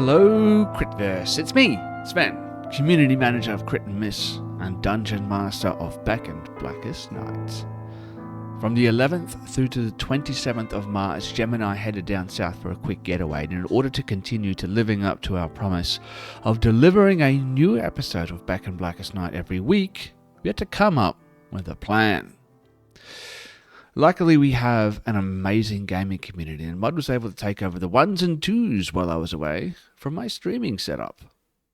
Hello, Critverse. It's me, Sven, Community Manager of Crit and Miss and Dungeon Master of Beckoned Blackest Night. From the 11th through to the 27th of March, Gem and I headed down south for a quick getaway, and in order to continue to living up to our promise of delivering a new episode of Beckoned Blackest Night every week, we had to come up with a plan. Luckily, we have an amazing gaming community, and Mud was able to take over the ones and twos while I was away from my streaming setup.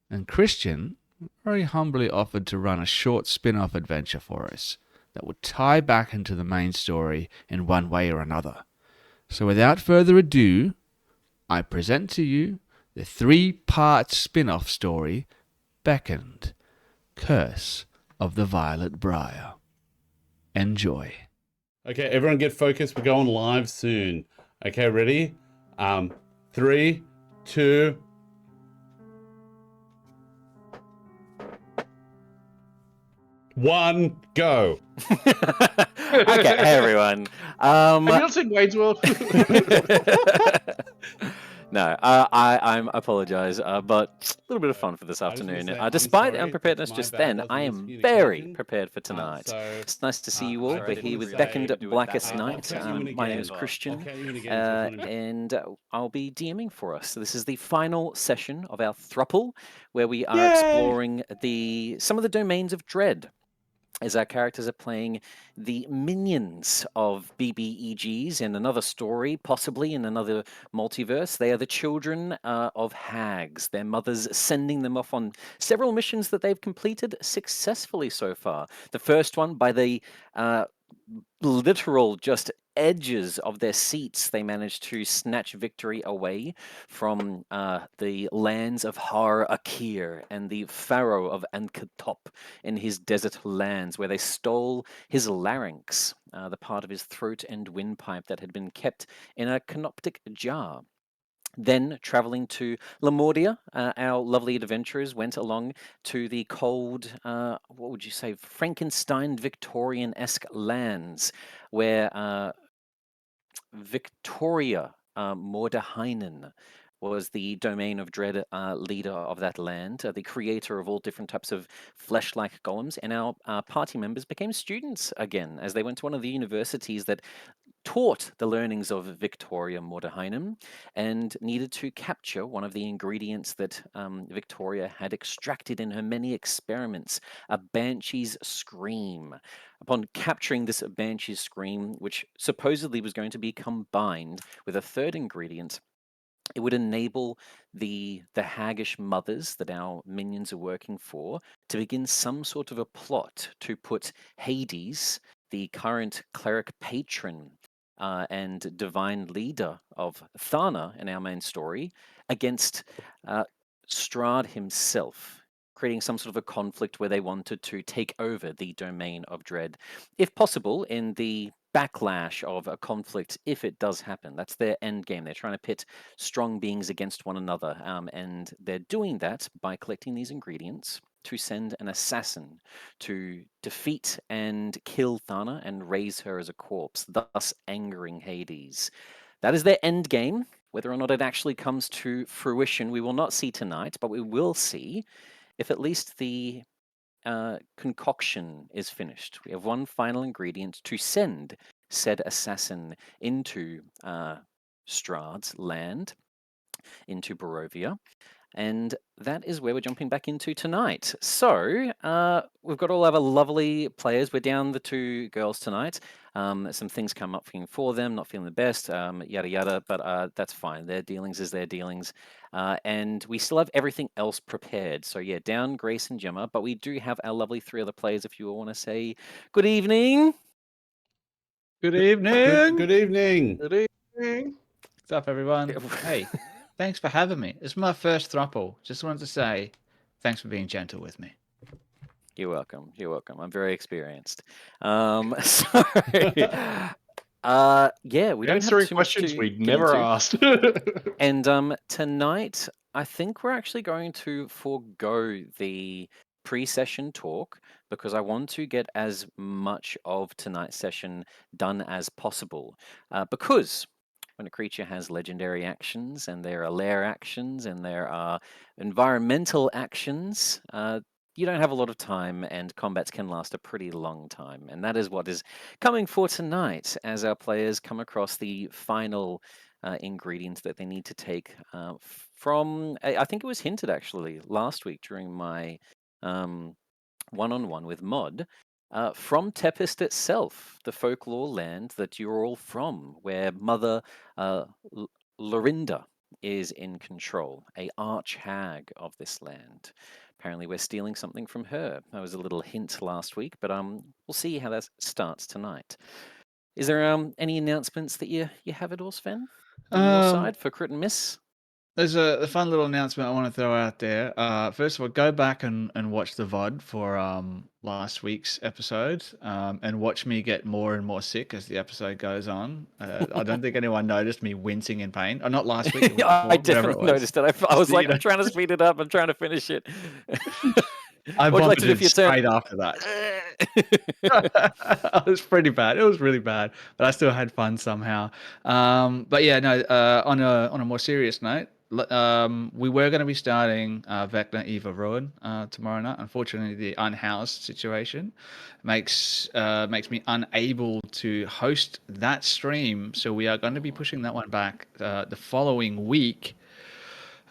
And Christian very humbly offered to run a short spin-off adventure for us that would tie back into the main story in one way or another. So without further ado, I present to you the 3-part spin-off story, Beckoned, Curse of the Violet Briar. Enjoy. Okay, everyone get focused. We're going live soon. Okay, ready? 3, 2... one, go. Okay, hey everyone. Have you not seen Wayne's World? No, I apologize, but a little bit of fun for this afternoon. Despite unpreparedness just then, I am very prepared for tonight. It's nice to see you all. We're here with Beckoned Blackest Night. My name is Christian, and I'll be DMing for us. So this is the final session of our thruple, where we are exploring some of the domains of dread, as our characters are playing the minions of BBEGs in another story, possibly in another multiverse. They are the children of hags, their mothers sending them off on several missions that they've completed successfully so far. The first one by the literal just edges of their seats, they managed to snatch victory away from the lands of Har Akir and the pharaoh of Ankatop in his desert lands, where they stole his larynx, the part of his throat and windpipe that had been kept in a canoptic jar. Then, traveling to Lamordia, our lovely adventurers went along to the cold, what would you say, Frankenstein Victorian-esque lands, where Victoria Mordeheinen was the domain of dread leader of that land, the creator of all different types of flesh-like golems, and our party members became students again as they went to one of the universities that taught the learnings of Victoria Mordeheinen and needed to capture one of the ingredients that Victoria had extracted in her many experiments, a banshee's scream. Upon capturing this banshee's scream, which supposedly was going to be combined with a third ingredient, it would enable the haggish mothers that our minions are working for to begin some sort of a plot to put Hades, the current cleric patron and divine leader of Thana in our main story, against Strahd himself, creating some sort of a conflict where they wanted to take over the domain of dread, if possible, in the backlash of a conflict, if it does happen. That's their end game. They're trying to pit strong beings against one another, and they're doing that by collecting these ingredients to send an assassin to defeat and kill Thana and raise her as a corpse, thus angering Hades. That is their end game. Whether or not it actually comes to fruition, we will not see tonight, but we will see if at least the concoction is finished. We have one final ingredient to send said assassin into Strahd's land, into Barovia. And that is where we're jumping back into tonight. So, we've got all of our lovely players. We're down the 2 girls tonight. Some things come up for them, not feeling the best, yada yada, but that's fine. Their dealings is their dealings. And we still have everything else prepared. So yeah, down Grace and Gemma, but we do have our lovely 3 other players if you all want to say good evening. Good evening. Good evening. Good evening. What's up, everyone? Hey, thanks for having me. It's my first thruple. Just wanted to say thanks for being gentle with me. You're welcome. You're welcome. I'm very experienced. So, yeah, we don't have answering too questions much to we get never into. asked. And tonight, I think we're actually going to forego the pre-session talk because I want to get as much of tonight's session done as possible. Because when a creature has legendary actions, and there are lair actions, and there are environmental actions, you don't have a lot of time, and combats can last a pretty long time. And that is what is coming for tonight as our players come across the final ingredients that they need to take from, I think it was hinted actually last week during my one-on-one with Mod, from Tempest itself, the folklore land that you're all from, where Mother Lorinda is in control, a arch hag of this land. Apparently, we're stealing something from her. That was a little hint last week, but we'll see how that starts tonight. Is there any announcements that you have at all, Sven, on your side for Crit and Miss? There's a fun little announcement I want to throw out there. First of all, go back and watch the VOD for last week's episode and watch me get more and more sick as the episode goes on. I don't think anyone noticed me wincing in pain. Or not last week, the week I before, whatever it definitely was. noticed it. I was like, You know. I'm trying to speed it up. I'm trying to finish it. I What would you like to do vomited for your turn? straight after that. It was pretty bad. It was really bad, but I still had fun somehow. But yeah, no. On a more serious note, we were going to be starting Vecna Eva Road tomorrow night. Unfortunately, the unhoused situation makes me unable to host that stream. So we are going to be pushing that one back the following week.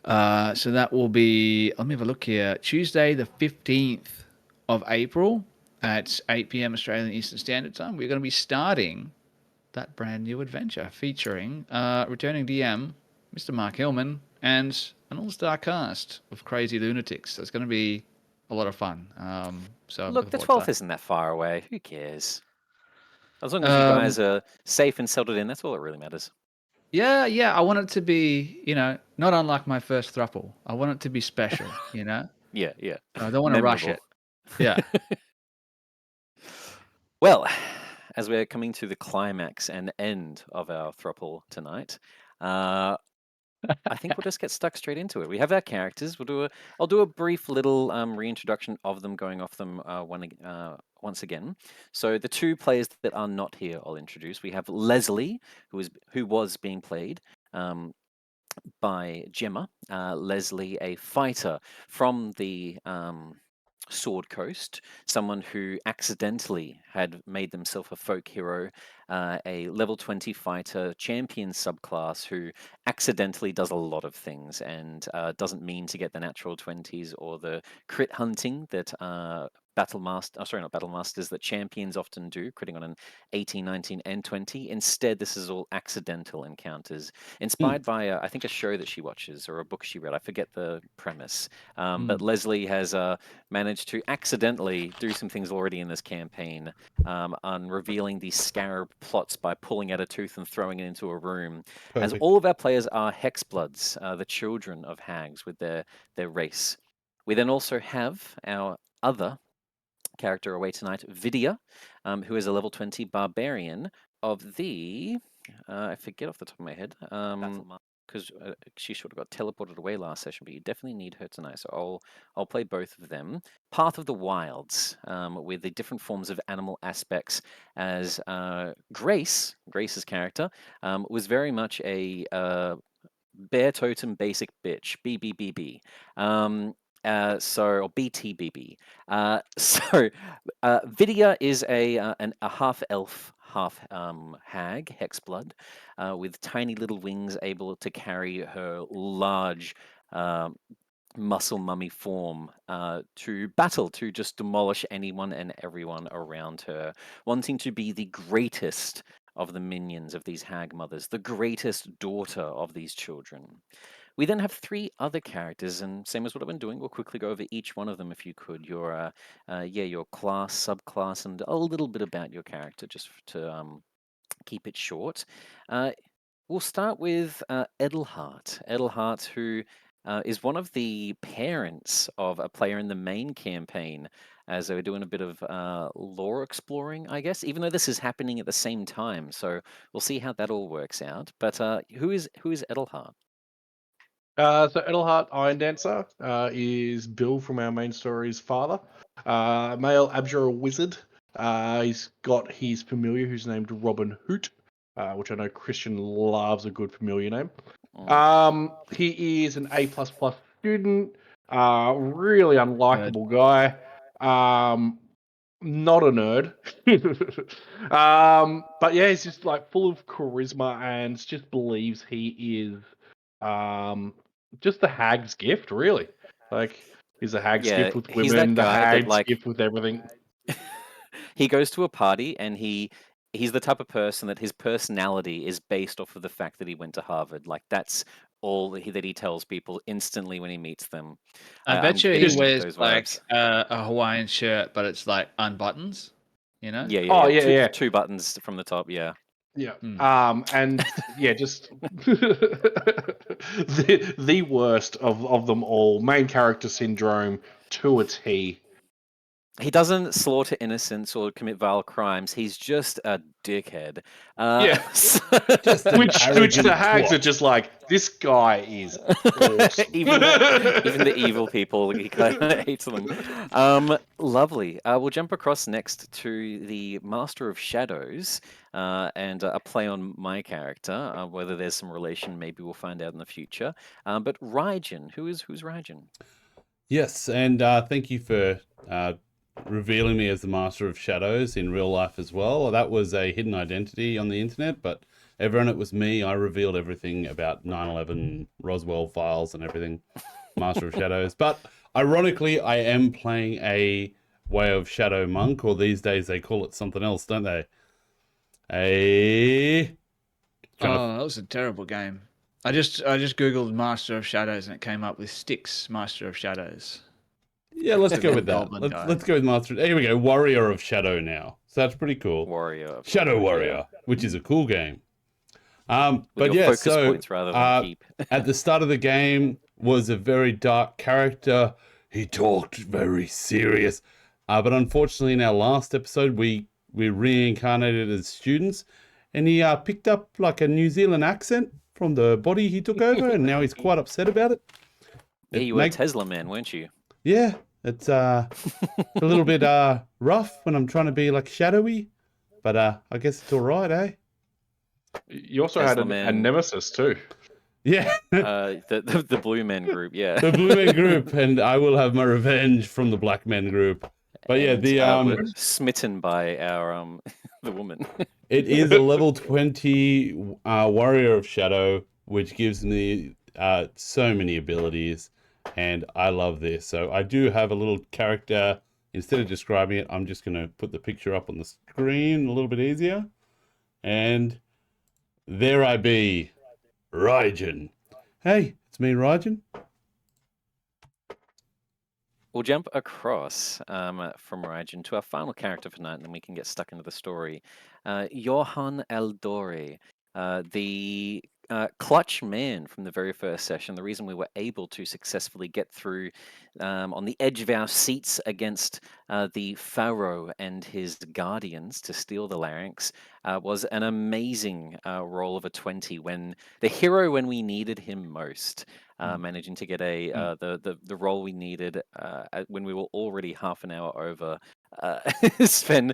So that will be, let me have a look here, Tuesday the 15th of April at 8 p.m. Australian Eastern Standard Time. We're going to be starting that brand new adventure featuring returning DM, Mr. Mark Hillman, and an all-star cast of crazy lunatics. So it's going to be a lot of fun. So I'm Look, looking the forward to 12th that. isn't that far away. Who cares? As long as you guys are safe and settled in, that's all that really matters. Yeah. I want it to be, not unlike my first thruple. I want it to be special, Yeah. I don't want to rush Memorable. it. Yeah. Well, as we're coming to the climax and end of our throuple tonight, I think we'll just get stuck straight into it. We have our characters. I'll do a brief little reintroduction of them, going off them once again. So the two players that are not here, I'll introduce. We have Leslie, who was being played by Gemma. Leslie, a fighter from the Sword Coast, someone who accidentally had made themselves a folk hero, a level 20 fighter champion subclass who accidentally does a lot of things and doesn't mean to get the natural 20s or the crit hunting that Battlemasters, that champions often do, critting on an 18, 19, and 20. Instead, this is all accidental encounters, inspired by, I think, a show that she watches or a book she read. I forget the premise. But Leslie has managed to accidentally do some things already in this campaign, on revealing these scarab plots by pulling out a tooth and throwing it into a room. As all of our players are hexbloods, the children of hags with their race. We then also have our other character away tonight, Vidya, who is a level 20 barbarian of the, I forget off the top of my head, because she sort of got teleported away last session, but you definitely need her tonight. So I'll play both of them. Path of the Wilds, with the different forms of animal aspects, as Grace's character, was very much a bear totem basic bitch, BBBB. Or BTBB. Vidya is a half elf, half hag, hexblood, with tiny little wings, able to carry her large muscle mummy form to battle, to just demolish anyone and everyone around her, wanting to be the greatest of the minions of these hag mothers, the greatest daughter of these children. We then have three other characters, and same as what I've been doing, we'll quickly go over each one of them if you could. Your class, subclass, and a little bit about your character, just to keep it short. We'll start with Edelhart. Edelhart, who is one of the parents of a player in the main campaign, as they were doing a bit of lore exploring, I guess, even though this is happening at the same time. So we'll see how that all works out. But who is Edelhart? So Edelhart Iron Dancer is Bill from our main story's father. Male Abjural Wizard. He's got his familiar who's named Robin Hoot. which I know Christian loves a good familiar name. Mm. He is an A++ student, really unlikable guy. Not a nerd. But yeah, he's just like full of charisma and just believes he is just the hag's gift, really. Like he's a hag's Yeah, gift with he's that women, the guy that hag's like gift with everything. he goes to a party and he's the type of person that his personality is based off of the fact that he went to Harvard. Like that's all that he tells people instantly when he meets them. I I'm bet you he getting wears those like vibes. a Hawaiian shirt, but it's like unbuttons. You know? Yeah, yeah, Oh yeah. yeah, Two yeah. two buttons from the top. Yeah. Yeah. Hmm. And yeah, just the worst of them all. Main character syndrome to a T. He doesn't slaughter innocents or commit vile crimes. He's just a dickhead. Yeah. Just an Which the arrogant hags are twat. just like, this guy is awesome. even the evil people, he kind of hates them. Lovely. We'll jump across next to the Master of Shadows, and a play on my character. Whether there's some relation, maybe we'll find out in the future. But Raijin, who's Raijin? Yes, and thank you for revealing me as the Master of Shadows in real life as well. That was a hidden identity on the internet, but everyone, it was me. I revealed everything about 9/11, Roswell files, and everything. Master of Shadows. But ironically, I am playing a Way of Shadow monk, or these days they call it something else, don't they? A trying to Oh, that was a terrible game. I just googled Master of Shadows and it came up with Styx Master of Shadows. yeah, let's The go little with that. goblin Let's guy. let's go with Master. Here we go, Warrior of Shadow now. So that's pretty cool. Warrior of Shadow Shadows, Warrior, yeah. which is a cool game. With But your yeah, focus so points rather than keep. at the start of the game was a very dark character. He talked very serious. But unfortunately, in our last episode, we reincarnated as students, and he picked up like a New Zealand accent from the body he took over, and now he's quite upset about it. Yeah, you were a Tesla man, weren't you? Yeah, it's a little bit rough when I'm trying to be like shadowy, but I guess it's all right, eh? You also Tesla had a Man. nemesis too. Yeah. The Blue Men group, yeah. The Blue Men group, and I will have my revenge from the Black Men group. But yeah, And, the we're smitten by our the woman. it is a level 20 Warrior of Shadow, which gives me so many abilities, and I love this. So I do have a little character. Instead of describing it, I'm just going to put the picture up on the screen a little bit easier. And there I be, Raijin. Hey, it's me, Raijin. We'll jump across from Raijin to our final character for tonight, and then we can get stuck into the story. Johan Eldore, the clutch man from the very first session. The reason we were able to successfully get through on the edge of our seats against the Pharaoh and his guardians to steal the larynx was an amazing roll of a 20 when the hero when we needed him most. Managing to get the role we needed when we were already half an hour over. Sven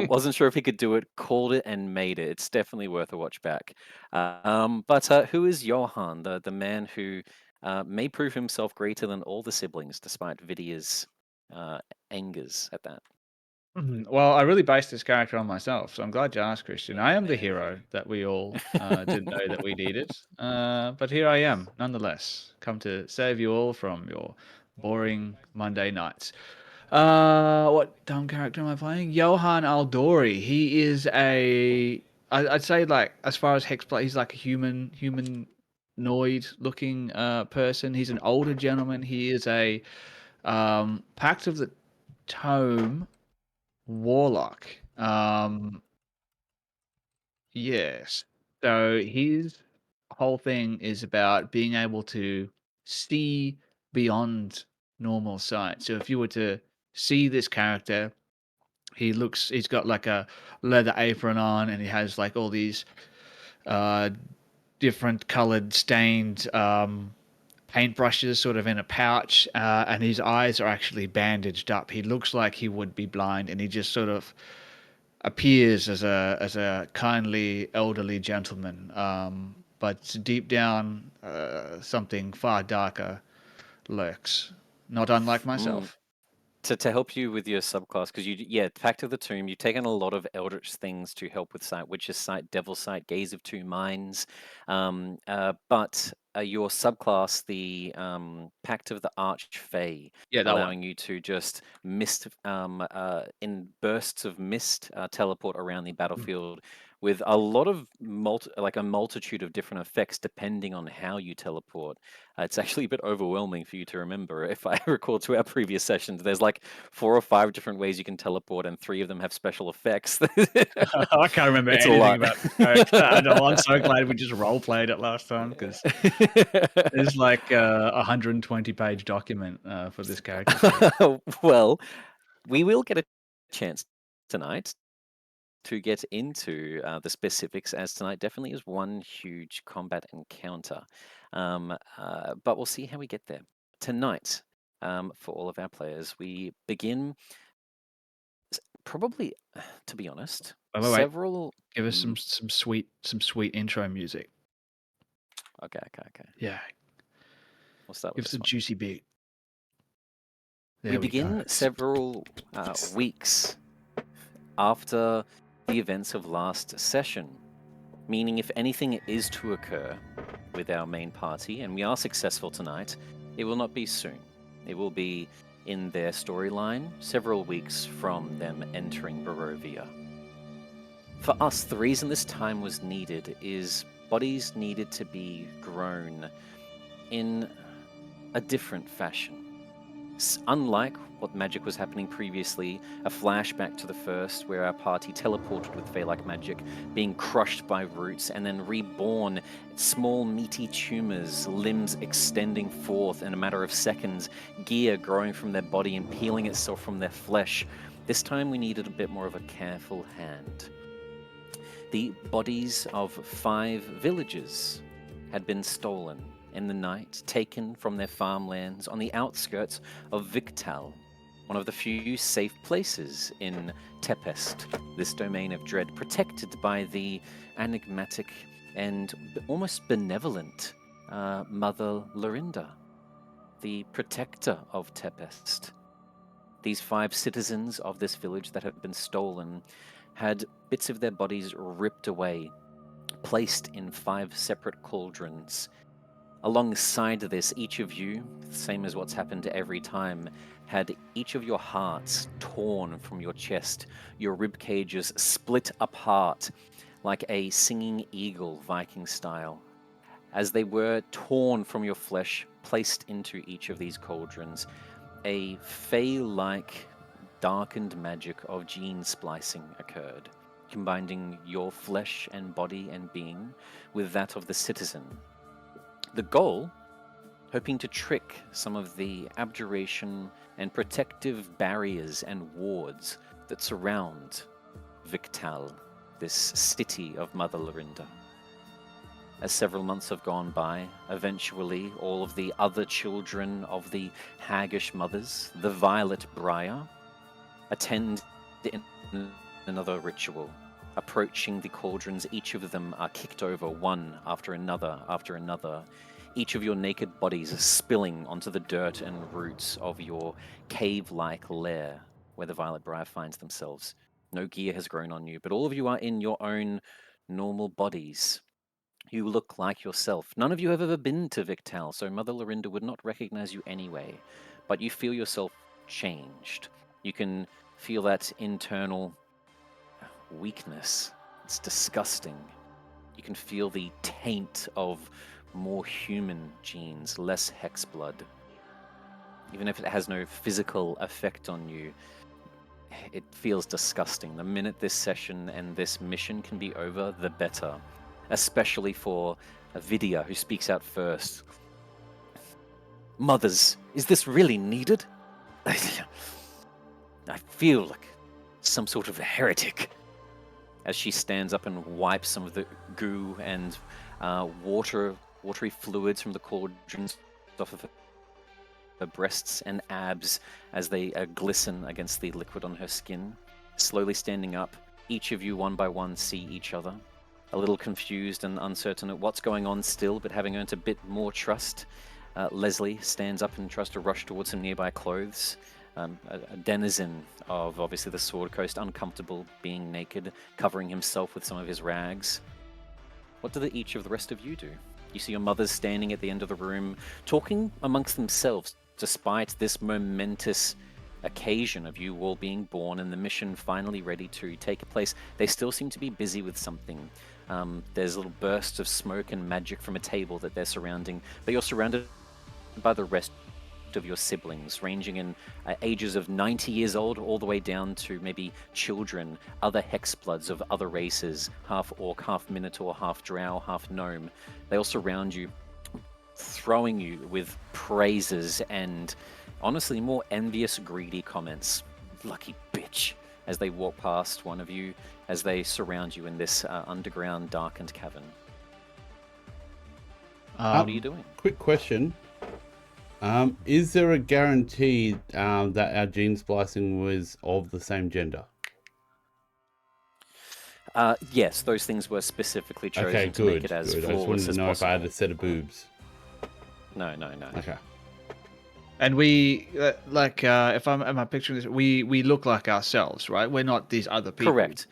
wasn't sure if he could do it, called it, and made it. It's definitely worth a watch back. But who is Johan, the man who may prove himself greater than all the siblings, despite Vidia's angers at that? Well, I really based this character on myself, so I'm glad you asked, Christian. I am the hero that we all didn't know that we needed, but here I am, nonetheless, come to save you all from your boring Monday nights. What dumb character am I playing? Johan Aldori. He is I'd say like as far as Hexblade, he's like a humanoid looking person. He's an older gentleman. He is a Pact of the Tome warlock. Yes. So his whole thing is about being able to see beyond normal sight. So if you were to see this character, he's got like a leather apron on and he has like all these uh different colored stained paintbrushes sort of in a pouch, and his eyes are actually bandaged up. He looks like he would be blind, and he just sort of appears as a kindly elderly gentleman, but deep down something far darker lurks, not unlike myself. To help you with your subclass, because yeah, Pact of the Tomb, you've taken a lot of eldritch things to help with sight, Witch's Sight, Devil's Sight, Gaze of Two Minds, but your subclass, the Pact of the Archfey, Yeah, that one. allowing you to just mist, in bursts of mist, teleport around the battlefield with a lot of a multitude of different effects depending on how you teleport. It's actually a bit overwhelming for you to remember. If I recall to our previous sessions, there's like 4 or 5 different ways you can teleport, and 3 of them have special effects. I can't remember It's a anything lot. about the character at all. I'm so glad we just role played it last time, because there's like a 120-page document for this character sheet. Well, we will get a chance tonight to get into the specifics, as tonight definitely is one huge combat encounter. But we'll see how we get there. Tonight, for all of our players, we begin probably, to be honest, Wait, wait, wait. several. Give us some sweet intro music. Okay. Yeah, We'll start give with us this a one. juicy beat. There We we begin go. several weeks after the events of last session, meaning if anything is to occur with our main party, and we are successful tonight, it will not be soon. It will be in their storyline several weeks from them entering Barovia. For us, the reason this time was needed is bodies needed to be grown in a different fashion. Unlike what magic was happening previously, a flashback to the first, where our party teleported with Fey-like magic, being crushed by roots and then reborn, small meaty tumors, limbs extending forth in a matter of seconds, gear growing from their body and peeling itself from their flesh. This time we needed a bit more of a careful hand. The bodies of 5 villagers had been stolen in the night, taken from their farmlands on the outskirts of Victal, one of the few safe places in Tempest, this domain of dread, protected by the enigmatic and almost benevolent Mother Lorinda, the protector of Tempest. These 5 citizens of this village that had been stolen had bits of their bodies ripped away, placed in 5 separate cauldrons. Alongside this, each of you, same as what's happened every time, had each of your hearts torn from your chest, your rib cages split apart like a singing eagle, Viking style. As they were torn from your flesh, placed into each of these cauldrons, a fey-like darkened magic of gene splicing occurred, combining your flesh and body and being with that of the citizen. The goal, hoping to trick some of the abjuration and protective barriers and wards that surround Victal, this city of Mother Lorinda. As several months have gone by, eventually all of the other children of the haggish mothers, the Violet Briar, attend in another ritual. Approaching the cauldrons, each of them are kicked over one after another, each of your naked bodies spilling onto the dirt and roots of your cave-like lair where the Violet Briar finds themselves. No gear has grown on you, but all of you are in your own normal bodies. You look like yourself. None of you have ever been to Victal, so Mother Lorinda would not recognize you anyway, but you feel yourself changed. You can feel that internal weakness. It's disgusting. You can feel the taint of more human genes, less hexblood. Even if it has no physical effect on you, it feels disgusting. The minute this session and this mission can be over, the better. Especially for Vidya, who speaks out first. Mothers, is this really needed? I feel like some sort of a heretic. As she stands up and wipes some of the goo and watery fluids from the cauldrons off of her breasts and abs as they glisten against the liquid on her skin. Slowly standing up, Each of you, one by one, see each other, a little confused and uncertain at what's going on still, but having earned a bit more trust. Leslie stands up and tries to rush towards some nearby clothes. A denizen of obviously the Sword Coast, uncomfortable being naked, covering himself with some of his rags. What do each of the rest of you do? You see your mothers standing at the end of the room, talking amongst themselves, despite this momentous occasion of you all being born and the mission finally ready to take place. They still seem to be busy with something. There's little bursts of smoke and magic from a table that they're surrounding, but you're surrounded by the rest of your siblings, ranging in ages of 90 years old all the way down to maybe children, other hexbloods of other races, half orc, half minotaur, half drow, half gnome. They all surround you, throwing you with praises and honestly more envious, greedy comments. Lucky bitch, as they walk past one of you, as they surround you in this underground darkened cavern. What are you doing? Quick question. Is there a guarantee that our gene splicing was of the same gender? Yes, those things were specifically chosen Okay, to make it as good. I just flawless wanted to as know if I had possible. a set of boobs. No. Okay. And we, if am I picturing this, we look like ourselves, right? We're not these other people. Correct.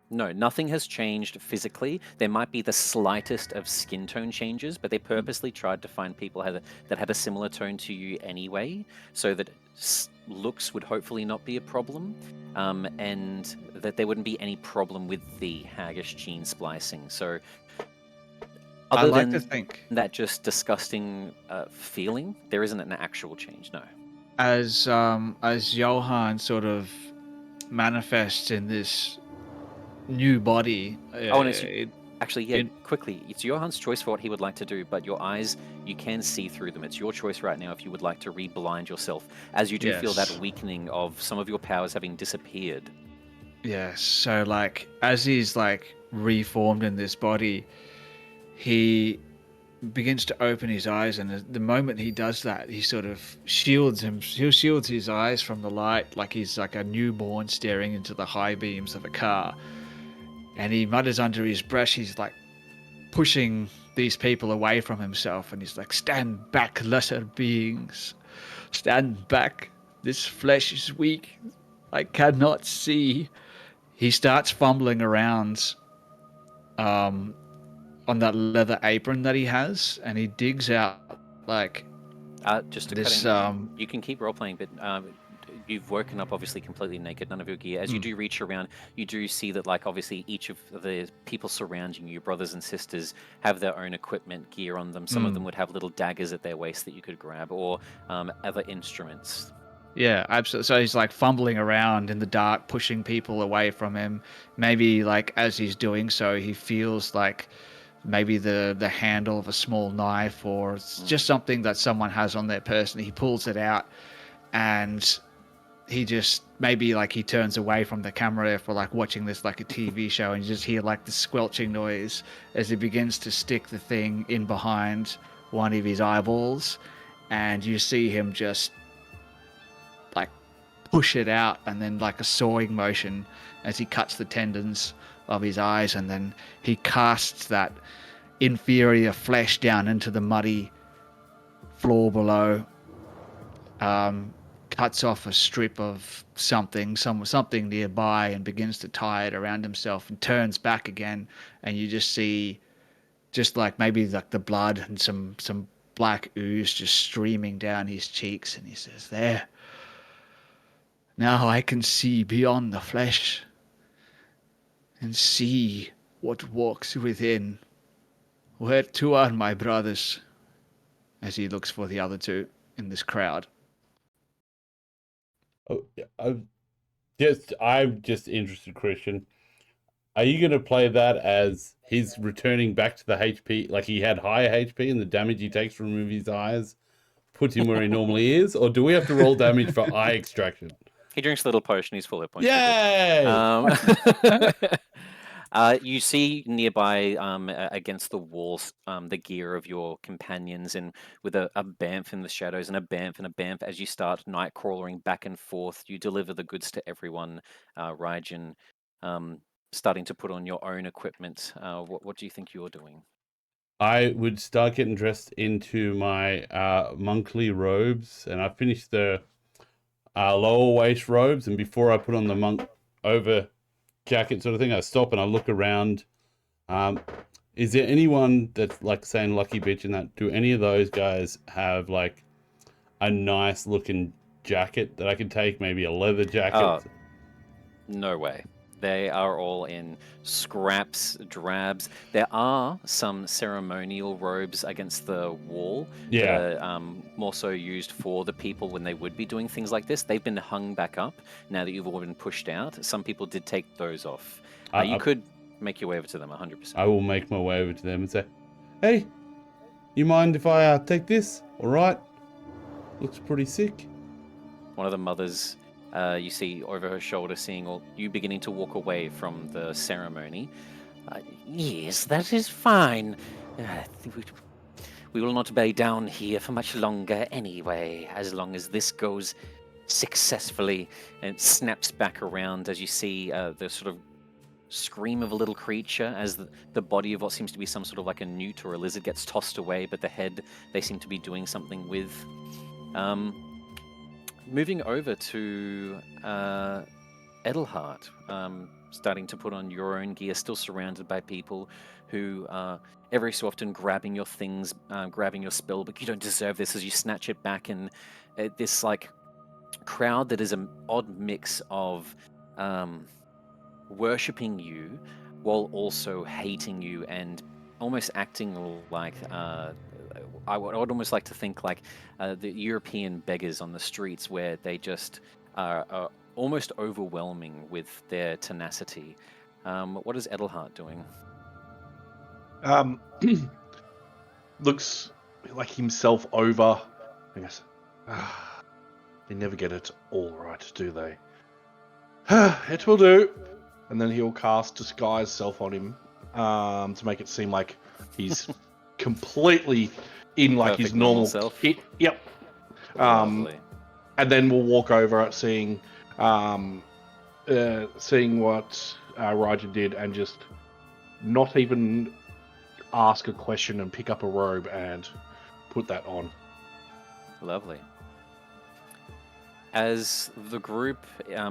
No, nothing has changed physically. There might be the slightest of skin tone changes, but they purposely tried to find people that had a similar tone to you anyway, so that looks would hopefully not be a problem, and that there wouldn't be any problem with the haggish gene splicing. So, other like than to think that just disgusting feeling, there isn't an actual change, no. as Johan sort of manifests in this new body. Oh, and actually, yeah, quickly, it's Johan's choice for what he would like to do, but your eyes, you can see through them. It's your choice right now if you would like to re-blind yourself, as you do feel that Yes. weakening of some of your powers having disappeared. Yes. So like as he's like reformed in this body, he begins to open his eyes, and the moment he does that, he sort of shields his eyes from the light, like he's like a newborn staring into the high beams of a car. And he mutters under his breath, he's like pushing these people away from himself, and he's like, "Stand back, lesser beings. Stand back. This flesh is weak. I cannot see." He starts fumbling around on that leather apron that he has, and he digs out like Just to this. cut in, you can keep role-playing, but you've woken up obviously completely naked, none of your gear. As you do reach around, you do see that, like, obviously each of the people surrounding you, your brothers and sisters, have their own equipment gear on them. Some of them would have little daggers at their waist that you could grab, or other instruments. Yeah, absolutely. So he's like fumbling around in the dark, pushing people away from him. Maybe like as he's doing so, he feels like maybe the handle of a small knife, or it's just something that someone has on their person. He pulls it out, and he just maybe like he turns away from the camera if we're like watching this like a TV show, and you just hear like the squelching noise as he begins to stick the thing in behind one of his eyeballs, and you see him just like push it out, and then like a sawing motion as he cuts the tendons of his eyes, and then he casts that inferior flesh down into the muddy floor below, cuts off a strip of something nearby, and begins to tie it around himself, and turns back again, and you just see just like maybe like the blood and some black ooze just streaming down his cheeks, and he says, "There. Now I can see beyond the flesh and see what walks within. Where to are my brothers?" As he looks for the other two in this crowd. Oh, I'm just interested, Christian. Are you going to play that as he's returning back to the HP, like he had higher HP, and the damage he takes to remove his eyes puts him where he normally is, or do we have to roll damage for eye extraction? He drinks a little potion, he's full hit points. Yay! You see nearby against the walls the gear of your companions, and with a bamf in the shadows and a bamf and a bamf as you start night crawling back and forth. You deliver the goods to everyone, Raijin. starting to put on your own equipment. What do you think you're doing? I would start getting dressed into my monkly robes, and I finished the lower waist robes, and before I put on the monk over jacket sort of thing, I stop and I look around. Is there anyone that's like saying Lucky Bitch and that? Do any of those guys have like a nice looking jacket that I could take? Maybe a leather jacket? Oh, no way. They are all in scraps, drabs. There are some ceremonial robes against the wall Yeah. that are more so used for the people when they would be doing things like this. They've been hung back up now that you've all been pushed out. Some people did take those off. You could make your way over to them 100%. I will make my way over to them and say, "Hey, you mind if I take this? All right, looks pretty sick." One of the mothers, you see over her shoulder, seeing all you beginning to walk away from the ceremony. Yes, that is fine. We will not be down here for much longer anyway, as long as this goes successfully. And it snaps back around as you see the sort of scream of a little creature as the body of what seems to be some sort of like a newt or a lizard gets tossed away, but the head they seem to be doing something with. Moving over to Edelhart, starting to put on your own gear, still surrounded by people who are every so often grabbing your things, grabbing your spell, but you don't deserve this, as you snatch it back, and this like crowd that is an odd mix of worshipping you while also hating you and almost acting like I would almost like to think like the European beggars on the streets, where they just are almost overwhelming with their tenacity. What is Edelhart doing? Looks like himself over. I guess. They never get it all right, do they? It will do. And then he'll cast Disguise Self on him to make it seem like he's completely in like his Perfect normal normal self? kit. Yep. Lovely. And then we'll walk over at seeing what Raja did, and just not even ask a question and pick up a robe and put that on. Lovely. As the group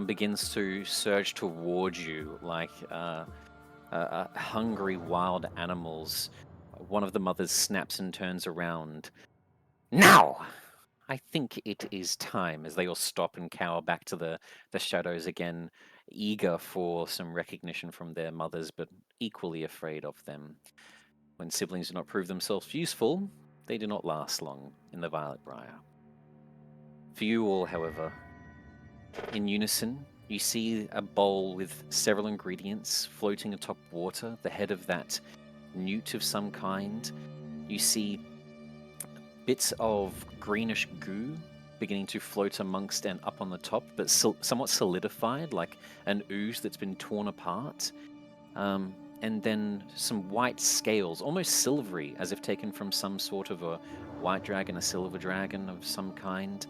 begins to surge towards you like hungry wild animals, one of the mothers snaps and turns around. Now! I think it is time, as they all stop and cower back to the shadows again, eager for some recognition from their mothers, but equally afraid of them. When siblings do not prove themselves useful, they do not last long in the Violet Briar. For you all, however, in unison, you see a bowl with several ingredients floating atop water, the head of that newt of some kind. You see bits of greenish goo beginning to float amongst and up on the top, but somewhat solidified, like an ooze that's been torn apart. And then some white scales, almost silvery, as if taken from some sort of a white dragon, a silver dragon of some kind,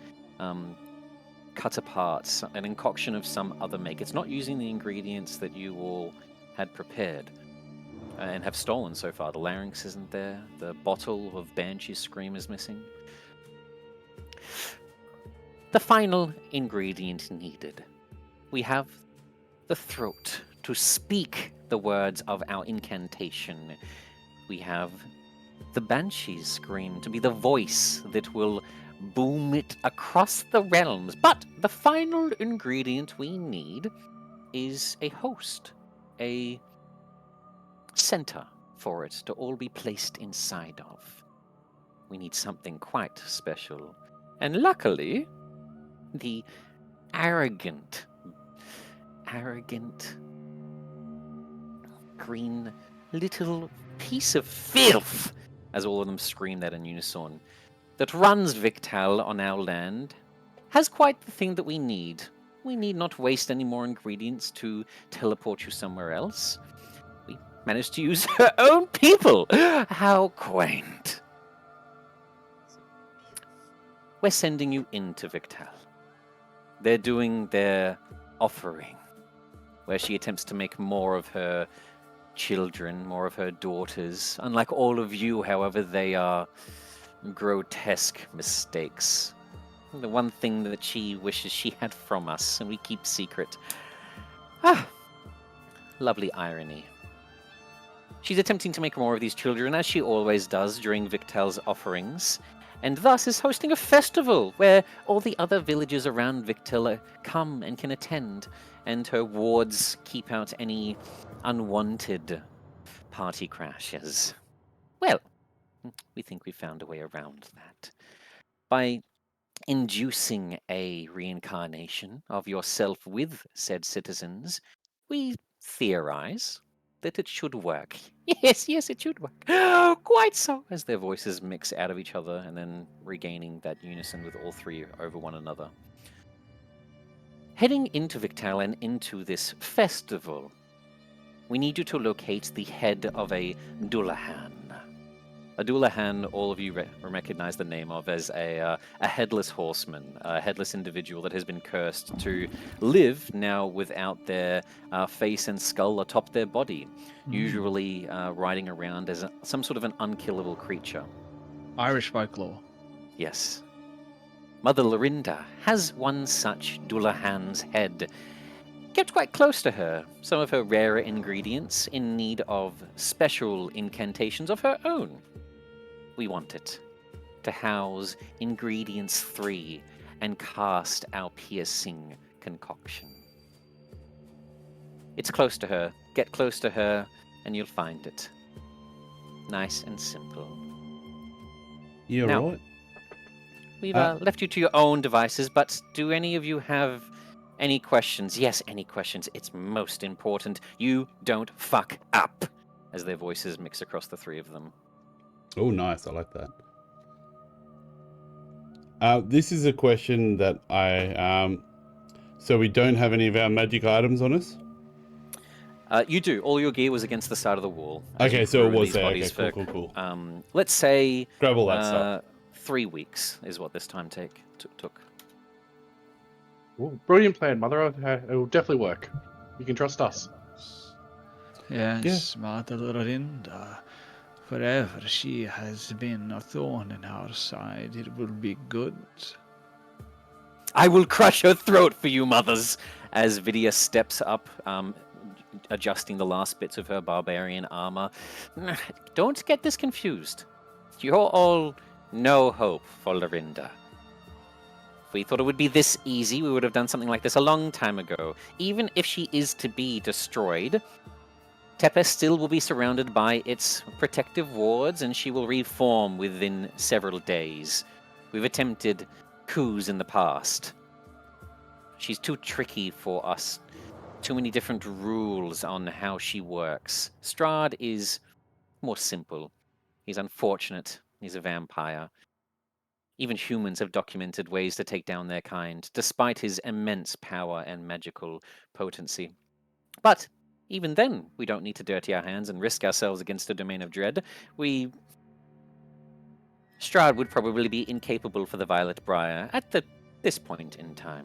cut apart, an concoction of some other make. It's not using the ingredients that you all had prepared and have stolen so far. The larynx isn't there. The bottle of Banshee's Scream is missing. The final ingredient needed. We have the throat to speak the words of our incantation. We have the Banshee's Scream to be the voice that will boom it across the realms. But the final ingredient we need is a host, a center for it to all be placed inside of. We need something quite special. And luckily, the arrogant green little piece of filth, as all of them scream that in unison, that runs Victal on our land, has quite the thing that we need. We need not waste any more ingredients to teleport you somewhere else. We managed to use her own people. How quaint. We're sending you into Victal. They're doing their offering. where she attempts to make more of her children, more of her daughters. Unlike all of you, however, they are grotesque mistakes. The one thing that she wishes she had from us, and we keep secret. Ah, lovely irony. She's attempting to make more of these children, as she always does during Victel's offerings, and thus is hosting a festival where all the other villages around Victel come and can attend, and her wards keep out any unwanted party crashes. Well, we think we found a way around that. By inducing a reincarnation of yourself with said citizens, we theorize that it should work. Yes, it should work. Quite so. As their voices mix out of each other and then regaining that unison with all three over one another. Heading into Victal and into this festival, we need you to locate the head of a Dullahan. A Dullahan, all of you recognize the name of as a headless horseman, a headless individual that has been cursed to live now without their face and skull atop their body, usually riding around as some sort of an unkillable creature. Irish folklore. Yes. Mother Lorinda has one such Dullahan's head kept quite close to her, some of her rarer ingredients in need of special incantations of her own. We want it to house ingredients 3 and cast our piercing concoction. It's close to her. Get close to her and you'll find it. Nice and simple. You're Now, right. We've left you to your own devices, but do any of you have any questions? Yes, any questions. It's most important. You don't fuck up, as their voices mix across the three of them. Oh, nice. I like that. This is a question that so we don't have any of our magic items on us? You do. All your gear was against the side of the wall. as Okay, you so it grew was these there. bodies Okay, for, cool. let's say Grab all that stuff. 3 weeks is what this time took. Ooh, brilliant plan, Mother. It will definitely work. You can trust us. Yes, Mother Lorinda. Forever she has been a thorn in our side. It will be good. I will crush her throat for you, mothers! As Vidya steps up, adjusting the last bits of her barbarian armor. Don't get this confused. You're all no hope for Lorinda. If we thought it would be this easy, we would have done something like this a long time ago. Even if she is to be destroyed, Tepe still will be surrounded by its protective wards, and she will reform within several days. We've attempted coups in the past. She's too tricky for us. Too many different rules on how she works. Strahd is more simple. He's unfortunate. He's a vampire. Even humans have documented ways to take down their kind, despite his immense power and magical potency. But even then, we don't need to dirty our hands and risk ourselves against a domain of dread. Strahd would probably be incapable for the Violet Briar at this point in time.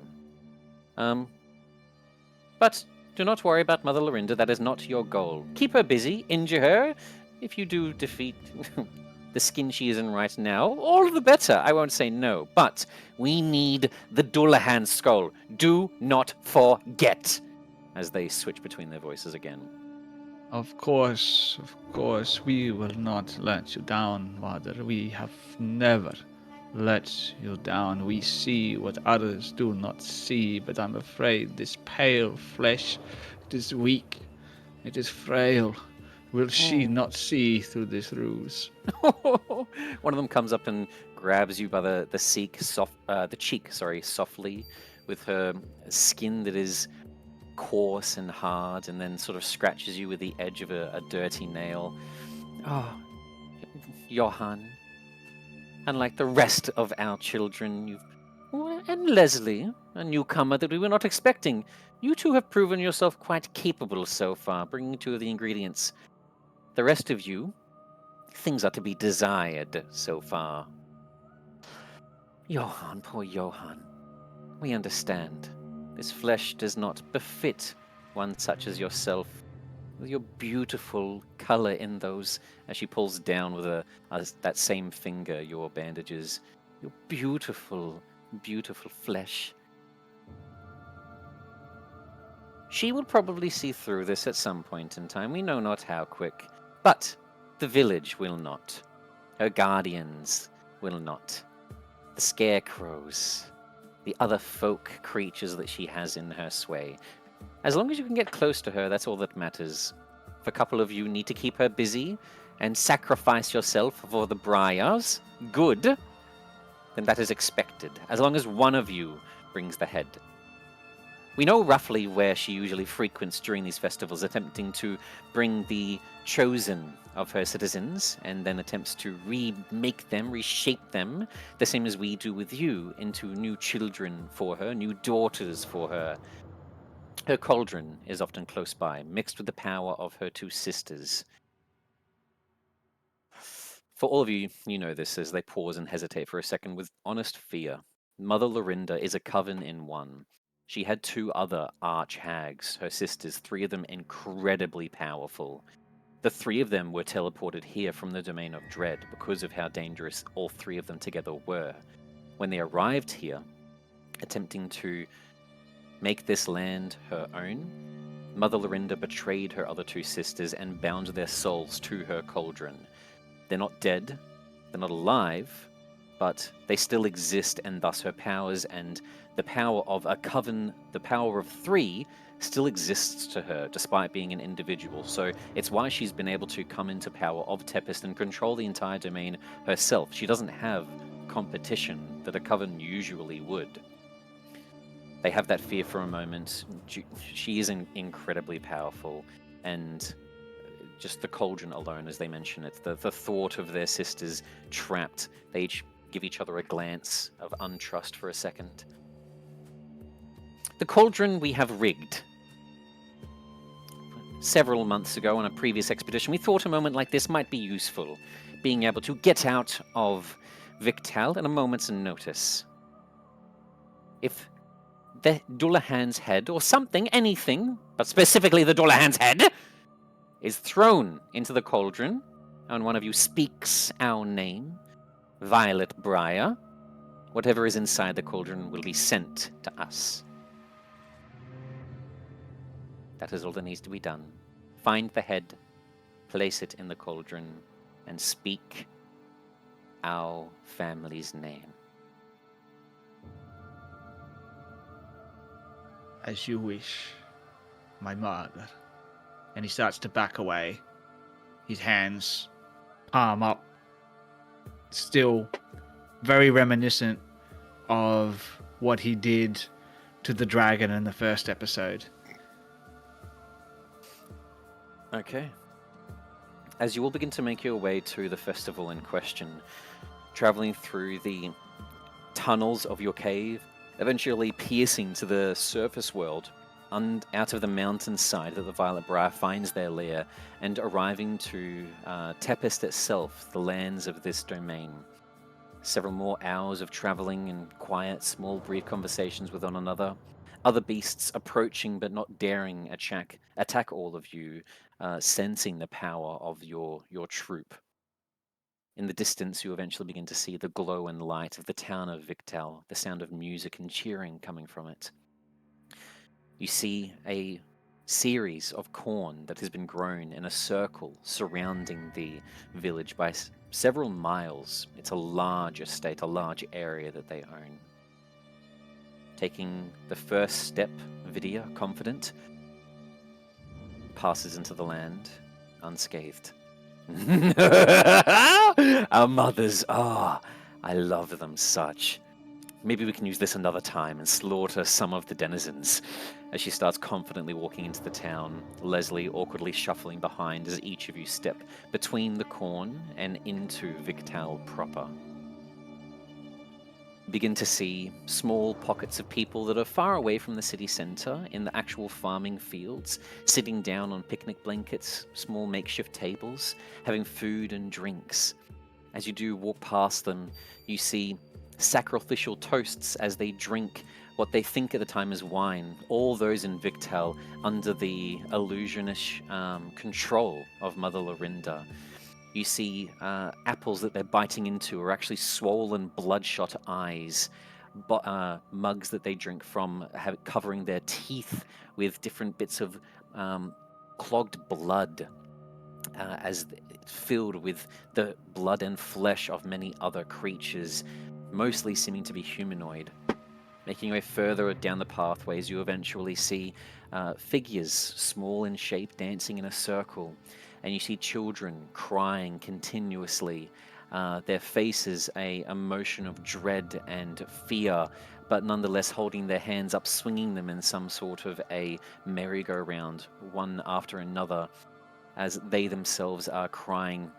But do not worry about Mother Lorinda. That is not your goal. Keep her busy, injure her. If you do defeat the skin she is in right now, all the better. I won't say no. But we need the Dullahan skull. Do not forget. As they switch between their voices again. Of course, we will not let you down, Mother. We have never let you down. We see what others do not see, but I'm afraid this pale flesh, it is weak, it is frail. Will she not see through this ruse? One of them comes up and grabs you by the cheek, softly, with her skin that is coarse and hard, and then sort of scratches you with the edge of a dirty nail. Oh, Johann, unlike the rest of our children, and Leslie, a newcomer that we were not expecting, you two have proven yourself quite capable so far, bringing 2 of the ingredients. The rest of you, things are to be desired so far. Johann, poor Johann. We understand. This flesh does not befit one such as yourself, with your beautiful color in those, as she pulls down with that same finger your bandages, your beautiful, beautiful flesh. She will probably see through this at some point in time, we know not how quick, but the village will not. Her guardians will not. The scarecrows, the other folk creatures that she has in her sway. As long as you can get close to her, that's all that matters. If a couple of you need to keep her busy and sacrifice yourself for the Briars, good, then that is expected, as long as one of you brings the head. We know roughly where she usually frequents during these festivals, attempting to bring the chosen of her citizens, and then attempts to remake them, reshape them, the same as we do with you, into new children for her, new daughters for her. Her cauldron is often close by, mixed with the power of her two sisters. For all of you, you know this as they pause and hesitate for a second with honest fear. Mother Lorinda is a coven in one. She had two other arch-hags, her sisters, three of them incredibly powerful. The three of them were teleported here from the domain of Dread because of how dangerous all three of them together were. When they arrived here, attempting to make this land her own, Mother Lorinda betrayed her other two sisters and bound their souls to her cauldron. They're not dead, they're not alive, but they still exist, and thus her powers and the power of a coven, the power of three, still exists to her, despite being an individual. So it's why she's been able to come into power of Tempest and control the entire domain herself. She doesn't have competition that a coven usually would. They have that fear for a moment. She is incredibly powerful, and just the cauldron alone, as they mention it, the thought of their sisters trapped, they each give each other a glance of untrust for a second. The cauldron we have rigged. Several months ago on a previous expedition, we thought a moment like this might be useful, being able to get out of Victal at a moment's notice. If the Dullahan's head, or something, anything, but specifically the Dullahan's head, is thrown into the cauldron, and one of you speaks our name, Violet Briar, whatever is inside the cauldron will be sent to us. That is all that needs to be done. Find the head, place it in the cauldron, and speak our family's name. As you wish, my mother. And he starts to back away. His hands palm up. Still very reminiscent of what he did to the dragon in the first episode. Okay. As you all begin to make your way to the festival in question, traveling through the tunnels of your cave, eventually piercing to the surface world, and out of the mountainside that the Violet Briar finds their lair, and arriving to Tempest itself, the lands of this domain. Several more hours of traveling and quiet, small, brief conversations with one another. Other beasts approaching but not daring attack all of you, sensing the power of your troop. In the distance, you eventually begin to see the glow and light of the town of Victal, the sound of music and cheering coming from it. You see a series of corn that has been grown in a circle surrounding the village by several miles. It's a large estate, a large area that they own. Taking the first step, Vidya, confident, passes into the land unscathed. Our mothers, I love them such. Maybe we can use this another time and slaughter some of the denizens. As she starts confidently walking into the town, Leslie awkwardly shuffling behind as each of you step between the corn and into Victal proper. Begin to see small pockets of people that are far away from the city center in the actual farming fields, sitting down on picnic blankets, small makeshift tables, having food and drinks. As you do walk past them, you see sacrificial toasts as they drink what they think at the time is wine, all those in Victal under the illusionish control of Mother Lorinda. You see apples that they're biting into are actually swollen, bloodshot eyes, mugs that they drink from covering their teeth with different bits of clogged blood, as it's filled with the blood and flesh of many other creatures, mostly seeming to be humanoid. Making your way further down the pathways, you eventually see figures, small in shape, dancing in a circle. And you see children crying continuously. Their faces a emotion of dread and fear, but nonetheless holding their hands up, swinging them in some sort of a merry-go-round, one after another, as they themselves are crying.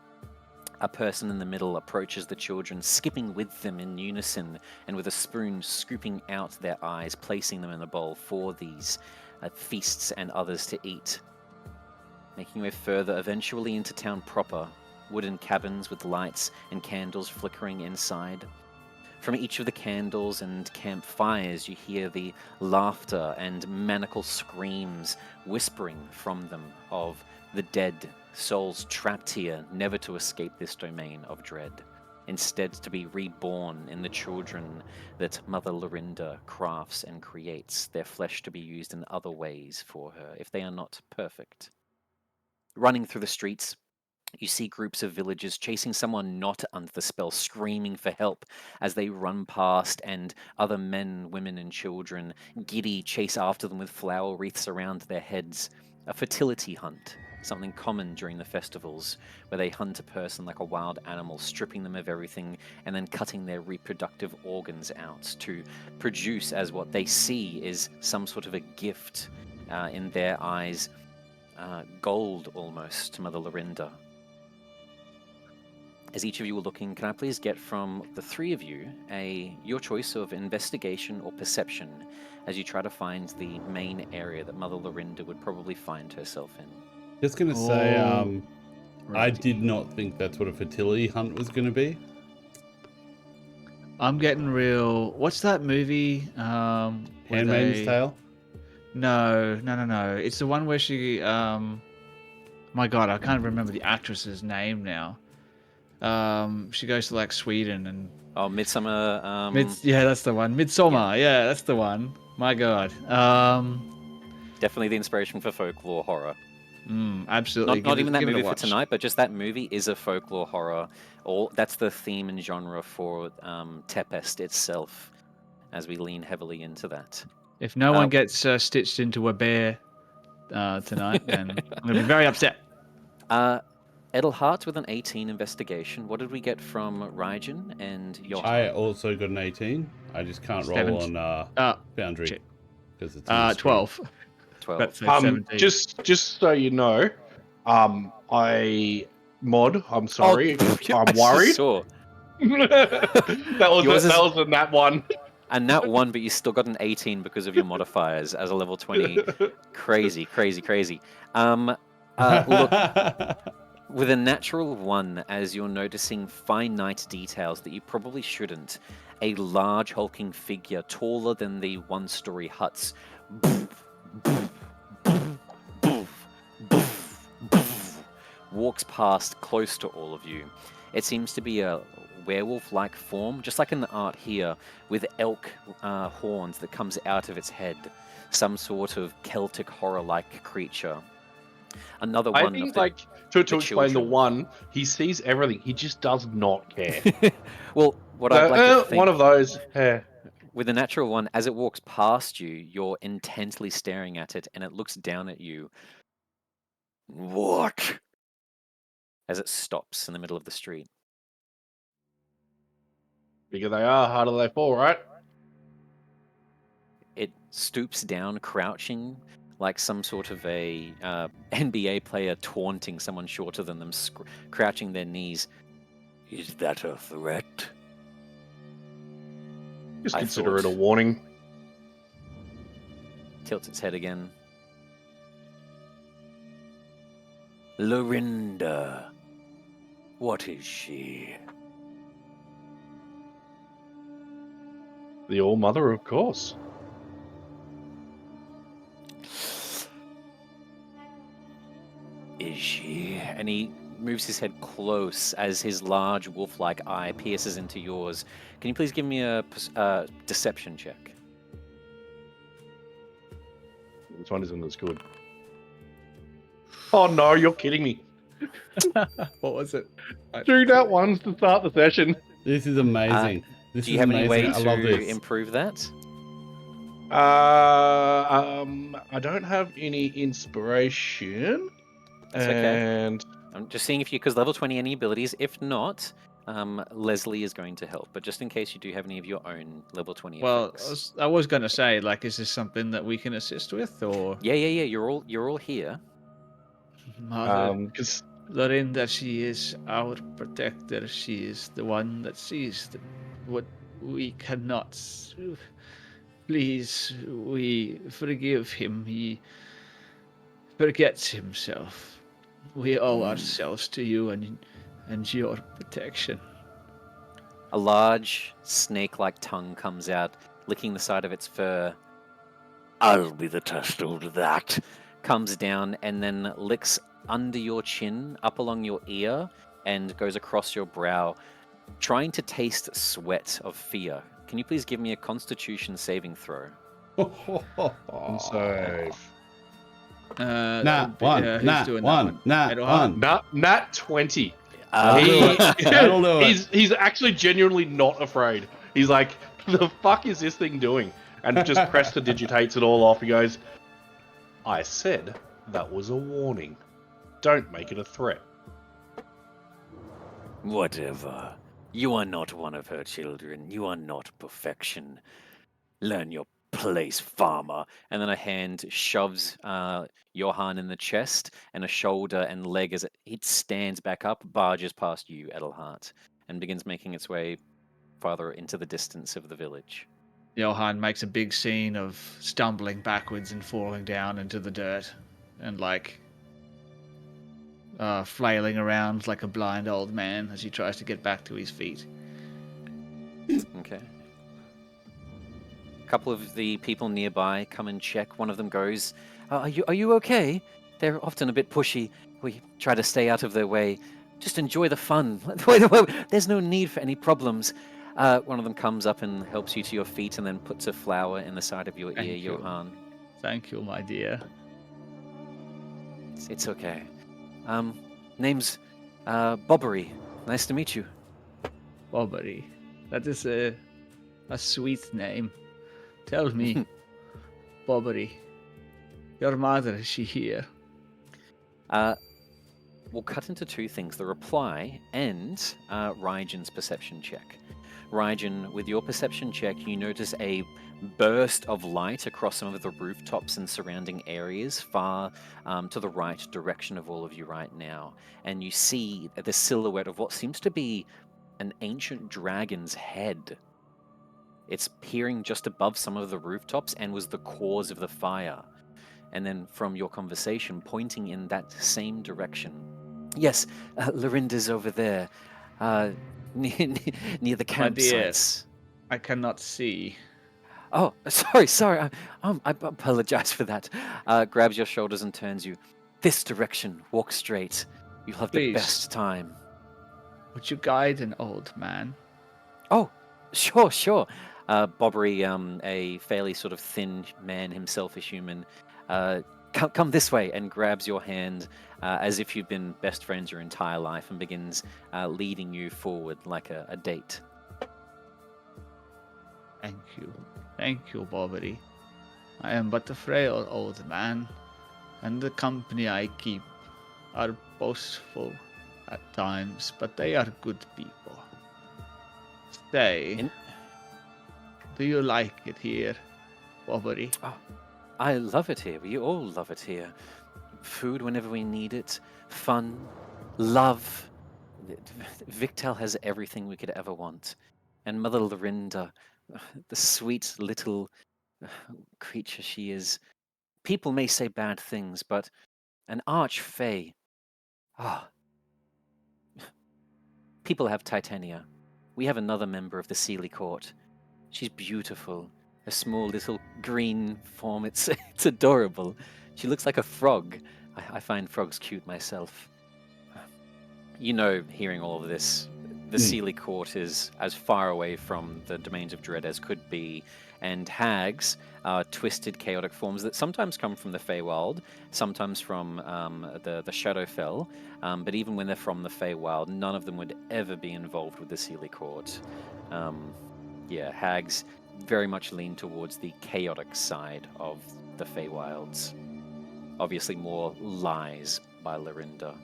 A person in the middle approaches the children, skipping with them in unison, and with a spoon scooping out their eyes, placing them in a bowl for these feasts and others to eat. Making your way further, eventually into town proper, wooden cabins with lights and candles flickering inside. From each of the candles and campfires, you hear the laughter and maniacal screams whispering from them of the dead souls trapped here, never to escape this domain of dread, instead to be reborn in the children that Mother Lorinda crafts and creates, their flesh to be used in other ways for her, if they are not perfect. Running through the streets, you see groups of villagers chasing someone not under the spell, screaming for help as they run past, and other men, women, and children, giddy, chase after them with flower wreaths around their heads. A fertility hunt, something common during the festivals, where they hunt a person like a wild animal, stripping them of everything, and then cutting their reproductive organs out to produce as what they see is some sort of a gift in their eyes, gold almost, to Mother Lorinda. As each of you are looking, can I please get from the three of you your choice of investigation or perception as you try to find the main area that Mother Lorinda would probably find herself in? Just gonna say, Oh, I righty. did not think that's what a fertility hunt was gonna be. I'm getting real. What's that movie? Where Handmaid's they... Tale. No. It's the one where she. My God, I can't remember the actress's name now. She goes to like Sweden and. Oh, Midsummer. Yeah, that's the one. Midsummer. Yeah, that's the one. My God. Definitely the inspiration for folklore horror. Absolutely. Not even that give it a movie for watch. tonight, but just that movie is a folklore horror. That's the theme and genre for Tempest itself, as we lean heavily into that. If no one gets stitched into a bear tonight, then I'm going to be very upset. Edelhart with an 18 investigation. What did we get from Raijin and Johan? I also got an 18. I just can't roll on Foundry because it's on the screen. 12. 12. That's 17. Just so you know, I'm sorry, I'm worried. Sure. that was a nat one. And that one, but you still got an 18 because of your modifiers as a level 20. Crazy. Look, with a natural 1, as you're noticing finite details that you probably shouldn't, a large hulking figure taller than the one-story huts walks past close to all of you. It seems to be a werewolf-like form, just like in the art here, with elk horns that comes out of its head. Some sort of Celtic horror-like creature. Another one. I think, to explain the one, he sees everything. He just does not care. Well, what I'd like to think, one of those. with the natural one, as it walks past you, you're intently staring at it, and it looks down at you. What? As it stops in the middle of the street. Bigger they are, harder they fall, right? It stoops down, crouching, like some sort of a NBA player taunting someone shorter than them, crouching their knees. Is that a threat? Just consider it a warning. Tilts its head again. Lorinda. What is she? The All Mother, of course. Is she? And he moves his head close as his large wolf-like eye pierces into yours. Can you please give me a deception check? This one isn't as good. Oh no, you're kidding me. What was it? Do that ones to start the session. This is amazing. This Do you is have any amazing. way I love to this. improve that? I don't have any inspiration. That's okay. And I'm just seeing if you, because level 20 any abilities. If not, Leslie is going to help. But just in case you do have any of your own level 20 Well, effects. I was gonna say, like, is this something that we can assist with, or Yeah. You're all here. Mother because Lorinda? She is our protector. She is the one that sees what we cannot. Please, we forgive him. He forgets himself. We owe ourselves to you and your protection. A large snake-like tongue comes out, licking the side of its fur. I'll be the tester to that. Comes down and then licks under your chin, up along your ear, and goes across your brow, trying to taste sweat of fear. Can you please give me a Constitution saving throw? I'm safe. Nat one, he's nat doing one, that nat one. one. Nat 20. That'll do it. That'll do it. He's actually genuinely not afraid. He's like, the fuck is this thing doing? And just prestidigitates it all off. He goes, I said that was a warning. Don't make it a threat. Whatever. You are not one of her children. You are not perfection. Learn your place, farmer. And then a hand shoves Johann in the chest, and a shoulder and leg as it stands back up, barges past you, Edelhart, and begins making its way farther into the distance of the village. Johann makes a big scene of stumbling backwards and falling down into the dirt, and flailing around like a blind old man as he tries to get back to his feet. Okay. A couple of the people nearby come and check. One of them goes, are you okay? They're often a bit pushy. We try to stay out of their way. Just enjoy the fun. Wait, there's no need for any problems. One of them comes up and helps you to your feet and then puts a flower in the side of your ear, Thank you. Johann. Thank you, my dear. It's okay. Name's Bobbery. Nice to meet you. Bobbery. That is a sweet name. Tell me, Bobbery, your mother, is she here? We'll cut into two things, the reply and Rygen's perception check. Rygen, with your perception check, you notice a burst of light across some of the rooftops and surrounding areas far to the right direction of all of you right now. And you see the silhouette of what seems to be an ancient dragon's head. It's peering just above some of the rooftops and was the cause of the fire. And then from your conversation, pointing in that same direction. Yes, Lorinda's over there, near the My dear, campsites. I cannot see. Oh, sorry. I apologize for that. Grabs your shoulders and turns you. This direction. Walk straight. You'll have the Please. best time. Would you guide an old man? Oh, sure. Bobbery, a fairly sort of thin man himself, a human, come this way, and grabs your hand as if you've been best friends your entire life and begins leading you forward like a date. Thank you, Bobbery. I am but a frail old man, and the company I keep are boastful at times, but they are good people. Stay. Do you like it here, Bobbery? Oh, I love it here. We all love it here. Food whenever we need it, fun, love. Victel has everything we could ever want. And Mother Lorinda, the sweet little creature she is. People may say bad things, but an archfey. Ah. People have Titania. We have another member of the Sealy Court. She's beautiful. A small little green form. It's adorable. She looks like a frog. I find frogs cute myself. You know, hearing all of this, the Sealy Court is as far away from the domains of Dread as could be, and hags are twisted, chaotic forms that sometimes come from the Feywild, sometimes from the Shadowfell, but even when they're from the Feywild, none of them would ever be involved with the Sealy Court. Hags very much lean towards the chaotic side of the Feywilds. Obviously more lies by Lorinda,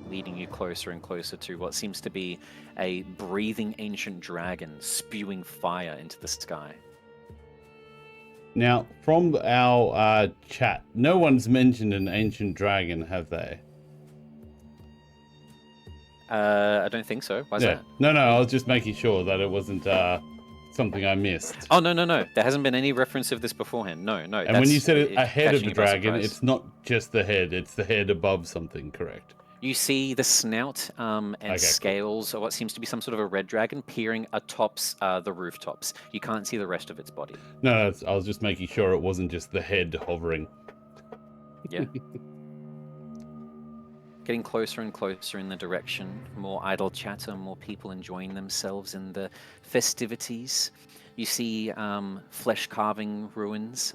leading you closer and closer to what seems to be a breathing ancient dragon spewing fire into the sky. Now, from our chat, no one's mentioned an ancient dragon, have they? I don't think so. Why's that? No, I was just making sure that it wasn't something I missed. Oh, no. There hasn't been any reference of this beforehand. No. And when you said a head of a dragon, surprise. it's not just the head, it's the head above something, correct? You see the snout and scales, or what seems to be some sort of a red dragon, peering atop the rooftops. You can't see the rest of its body. No, I was just making sure it wasn't just the head hovering. Yeah. Getting closer and closer in the direction, more idle chatter, more people enjoying themselves in the festivities. You see flesh carving ruins,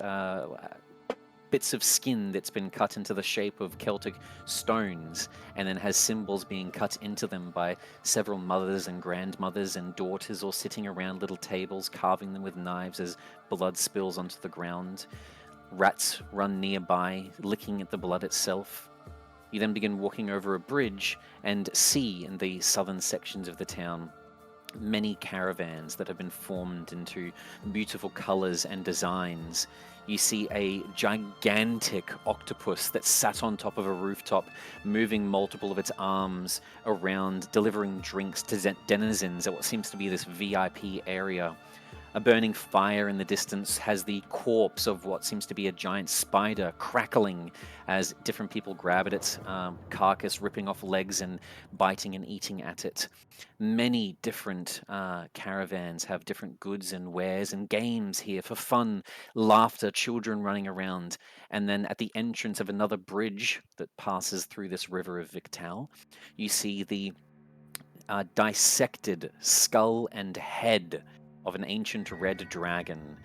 bits of skin that's been cut into the shape of Celtic stones and then has symbols being cut into them by several mothers and grandmothers and daughters all sitting around little tables, carving them with knives as blood spills onto the ground. Rats run nearby, licking at the blood itself. You then begin walking over a bridge and see in the southern sections of the town many caravans that have been formed into beautiful colors and designs. You see a gigantic octopus that sat on top of a rooftop, moving multiple of its arms around, delivering drinks to denizens at what seems to be this VIP area. A burning fire in the distance has the corpse of what seems to be a giant spider crackling as different people grab at its carcass, ripping off legs and biting and eating at it. Many different caravans have different goods and wares and games here for fun, laughter, children running around. And then at the entrance of another bridge that passes through this river of Victal, you see the dissected skull and head of an ancient red dragon,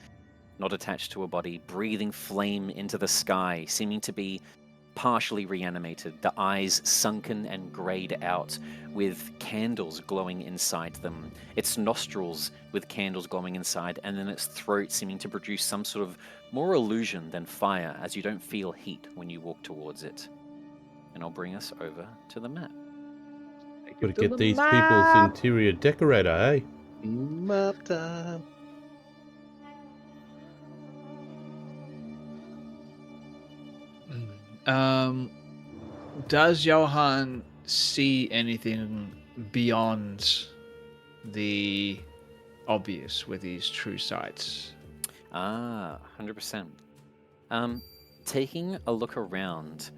not attached to a body, breathing flame into the sky, seeming to be partially reanimated, the eyes sunken and grayed out, with candles glowing inside them, its nostrils with candles glowing inside, and then its throat seeming to produce some sort of more illusion than fire, as you don't feel heat when you walk towards it. And I'll bring us over to the map. Gotta get these people's interior decorator, eh? Map time. Does Johan see anything beyond the obvious with these true sights? 100%. Taking a look around,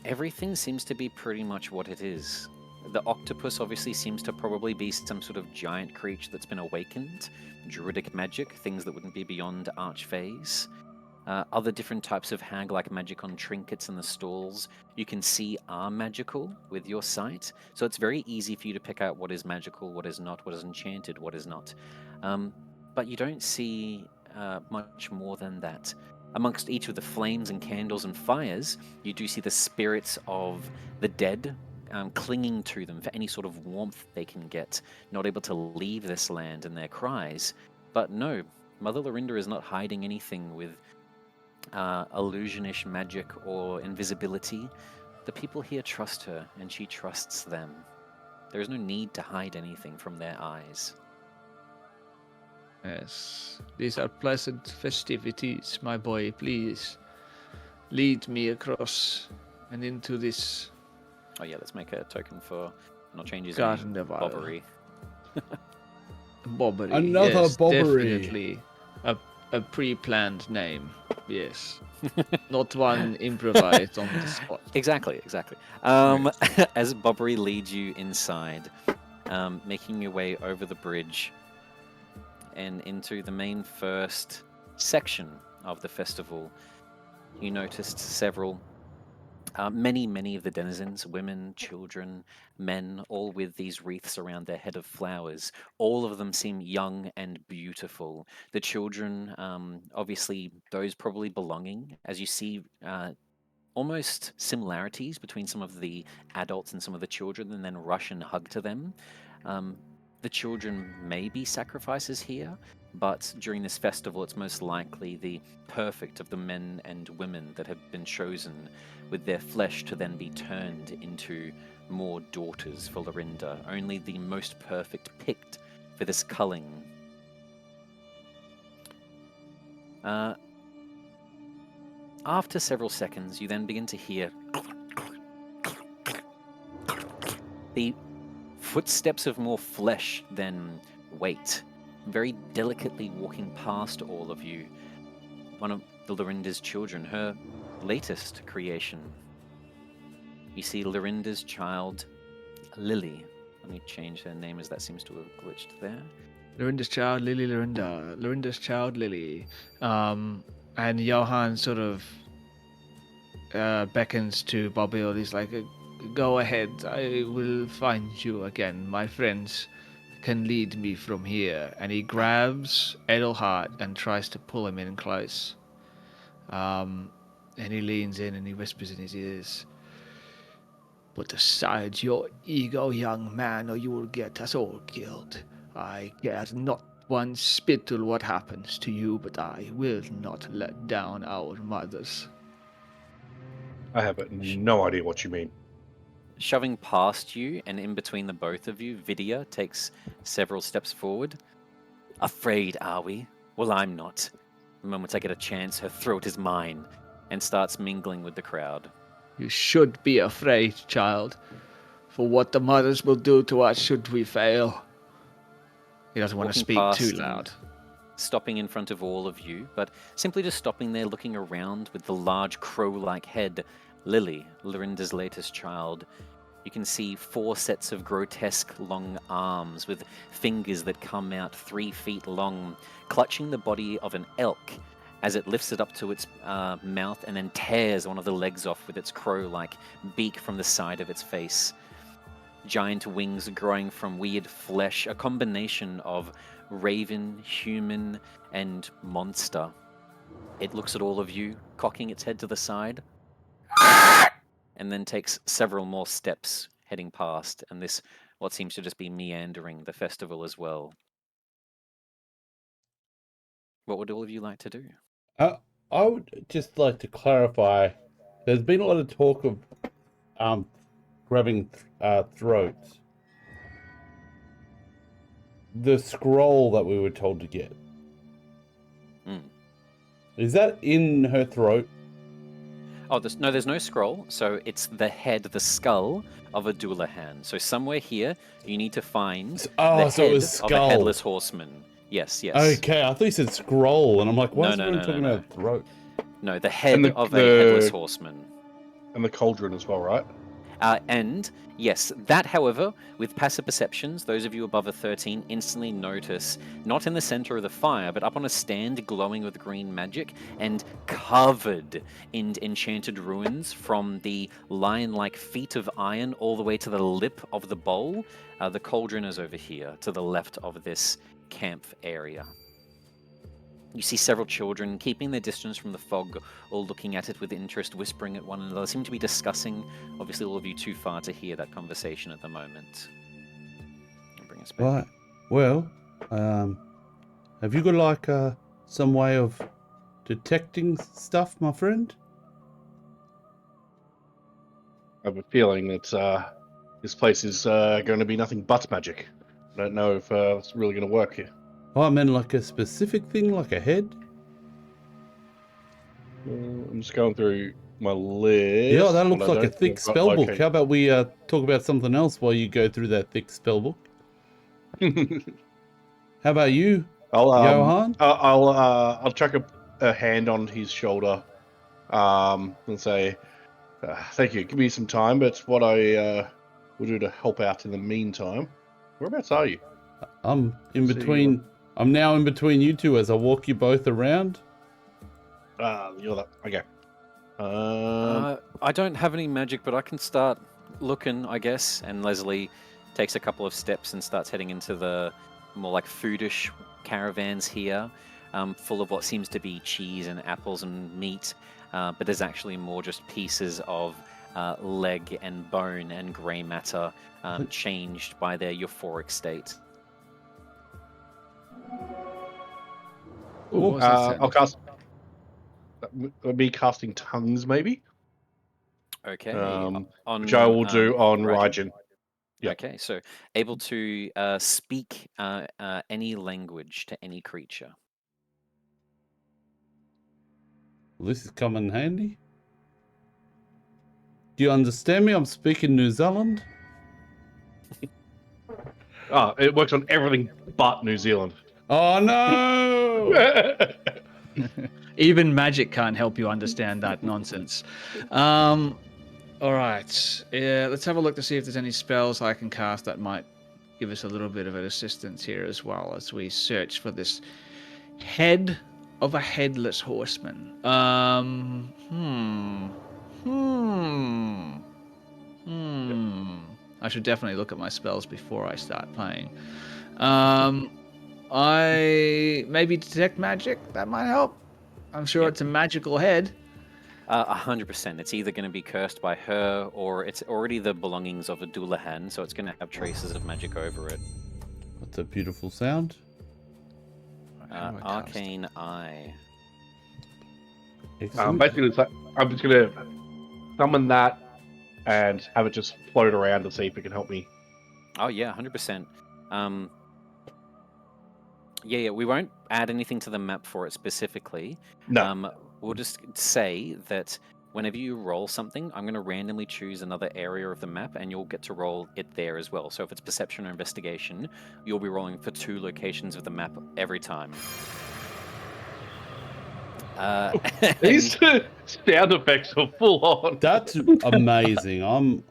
everything seems to be pretty much what it is. The octopus obviously seems to probably be some sort of giant creature that's been awakened, druidic magic, things that wouldn't be beyond archfays. Other different types of hag-like magic on trinkets in the stalls you can see are magical with your sight, so it's very easy for you to pick out what is magical, what is not, what is enchanted, what is not. But you don't see much more than that. Amongst each of the flames and candles and fires, you do see the spirits of the dead clinging to them for any sort of warmth they can get, not able to leave this land and their cries. But no, Mother Lorinda is not hiding anything with illusionish magic or invisibility. The people here trust her, and she trusts them. There is no need to hide anything from their eyes. Yes, these are pleasant festivities, my boy. Please lead me across and into this. Oh yeah, let's make a token for not change his Garden name. of Bobbery. Bobbery. Another yes, Bobbery. Definitely a pre-planned name. Yes, not one improvised on the spot. Exactly. As Bobbery leads you inside, making your way over the bridge, and into the main first section of the festival, you noticed several, many of the denizens, women, children, men, all with these wreaths around their head of flowers. All of them seem young and beautiful. The children, obviously, those probably belonging, as you see almost similarities between some of the adults and some of the children, and then rush and hug to them. The children may be sacrifices here, but during this festival, it's most likely the perfect of the men and women that have been chosen, with their flesh to then be turned into more daughters for Lorinda. Only the most perfect picked for this culling. After several seconds, you then begin to hear the footsteps of more flesh than weight, very delicately walking past all of you. One of the Lorinda's children, her latest creation. You see Lorinda's child, Lily. Let me change her name as that seems to have glitched there. Lorinda's child, Lily, Lorinda. Lorinda's child, Lily. And Johan sort of beckons to Bobil. He's like, go ahead, I will find you again. My friends can lead me from here. And he grabs Edelhart and tries to pull him in close. And he leans in and he whispers in his ears, put aside your ego, young man, or you will get us all killed. I care not one spittle what happens to you, but I will not let down our mothers. I have no idea what you mean. Shoving past you and in between the both of you, Vidya takes several steps forward. Afraid, are we? Well, I'm not. The moment I get a chance, her throat is mine, and starts mingling with the crowd. You should be afraid, child, for what the mothers will do to us should we fail. He doesn't want to Walking speak too past loud. Stopping in front of all of you, but simply just stopping there looking around with the large crow-like head, Lily, Lorinda's latest child. You can see 4 sets of grotesque long arms with fingers that come out 3 feet long, clutching the body of an elk as it lifts it up to its mouth and then tears one of the legs off with its crow-like beak from the side of its face. Giant wings growing from weird flesh, a combination of raven, human, and monster. It looks at all of you, cocking its head to the side, and then takes several more steps heading past, and this, what seems to just be meandering the festival as well. What would all of you like to do? I would just like to clarify. There's been a lot of talk of grabbing throats. The scroll that we were told to get. Is that in her throat? Oh, there's no scroll, so it's the head, the skull of a Doulahan. So somewhere here, you need to find the head of a headless horseman. Yes. Okay, I thought you said scroll, and I'm like, why is everyone talking no. about throat? No, the head of a headless horseman. And the cauldron as well, right? And yes, that, however, with passive perceptions, those of you above a 13 instantly notice, not in the center of the fire, but up on a stand glowing with green magic and covered in enchanted ruins from the lion-like feet of iron all the way to the lip of the bowl. The cauldron is over here to the left of this camp area. You see several children keeping their distance from the fog, all looking at it with interest, whispering at one another, seem to be discussing. Obviously, all of you too far to hear that conversation at the moment. I'll bring us back. Right. Well, have you got like some way of detecting stuff, my friend? I have a feeling that this place is going to be nothing but magic. I don't know if it's really going to work here. Oh, I meant like a specific thing, like a head? I'm just going through my list. Yeah, that looks like a thick spellbook. How about we talk about something else while you go through that thick spellbook? How about you, Johan? I'll chuck a hand on his shoulder and say, thank you, give me some time, but what I will do to help out in the meantime. Whereabouts are you? I'm in between I'm now in between you two as I walk you both around. You're that. Okay. I don't have any magic, but I can start looking, I guess. And Leslie takes a couple of steps and starts heading into the more like foodish caravans here, full of what seems to be cheese and apples and meat, but there's actually more just pieces of leg and bone and grey matter changed by their euphoric state. What was that sound? I'll cast. Me casting tongues, maybe. Okay. On Which I will do on Raijin? Raijin. Yep. Okay, so able to speak any language to any creature. Well, this is coming in handy. Do you understand me? I'm speaking New Zealand. It works on everything but New Zealand. Oh no! Even magic can't help you understand that nonsense. All right. Yeah, let's have a look to see if there's any spells I can cast that might give us a little bit of an assistance here as well as we search for this head of a headless horseman. I should definitely look at my spells before I start playing. I maybe detect magic. That might help. I'm sure Yep. it's a magical head. 100%. It's either going to be cursed by her, or it's already the belongings of a Dullahan, so it's going to have traces of magic over it. What's a beautiful sound? How do I cast Arcane Eye. Excellent. Basically, it's like, I'm just gonna summon that and have it just float around to see if it can help me. Oh yeah, 100%. Yeah, we won't add anything to the map for it specifically. No. We'll just say that whenever you roll something, I'm going to randomly choose another area of the map, and you'll get to roll it there as well. So if it's perception or investigation, you'll be rolling for 2 locations of the map every time. These sound effects are full on. That's amazing. I'm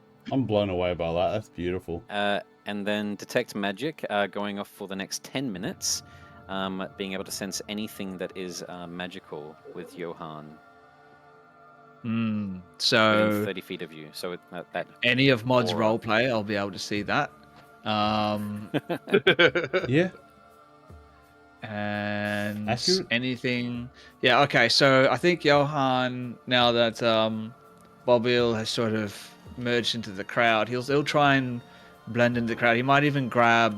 blown away by that. That's beautiful. And then detect magic, going off for the next 10 minutes, being able to sense anything that is magical with Johan within So 30 feet of you. So that any of Mod's aura. roleplay, I'll be able to see that. Yeah. And Accurate. anything. Yeah, okay. So I think Johan, now that Bobil has sort of merged into the crowd, he'll try and blend into the crowd. He might even grab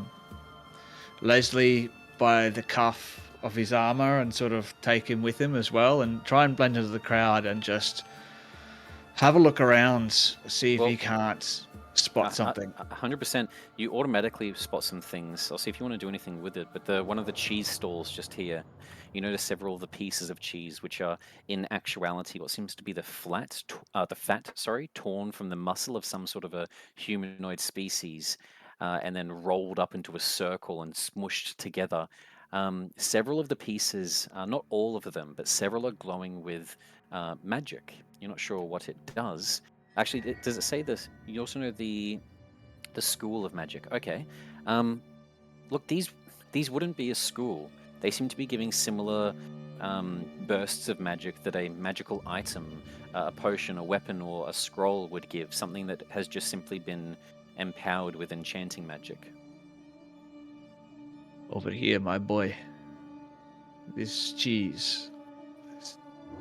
Leslie by the cuff of his armor and sort of take him with him as well, and try and blend into the crowd and just have a look around, see if he can't spot something. 100%. You automatically spot some things. I'll see if you want to do anything with it. But one of the cheese stalls just here, you notice several of the pieces of cheese, which are in actuality what seems to be the fat, torn from the muscle of some sort of a humanoid species, and then rolled up into a circle and smushed together. Several of the pieces, not all of them, but several are glowing with magic. You're not sure what it does. Actually, does it say this? You also know the school of magic. Okay. Look, these wouldn't be a school. They seem to be giving similar bursts of magic that a magical item, a potion, a weapon, or a scroll would give. Something that has just simply been empowered with enchanting magic. Over here, my boy. This cheese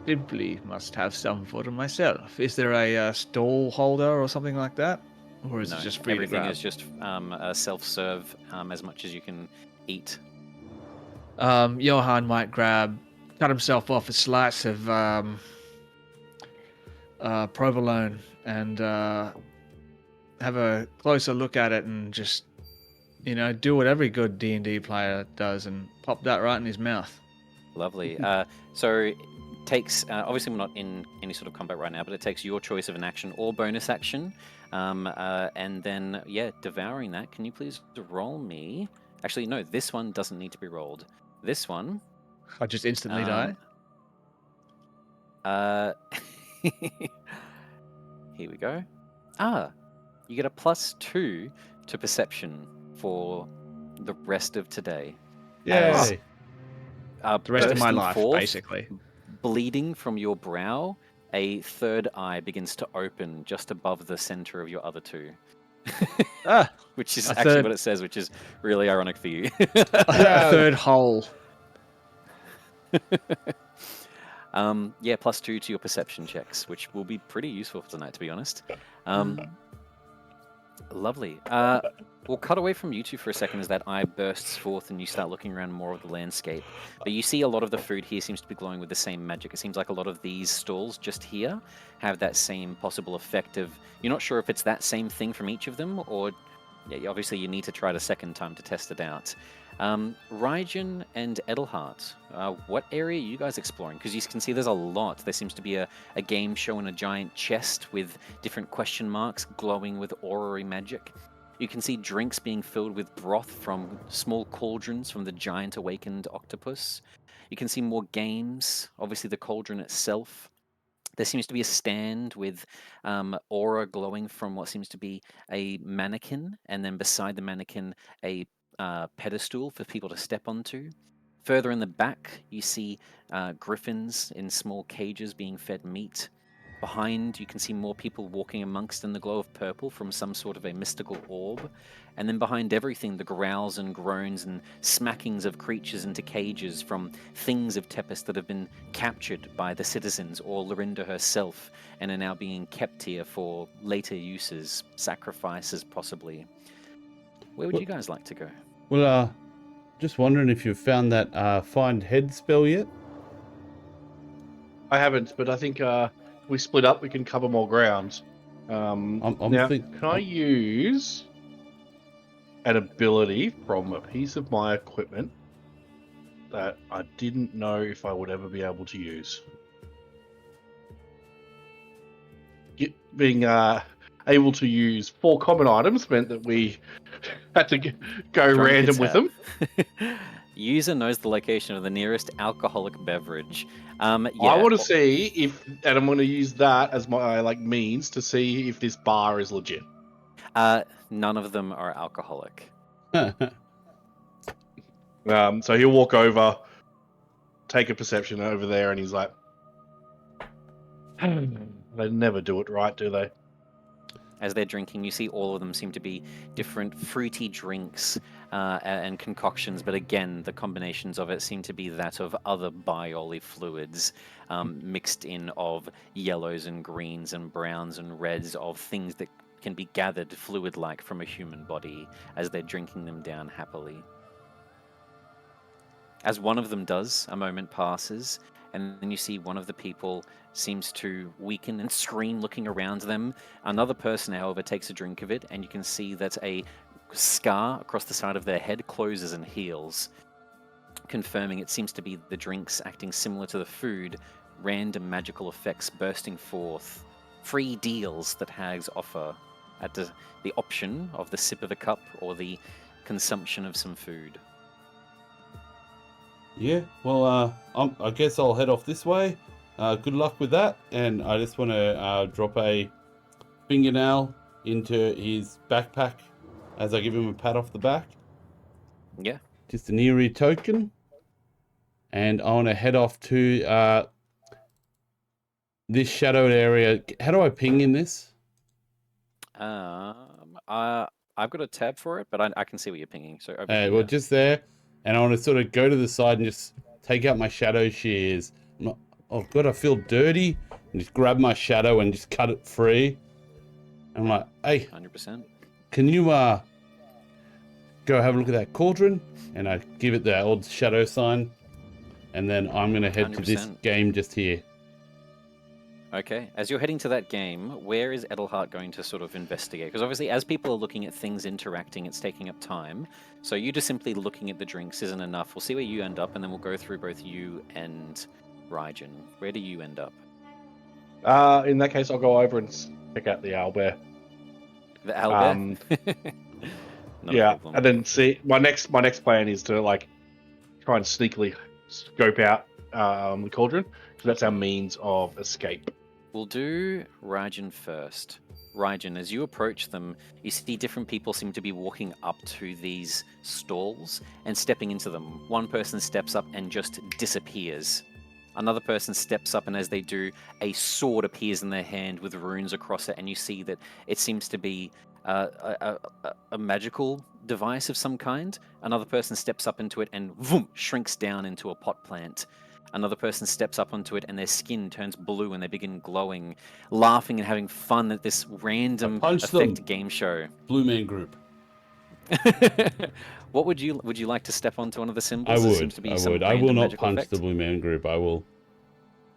simply must have some for myself. Is there a stall holder or something like that? Or is No, it just free to everything grab? is just a self-serve, as much as you can eat. Johan might cut himself off a slice of provolone and have a closer look at it and just, do what every good D&D player does and pop that right in his mouth. Lovely. So it takes, obviously we're not in any sort of combat right now, but it takes your choice of an action or bonus action. And then, devouring that. Can you please roll me? Actually, no, this one doesn't need to be rolled. This one. I just instantly die. Here we go. You get a +2 to perception for the rest of today. as Yay. The rest of my bursting life, forth, basically. bleeding from your brow, a third eye begins to open just above the center of your other two. Ah, Which is a actually third- what it says, which is really ironic for you. a third hole. Yeah, +2 to your perception checks, which will be pretty useful for tonight, to be honest. Lovely. We'll cut away from you two for a second as that eye bursts forth and you start looking around more of the landscape. But you see a lot of the food here seems to be glowing with the same magic. It seems like a lot of these stalls just here have that same possible effect of... You're not sure if it's that same thing from each of them, or... Yeah, obviously you need to try it a second time to test it out. Raijin and Edelhart, what area are you guys exploring? Because you can see there's a lot. There seems to be a game showing a giant chest with different question marks glowing with aurary magic. You can see drinks being filled with broth from small cauldrons from the giant awakened octopus. You can see more games, obviously the cauldron itself. There seems to be a stand with aura glowing from what seems to be a mannequin, and then beside the mannequin, a pedestal for people to step onto. Further in the back, you see griffins in small cages being fed meat. Behind, you can see more people walking amongst in the glow of purple from some sort of a mystical orb. And then behind everything, the growls and groans and smackings of creatures into cages from things of Tempest that have been captured by the citizens or Lorinda herself and are now being kept here for later uses, sacrifices possibly. Where would you guys like to go? Well, just wondering if you've found that find head spell yet? I haven't, but I think we split up, we can cover more ground. I'm Now, think- can I use an ability from a piece of my equipment that I didn't know if I would ever be able to use? Being able to use 4 common items meant that we had to go Drunk random with them. User knows the location of the nearest alcoholic beverage. I want to see if, and I'm going to use that as my means to see if this bar is legit. None of them are alcoholic. So he'll walk over, take a perception over there, and he's like, they never do it right, do they? As they're drinking, you see all of them seem to be different fruity drinks and concoctions, but again, the combinations of it seem to be that of other bioli fluids mixed in of yellows and greens and browns and reds of things that can be gathered fluid-like from a human body as they're drinking them down happily. As one of them does, a moment passes, and then you see one of the people seems to weaken and scream looking around them. Another person, however, takes a drink of it, and you can see that a scar across the side of their head closes and heals, confirming it seems to be the drinks acting similar to the food, random magical effects bursting forth, free deals that hags offer at the option of the sip of a cup or the consumption of some food. Yeah, well, I guess I'll head off this way. Good luck with that. And I just want to drop a fingernail into his backpack as I give him a pat off the back. Yeah. Just an eerie token. And I want to head off to this shadowed area. How do I ping in this? I've got a tab for it, but I can see what you're pinging. So over Well, here. just there. And I want to sort of go to the side and just take out my shadow shears. Oh god, I feel dirty. And just grab my shadow and just cut it free. I'm like, hey, 100%. can you go have a look at that cauldron? And I give it the old shadow sign. And then I'm going to head to this 100%. game just here. Okay, as you're heading to that game, where is Edelhart going to sort of investigate? Because obviously, as people are looking at things interacting, it's taking up time. So you just simply looking at the drinks isn't enough. We'll see where you end up, and then we'll go through both you and Raijin. Where do you end up? In that case, I'll go over and check out the owlbear. The owlbear? Not a Yeah, problem. and then see my next plan is to try and sneakily scope out the cauldron, because that's our means of escape. We'll do Raijin first. Raijin, as you approach them, you see different people seem to be walking up to these stalls and stepping into them. One person steps up and just disappears. Another person steps up, and as they do, a sword appears in their hand with runes across it, and you see that it seems to be a magical device of some kind. Another person steps up into it and vroom, shrinks down into a pot plant. Another person steps up onto it and their skin turns blue and they begin glowing, laughing and having fun at this random effect game show. Blue Man Group. What would you like to step onto one of the symbols? I There would. seems to be I some would. I will random not magical punch effect. the Blue Man Group. I will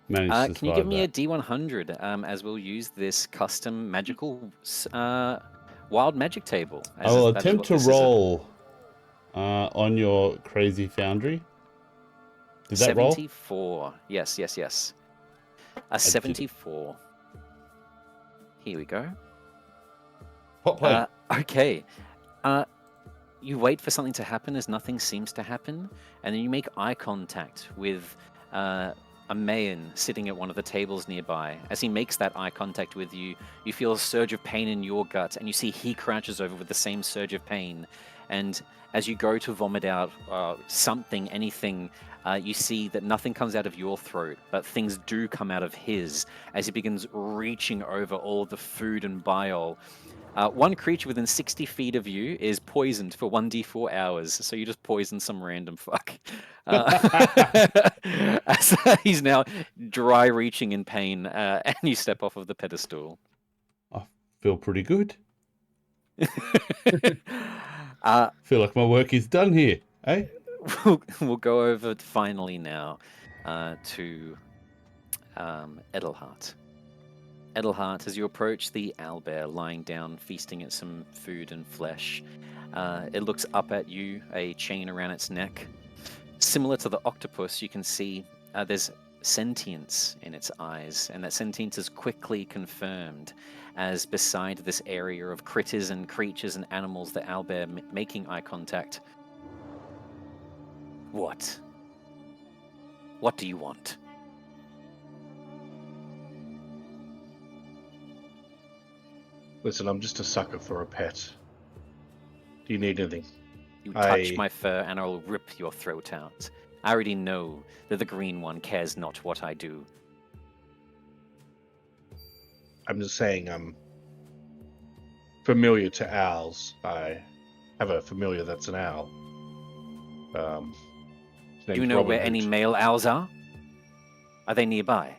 manage to survive Can you give me that. a D100 as we'll use this custom magical wild magic table? I will attempt to roll on your crazy foundry. Did that roll? 74. Yes. A 74. Here we go. Hot plate. Okay. You wait for something to happen as nothing seems to happen, and then you make eye contact with a Mayan sitting at one of the tables nearby. As he makes that eye contact with you, you feel a surge of pain in your gut, and you see he crouches over with the same surge of pain. And as you go to vomit out something, anything, you see that nothing comes out of your throat, but things do come out of his as he begins reaching over all the food and bile. One creature within 60 feet of you is poisoned for 1d4 hours, so you just poison some random fuck. As he's now dry reaching in pain, and you step off of the pedestal. I feel pretty good. Feel like my work is done here, eh? We'll go over finally now to Edelhart. Edelhart, as you approach the owlbear lying down, feasting at some food and flesh, it looks up at you, a chain around its neck. Similar to the octopus, you can see there's sentience in its eyes, and that sentience is quickly confirmed as beside this area of critters and creatures and animals, the owlbear making eye contact. What? What do you want? Listen, I'm just a sucker for a pet. Do you need anything? You touch my fur and I'll rip your throat out. I already know that the green one cares not what I do. I'm just saying I'm familiar to owls. I have a familiar that's an owl. Do you know where any male owls are? Are they nearby?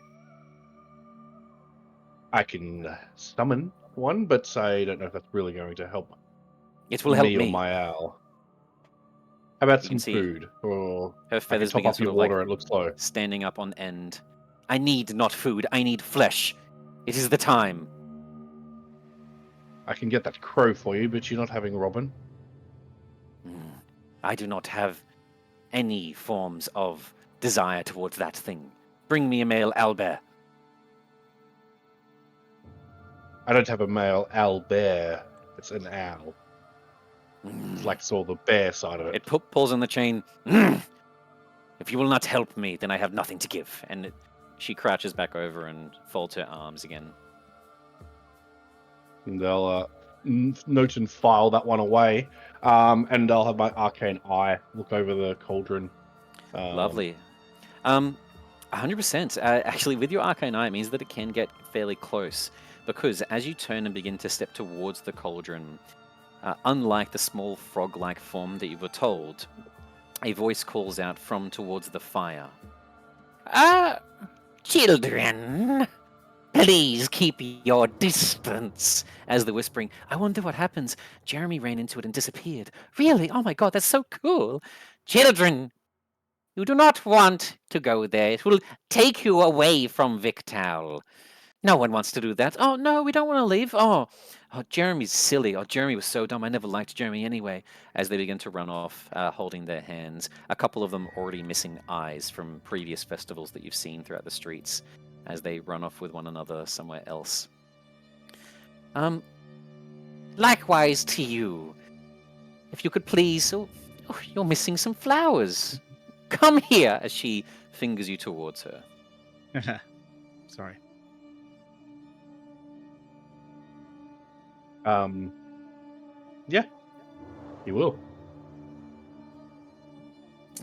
I can summon one, but I don't know if that's really going to help. It will help me. Or my owl. How about some see food? Or her feathers top begin up your sort of water, like it looks low. standing up on end. I need not food, I need flesh. It is the time. I can get that crow for you, but you're not having Robin. I do not have any forms of desire towards that thing. Bring me a male owlbear. I don't have a male owl bear. It's an owl. It's like it's all the bear side of it. It pulls on the chain. If you will not help me, then I have nothing to give. And she crouches back over and folds her arms again. And they'll note and file that one away. And I'll have my arcane eye look over the cauldron. Lovely. 100%. Actually, with your arcane eye, it means that it can get fairly close. Because as you turn and begin to step towards the cauldron, unlike the small frog-like form that you were told, a voice calls out from towards the fire. Children, please keep your distance. As the whispering, I wonder what happens. Jeremy ran into it and disappeared. Really? Oh my god, that's so cool. Children, you do not want to go there. It will take you away from Victal. No one wants to do that. Oh, no, we don't want to leave. Oh, Jeremy's silly. Oh, Jeremy was so dumb. I never liked Jeremy anyway. As they begin to run off, holding their hands. A couple of them already missing eyes from previous festivals that you've seen throughout the streets as they run off with one another somewhere else. Likewise to you. If you could please... Oh, you're missing some flowers. Come here, as she fingers you towards her. Sorry. Yeah, he will.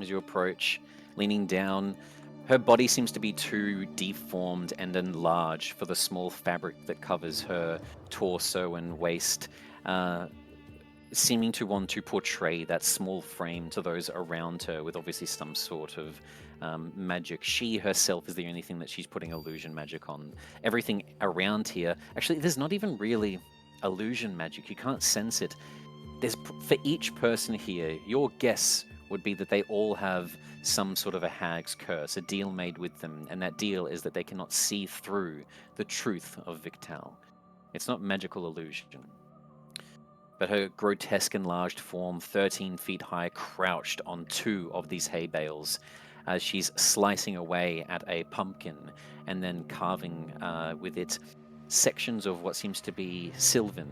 As you approach, leaning down, her body seems to be too deformed and enlarged for the small fabric that covers her torso and waist, seeming to want to portray that small frame to those around her with obviously some sort of magic. She herself is the only thing that she's putting illusion magic on. Everything around here, actually, there's not even really illusion magic. You can't sense it. For each person here, your guess would be that they all have some sort of a hag's curse, a deal made with them, and that deal is that they cannot see through the truth of Victal. It's not magical illusion. But her grotesque enlarged form, 13 feet high, crouched on 2 of these hay bales as she's slicing away at a pumpkin and then carving with it sections of what seems to be Sylvan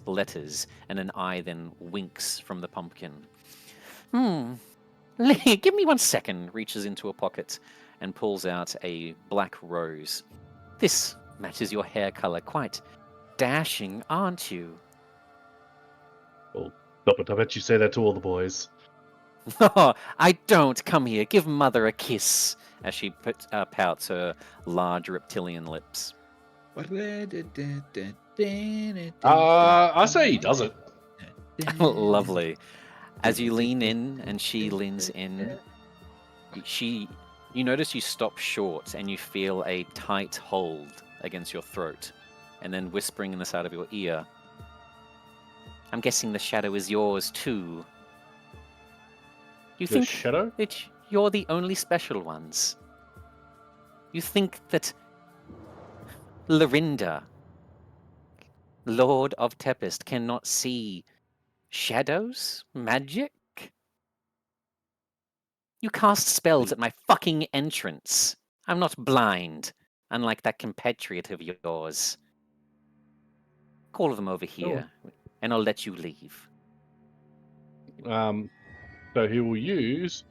letters, and an eye then winks from the pumpkin. Give me 1 second, reaches into a pocket and pulls out a black rose. This matches your hair color. Quite dashing, aren't you? Well, stop it. I bet you say that to all the boys. Oh, I don't. Come here, give Mother a kiss, as she pouts her large reptilian lips. I say he does it. Lovely. As you lean in and she leans in, you notice you stop short and you feel a tight hold against your throat, and then whispering in the side of your ear, I'm guessing the shadow is yours too. You The think shadow? that you're the only special ones. You think that Lorinda, Lord of Tempest, cannot see shadows? Magic? You cast spells at my fucking entrance. I'm not blind, unlike that compatriot of yours. Call them over here, and I'll let you leave. So he will use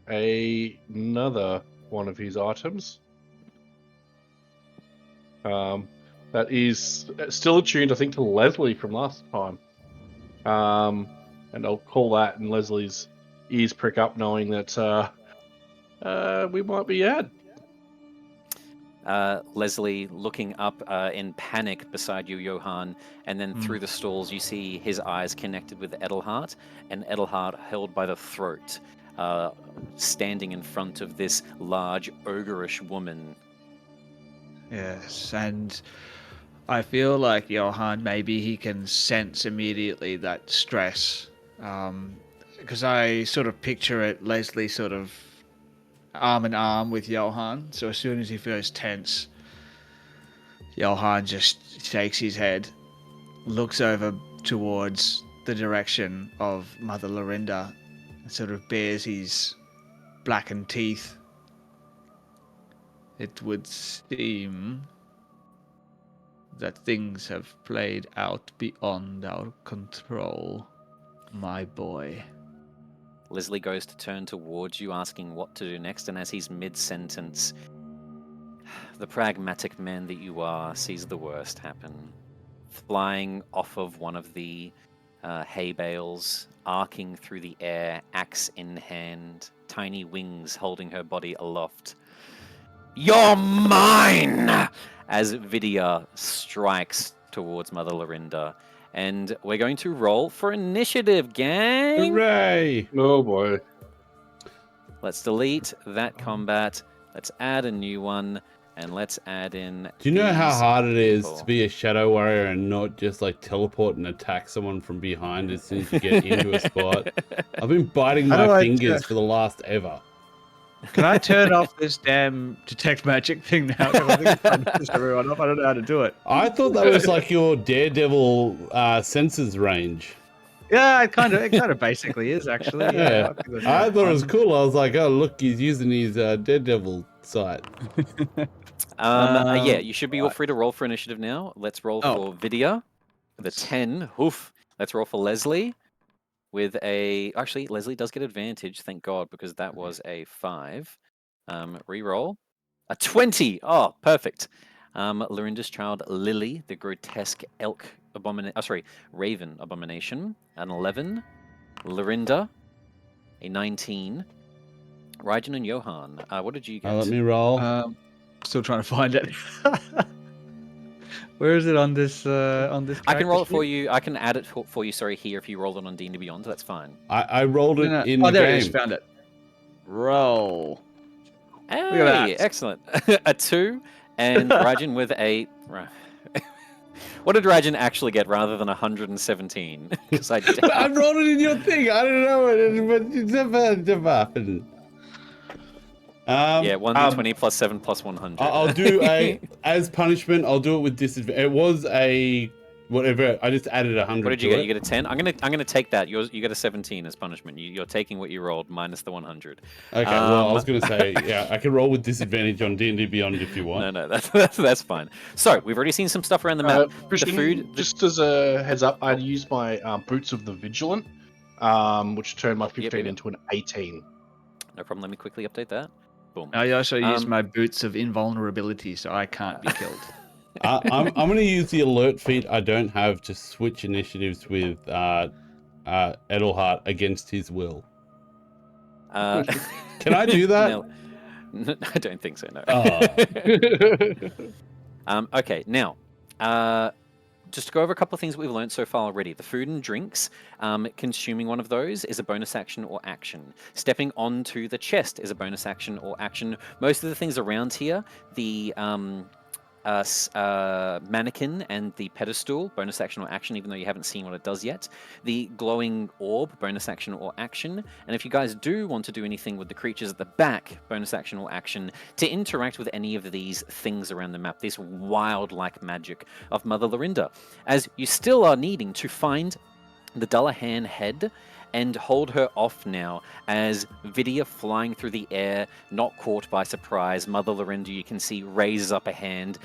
another one of his items. That is still attuned, I think, to Leslie from last time. And I'll call that, and Leslie's ears prick up, knowing that we might be at. Leslie looking up in panic beside you, Johan, and then through the stalls you see his eyes connected with Edelhart, and Edelhart held by the throat, standing in front of this large ogreish woman. Yes, and I feel like Johan, maybe he can sense immediately that stress, because I sort of picture it, Leslie sort of arm in arm with Johan, so as soon as he feels tense, Johan just shakes his head, looks over towards the direction of Mother Lorinda, and sort of bares his blackened teeth. It would seem that things have played out beyond our control, my boy. Leslie goes to turn towards you, asking what to do next, and as he's mid-sentence, the pragmatic man that you are sees the worst happen. Flying off of one of the hay bales, arcing through the air, axe in hand, tiny wings holding her body aloft. You're mine! As Vidya strikes towards Mother Lorinda. And we're going to roll for initiative, gang! Hooray! Oh boy. Let's delete that combat. Let's add a new one. And let's add in. Do you know how these hard it is people. to be a shadow warrior and not just like teleport and attack someone from behind as soon as you get into a spot? I've been biting How do my I fingers for the last ever. Can I turn off this damn detect magic thing now? 'Cause I think it's trying to piss everyone off. I don't know how to do it. I thought that was like your Daredevil senses range. Yeah, it kind of basically is actually. Yeah, I think that's I quite thought it was fun. cool. I was like, oh look, he's using his Daredevil sight. Yeah, you should be all right. free to roll for initiative now. Let's roll Oh. for Vidya with a 10. Oof. Let's roll for Leslie with a. Actually, Leslie does get advantage, thank God, because that was a 5. Reroll. A 20. Oh, perfect. Lorinda's child, Lily, the grotesque elk Raven Abomination, an 11, Lorinda, a 19, Raijin and Johan. What did you get? Let me roll. Still trying to find it. Where is it on this? I can roll it character for sheet? you. I can add it for you. Sorry, here if you rolled it on D&D Beyond, that's fine. I rolled it No. in Oh, the there game. it is. Found it. Roll. Hey, at that. excellent. A 2, and Raijin with a. What did Raijin actually get rather than 117? Because I I rolled it in your thing. I don't know but it's never happened. Yeah, 1d20 plus 7 plus 100. I'll do as punishment. I'll do it with disadvantage. It was a whatever. I just added 100. What did you to get? it. You get a 10. I'm gonna take that. You get a 17 as punishment. You're taking what you rolled minus the 100. Okay. Well, I was gonna say yeah. I can roll with disadvantage on D&D Beyond if you want. No, that's fine. So we've already seen some stuff around the map. Christian, the food. just as a heads up, I'd used my Boots of the Vigilant, which turned my 15 into an 18. No problem. Let me quickly update that. Boom. I also use my boots of invulnerability, so I can't be killed. I'm gonna use the alert feat I don't have to switch initiatives with Edelhart against his will. Can I do that? No, I don't think so. No. Oh. Okay, now, just to go over a couple of things we've learned so far already. The food and drinks, consuming one of those is a bonus action or action. Stepping onto the chest is a bonus action or action. Most of the things around here, the mannequin and the pedestal, bonus action or action, even though you haven't seen what it does yet. The glowing orb, bonus action or action. And if you guys do want to do anything with the creatures at the back, bonus action or action, to interact with any of these things around the map, this wild-like magic of Mother Lorinda, as you still are needing to find the Dullahan head and hold her off now as Vidya flying through the air, not caught by surprise. Mother Lorinda, you can see, raises up a hand,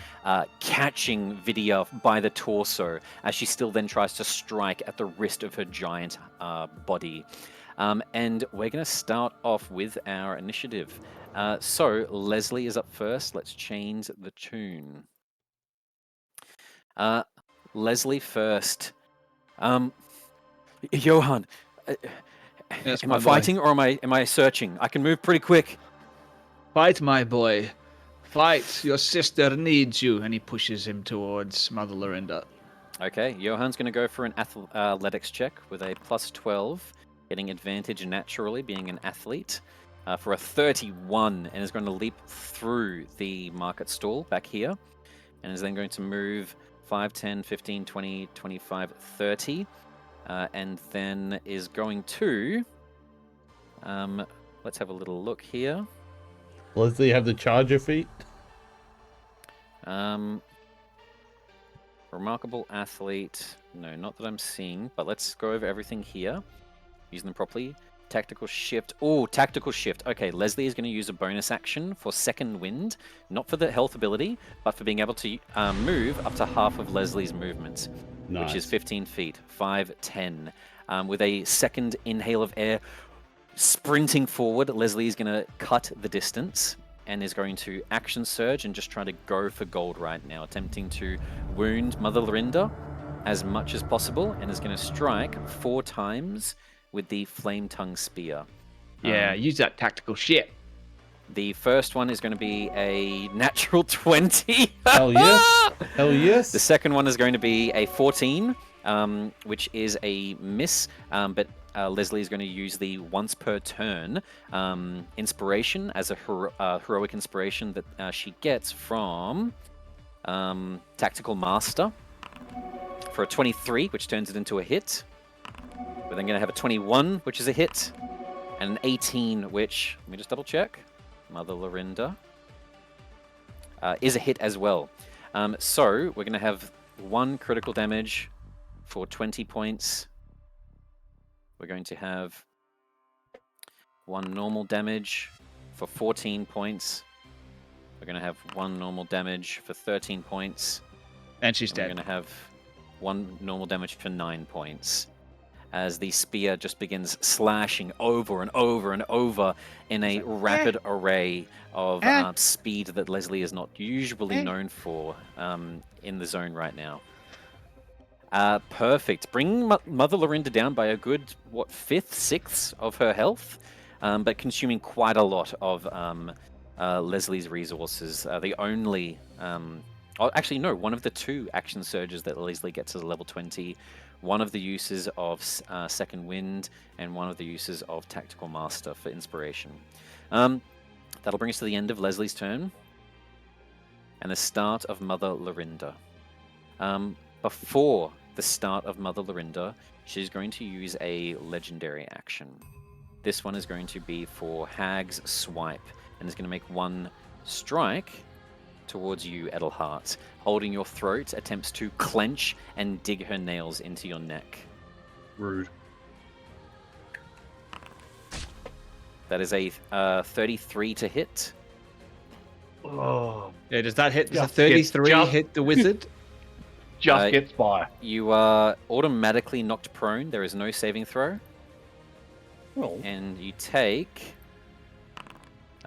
catching Vidya by the torso as she still then tries to strike at the wrist of her giant body. And we're going to start off with our initiative. So Leslie is up first. Let's change the tune. Leslie first. Johan, Yes, am my I boy. fighting or am I searching? I can move pretty quick. Fight, my boy. Fight. Your sister needs you. And he pushes him towards Mother Lorinda. Okay, Johan's going to go for an athletics check with a plus 12, getting advantage naturally, being an athlete, for a 31, and is going to leap through the market stall back here, and is then going to move 5, 10, 15, 20, 25, 30. And then is going to, let's have a little look here. Leslie have the charger feat. Remarkable athlete. No, not that I'm seeing, but let's go over everything here. Using them properly. Tactical shift. Oh, tactical shift. Okay, Leslie is going to use a bonus action for second wind, not for the health ability, but for being able to move up to half of Leslie's movement. Nice. Which is 15 feet, 5, 10. With a second inhale of air, sprinting forward, Leslie is going to cut the distance and is going to action surge and just try to go for gold right now, attempting to wound Mother Lorinda as much as possible, and is going to strike 4 times with the Flame Tongue Spear. Yeah, use that tactical shit. The first one is going to be a natural 20. Hell yes. Hell yes. The second one is going to be a 14, which is a miss, but Leslie is going to use the once per turn inspiration as a heroic inspiration that she gets from Tactical Master for a 23, which turns it into a hit. We're then going to have a 21, which is a hit, and an 18, which, let me just double check. Mother Lorinda is a hit as well. So we're going to have 1 critical damage for 20 points. We're going to have 1 normal damage for 14 points. We're going to have 1 normal damage for 13 points. And she's We're dead. going to have 1 normal damage for 9 points. As the spear just begins slashing over and over and over in a rapid array of speed that Leslie is not usually known for in the zone right now. Perfect. Bring Mother Lorinda down by a good, what, 5th, 6th of her health, but consuming quite a lot of Leslie's resources. The only... actually, no, one of the 2 action surges that Leslie gets as a level 20, one of the uses of Second Wind, and one of the uses of Tactical Master for inspiration. That'll bring us to the end of Leslie's turn, and the start of Mother Lorinda. Before the start of Mother Lorinda, she's going to use a legendary action. This one is going to be for Hag's Swipe, and is going to make 1 strike towards you, Edelhart. Holding your throat, attempts to clench and dig her nails into your neck. Rude. That is a 33 to hit. Oh, Yeah, does that hit? Does a Just 33 just- hit the wizard? just gets by. You are automatically knocked prone. There is no saving throw. Oh. And you take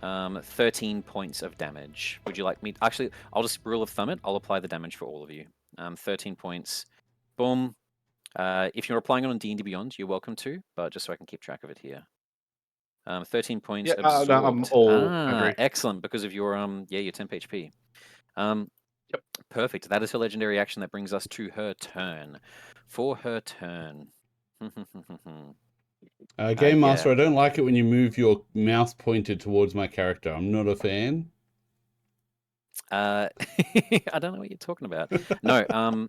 13 points of damage. Would you like me... Actually, I'll just rule of thumb it. I'll apply the damage for all of you. 13 points. Boom. If you're applying it on D&D Beyond, you're welcome to, but just so I can keep track of it here. 13 points Yeah, absorbed. no, I'm all agree. Excellent, because of your your temp HP. Yep. Perfect. That is her legendary action. That brings us to her turn. For her turn. Game Master, yeah. I don't like it when you move your mouse pointed towards my character. I'm not a fan. I don't know what you're talking about. No,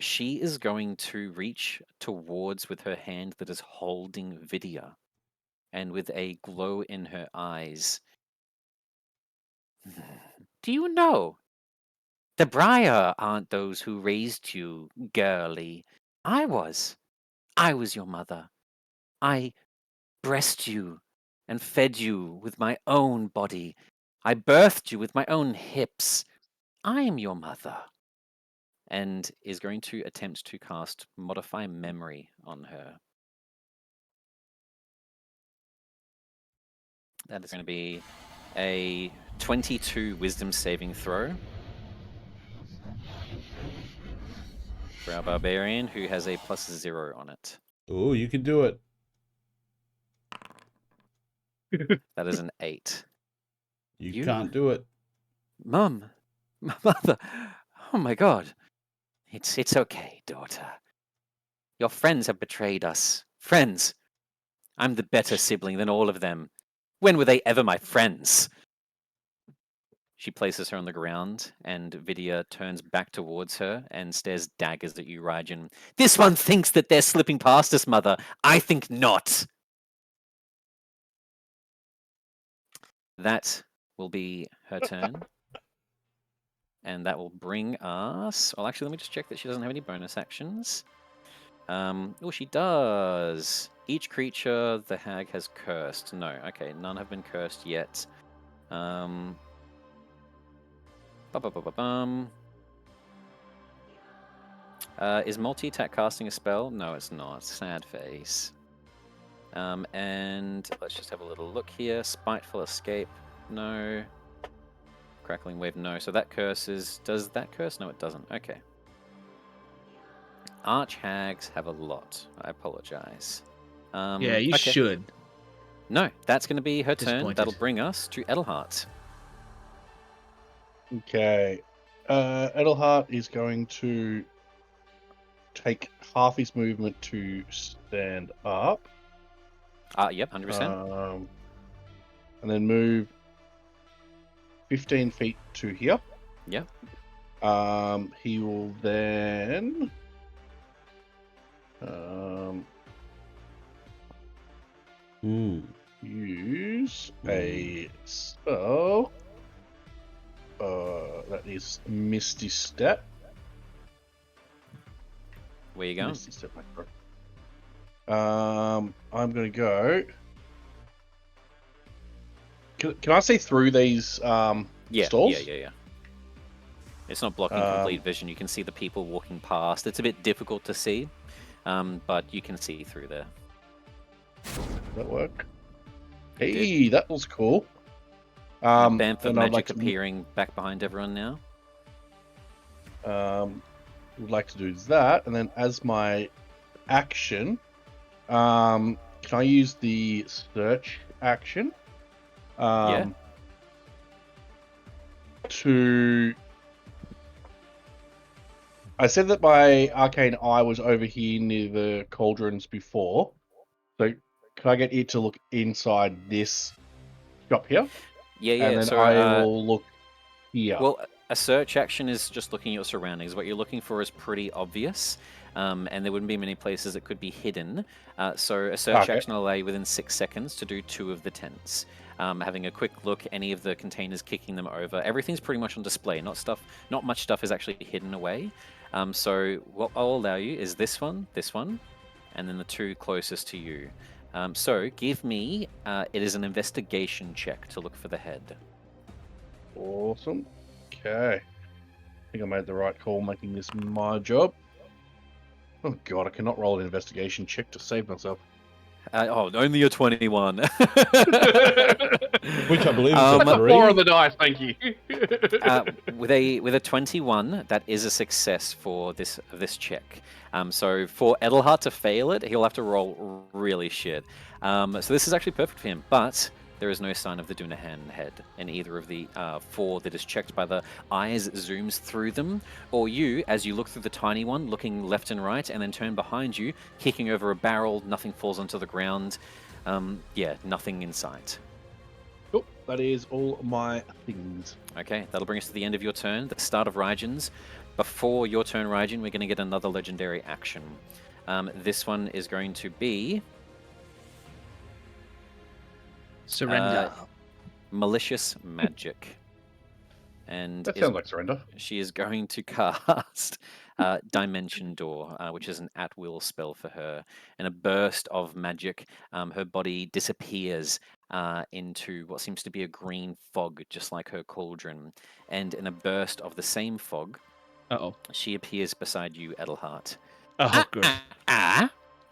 she is going to reach towards with her hand that is holding Vidya, and with a glow in her eyes. Do you know? The Briar aren't those who raised you, girlie. I was. I was your mother. I breast you and fed you with my own body. I birthed you with my own hips. I am your mother. And is going to attempt to cast Modify Memory on her. That is going to be a 22 Wisdom saving throw for our Barbarian, who has a +0 on it. Oh, you can do it. That is an 8. You can't do it. Mum, my mother, oh my god. It's okay, daughter. Your friends have betrayed us. Friends. I'm the better sibling than all of them. When were they ever my friends? She places her on the ground, and Vidya turns back towards her and stares daggers at you, Rajan. This one thinks that they're slipping past us, mother. I think not. That will be her turn. And that will bring us... Well, actually, let me just check that she doesn't have any bonus actions. Oh, she does. Each creature the hag has cursed. No, okay, none have been cursed yet. Is multi-attack casting a spell? No, it's not. Sad face. And let's just have a little look here. Spiteful Escape. No. Crackling Wave. No. So that curses. Does that curse? No, it doesn't. Okay. Archhags have a lot. I apologize. Yeah, you okay. should. No, that's going to be her turn. Disappointed. That'll bring us to Edelhart. Okay. Edelhart is going to take half his movement to stand up. Yep, 100%. And then move 15 feet to here. Yep. He will then use a spell. That is Misty Step. Where you going? Misty Step, my friend. I'm gonna go. Can I see through these stalls? Yeah. It's not blocking complete vision. You can see the people walking past. It's a bit difficult to see, but you can see through there. Does that work? Hey, that was cool. Bamf of and I'd magic like to- appearing back behind everyone now. would like to do that, and then as my action, can I use the search action? Yeah. To I said that my arcane eye was over here near the cauldrons before. So can I get it to look inside this shop here? Yeah, And then So, I will look here. well, a search action is just looking at your surroundings. What you're looking for is pretty obvious, and there wouldn't be many places it could be hidden. So a search Okay. action will allow you within 6 seconds to do 2 of the tents. Having a quick look, any of the containers, kicking them over. Everything's pretty much on display. Not much stuff is actually hidden away. So what I'll allow you is this one, and then the 2 closest to you. So give me, it is an investigation check to look for the head. Awesome. Okay. I think I made the right call making this my job. Oh god, I cannot roll an investigation check to save myself. Only a 21. Which I believe is Um, a That's a 3. 4 on the dice, thank you. with a 21, that is a success for this check. So for Edelhart to fail it, he'll have to roll really shit. So this is actually perfect for him, but there is no sign of the Dunahan head in either of the 4 that is checked by the eyes zooms through them, or you, as you look through the tiny one, looking left and right, and then turn behind you, kicking over a barrel, nothing falls onto the ground. Nothing in sight. Cool. That is all my things. Okay, that'll bring us to the end of your turn, the start of Raijin's. Before your turn, Raijin, we're going to get another legendary action. This one is going to be Surrender. Malicious Magic. And That sounds like surrender. she is going to cast Dimension Door, which is an at-will spell for her. In a burst of magic, her body disappears into what seems to be a green fog, just like her cauldron. And in a burst of the same fog, Uh-oh. she appears beside you, Edelhart. Oh, good.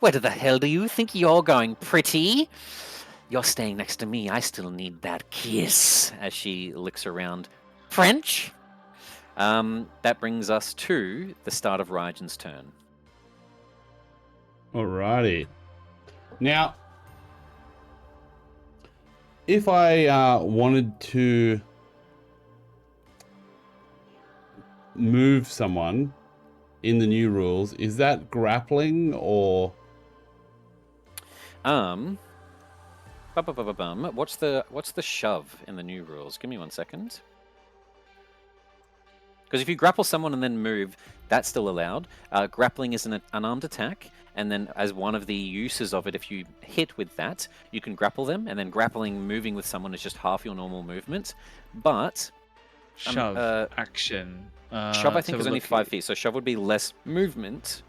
Where the hell do you think you're going, pretty? You're staying next to me. I still need that kiss. As she licks around. French? That brings us to the start of Raijin's turn. Alrighty. Now, if I wanted to move someone in the new rules, is that grappling or? What's the shove in the new rules? Give me 1 second. Because if you grapple someone and then move, that's still allowed. Grappling is an unarmed attack, and then as one of the uses of it, if you hit with that, you can grapple them, and then grappling, moving with someone is just half your normal movement. But Shove action. shove, I let's think, have is a only look 5 feet, so shove would be less movement,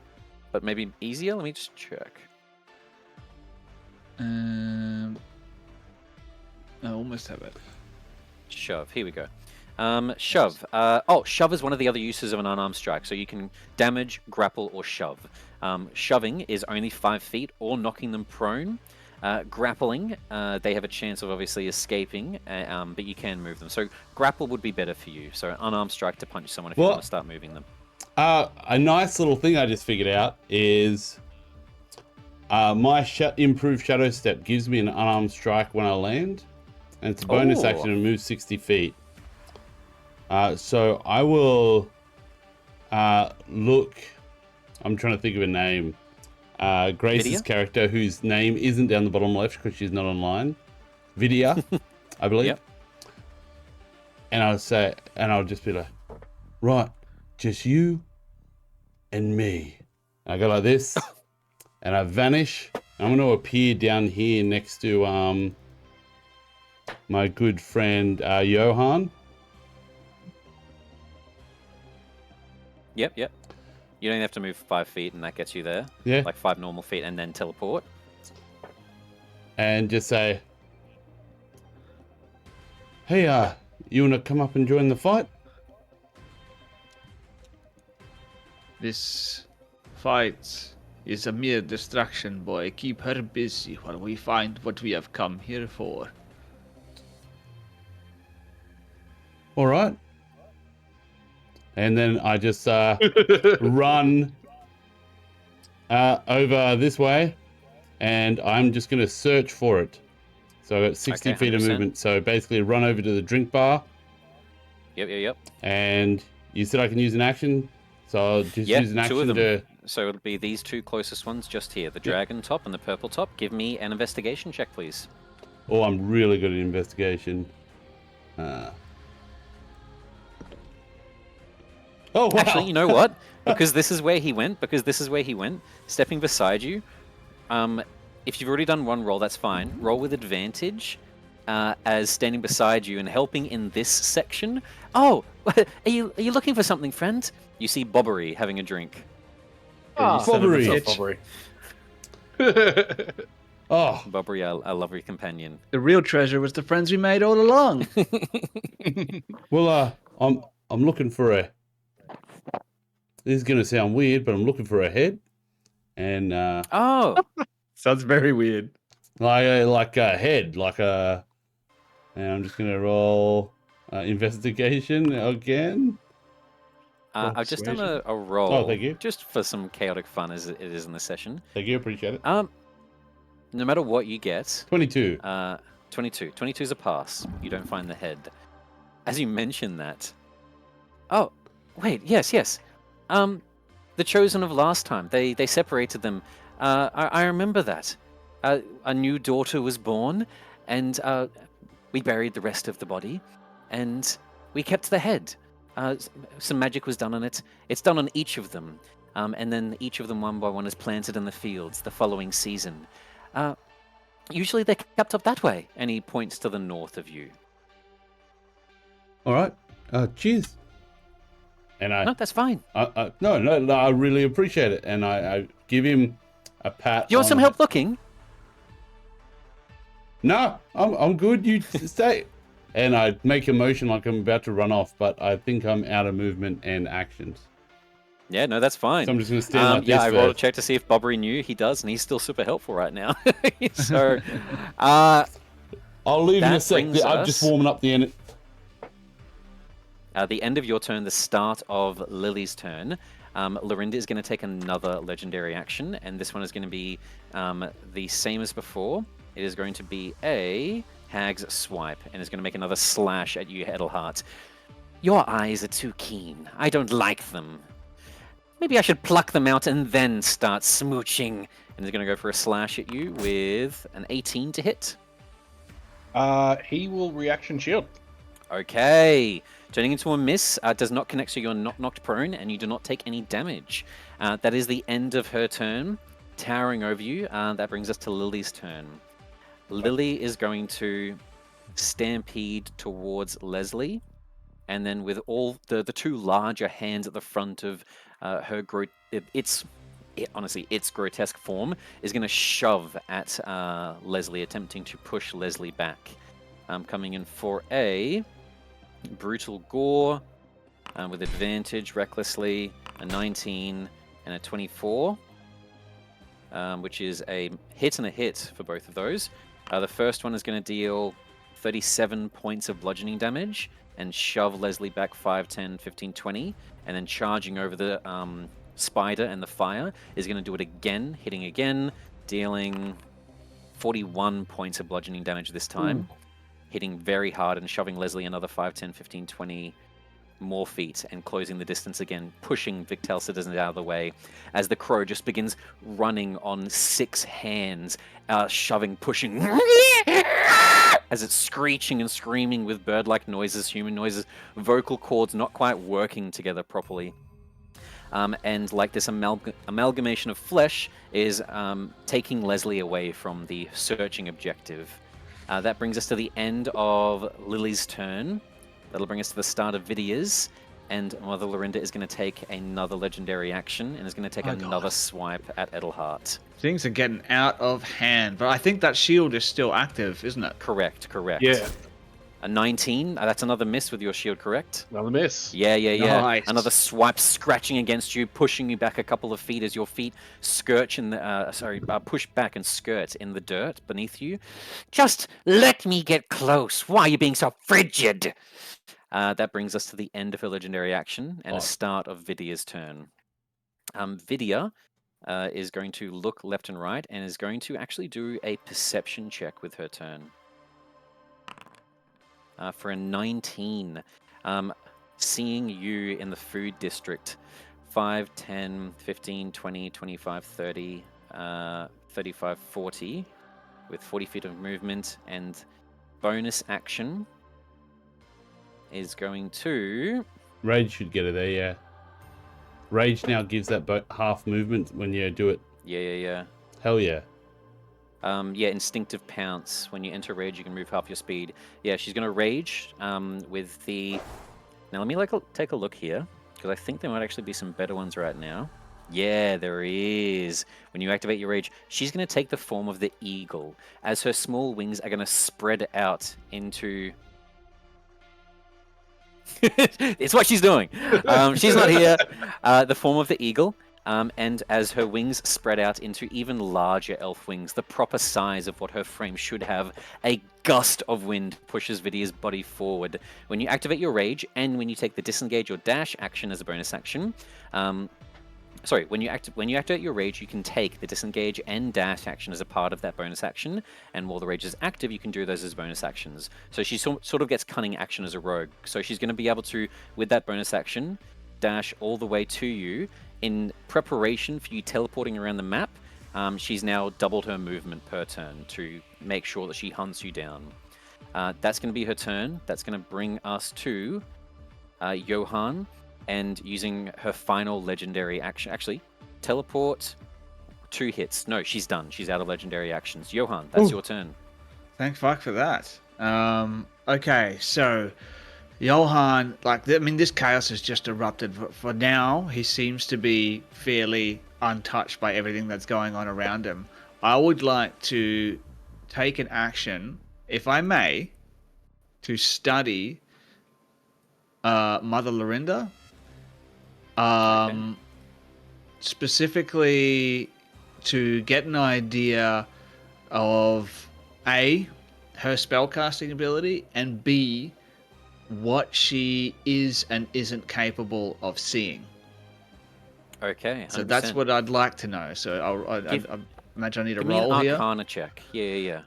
but maybe easier. Let me just check. I almost have it. Shove. Here we go. Shove. Shove is one of the other uses of an unarmed strike. So you can damage, grapple, or shove. Shoving is only 5 feet or knocking them prone. Grappling, they have a chance of obviously escaping, but you can move them. So grapple would be better for you. So an unarmed strike to punch someone if you want to start moving them. A nice little thing I just figured out is my improved shadow step gives me an unarmed strike when I land, and it's a bonus action to move 60 feet. So I will look. I'm trying to think of a name. Grace's Vidya? character, whose name isn't down the bottom left because she's not online. Vidya, I believe. Yep. And I'll just be like, right, just you and me. And I go like this, and I vanish. I'm going to appear down here next to my good friend Johan. Yep. You don't have to move 5 feet, and that gets you there. Yeah. Like 5 normal feet, and then teleport. And just say, hey, you want to come up and join the fight? This fight is a mere distraction, boy. Keep her busy while we find what we have come here for. All right. and then I just run over this way, and I'm just going to search for it. So I got 60 Okay, feet of 100%. movement. So basically, run over to the drink bar, Yep. and you said I can use an action, so I'll just Yep, use an two action of them. to. So it'll be these two closest ones just here, the dragon top and the purple top. Give me an investigation check, please. Oh, I'm really good at investigation. Oh, wow. Actually, you know what? Because this is where he went. Stepping beside you. If you've already done one roll, that's fine. Roll with advantage, as standing beside you and helping in this section. Oh, are you looking for something, friend? You see Bobbery having a drink. You son of a Bobbery. bitch. Oh, Bobbery, our lovely companion. The real treasure was the friends we made all along. well, I'm looking for a. This is gonna sound weird, but I'm looking for a head, and Oh, Sounds very weird. like a head, like a. And I'm just gonna roll investigation again. I've just done Persuasion. a roll. Oh, thank you. Just for some chaotic fun, as it is in the session. Thank you, appreciate it. No matter what you get, 22. 22. 22 is a pass. You don't find the head. As you mention that. Oh, wait, yes. The chosen of last time. They separated them. I remember that. A new daughter was born, and we buried the rest of the body, and we kept the head. Some magic was done on it. It's done on each of them, and then each of them one by one is planted in the fields the following season. Usually they're kept up that way, and he points to the north of you. All right. Cheers. And No, that's fine. no, I really appreciate it, and I give him a pat. You want some help looking? No, I'm good. You stay. And I make a motion like I'm about to run off, but I think I'm out of movement and actions. Yeah, no, that's fine. So I'm just going to stand like this. Yeah, I rolled a first. check to see if Bobbery knew. He does, and he's still super helpful right now. So, I'll leave in a that sec. brings I'm just us- warming up the end. the end of your turn, the start of Lily's turn, Lorinda is going to take another legendary action, and this one is going to be the same as before. It is going to be a Hag's Swipe, and is going to make another slash at you, Edelhart. Your eyes are too keen. I don't like them. Maybe I should pluck them out and then start smooching. And he's going to go for a slash at you with an 18 to hit. He will reaction shield. Okay. Turning into a miss, does not connect, so you're not knocked prone, and you do not take any damage. That is the end of her turn, towering over you. That brings us to Lily's turn. Lily is going to stampede towards Leslie, and then with all the two larger hands at the front of her its grotesque form, is going to shove at Leslie, attempting to push Leslie back. Coming in for a brutal gore with advantage, recklessly, a 19 and a 24, which is a hit and a hit for both of those. The first one is going to deal 37 points of bludgeoning damage and shove Leslie back 5, 10, 15, 20, and then charging over the spider and the fire is going to do it again, hitting again, dealing 41 points of bludgeoning damage this time, hitting very hard and shoving Leslie another 5, 10, 15, 20 more feet and closing the distance again, pushing Victel Citizen out of the way as the crow just begins running on 6 hands, shoving, pushing, as it's screeching and screaming with bird-like noises, human noises, vocal cords not quite working together properly. And like this amalgamation of flesh is taking Leslie away from the searching objective. That brings us to the end of Lily's turn. That'll bring us to the start of Vidia's, and Mother Lorinda is going to take another legendary action and is going to take another swipe at Edelhart. Things are getting out of hand, but I think that shield is still active, isn't it? Correct. Yeah, A 19, that's another miss with your shield, correct? another miss. Yeah. Nice. Another swipe scratching against you, pushing you back a couple of feet as your feet push back and skirt in the dirt beneath you. Just let me get close. Why are you being so frigid? That brings us to the end of her legendary action and a start of Vidia's turn. Vidia is going to look left and right and is going to actually do a perception check with her turn. For a 19. Seeing you in the food district, 5, 10, 15, 20, 25, 30, 35, 40, with 40 feet of movement, and bonus action is going to... Rage should get her there, yeah. Rage now gives that half movement when you do it. Yeah. Hell yeah. Yeah, instinctive pounce. When you enter rage, you can move half your speed. Yeah, she's going to rage with the... Now, let me take a look here, because I think there might actually be some better ones right now. Yeah, there is. When you activate your rage, she's going to take the form of the eagle, as her small wings are going to spread out into... It's what she's doing. She's not here. The form of the eagle. And as her wings spread out into even larger elf wings, the proper size of what her frame should have, a gust of wind pushes Vidia's body forward. When you activate your rage, and when you take the disengage or dash action as a bonus action, when you activate your rage, you can take the disengage and dash action as a part of that bonus action, and while the rage is active, you can do those as bonus actions. So she sort of gets cunning action as a rogue. So she's going to be able to, with that bonus action, dash all the way to you. In preparation for you teleporting around the map, she's now doubled her movement per turn to make sure that she hunts you down. That's going to be her turn. That's going to bring us to Johan, and using her final legendary action. Actually, teleport, 2 hits. No, she's done. She's out of legendary actions. Johan, that's your turn. Thank fuck for that. Okay, so... Johan, this chaos has just erupted. For now, he seems to be fairly untouched by everything that's going on around him. I would like to take an action, if I may, to study Mother Lorinda. Specifically to get an idea of A, her spellcasting ability, and B, what she is and isn't capable of seeing. Okay, 100%. So that's what I'd like to know. So I imagine I need a roll here. Give me an Arcana check. Yeah.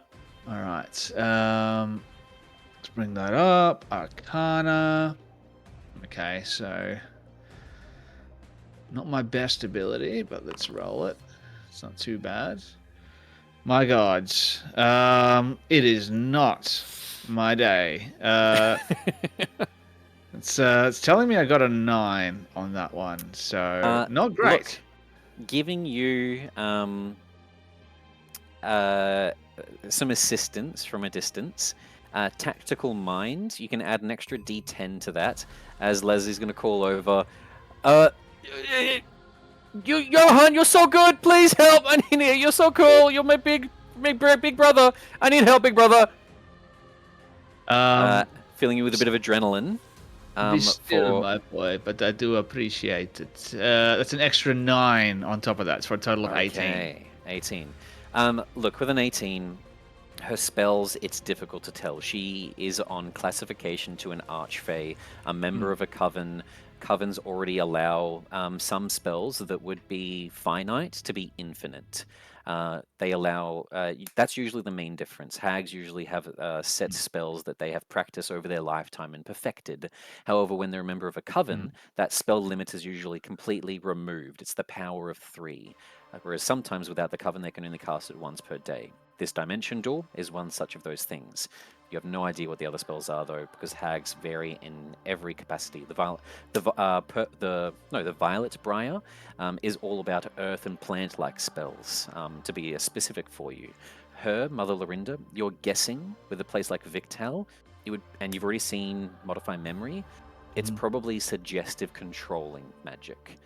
All right. Let's bring that up. Arcana. Okay, so not my best ability, but let's roll it. It's not too bad. My gods, it is not my day. It's telling me I got a 9 on that one, so not great. Look, giving you some assistance from a distance. Tactical mind, you can add an extra D10 to that, as Leslie's going to call over. Johan, you're so good. Please help. I need you. You're so cool. You're my big brother. I need help, big brother. Filling you with a bit of adrenaline. Be still, my boy, but I do appreciate it. That's an extra 9 on top of that, for a total of 18. Okay, 18. Look, with an 18, her spells, it's difficult to tell. She is on classification to an archfey, a member of a coven. Covens already allow some spells that would be finite to be infinite. They allow, that's usually the main difference. Hags usually have set spells that they have practiced over their lifetime and perfected. However, when they're a member of a coven, that spell limit is usually completely removed. It's the power of 3. Whereas sometimes without the coven, they can only cast it once per day. This dimension door is one such of those things. You have no idea what the other spells are, though, because hags vary in every capacity. The Violet Briar is all about earth and plant-like spells, to be specific for you. Her, Mother Lorinda, you're guessing with a place like Victal, and you've already seen Modify Memory, it's probably suggestive controlling magic.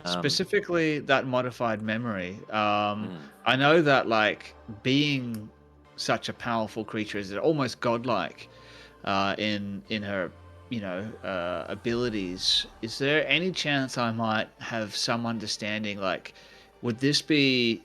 Specifically, that modified memory. I know that, being such a powerful creature is almost godlike in her abilities. Is there any chance I might have some understanding, would this be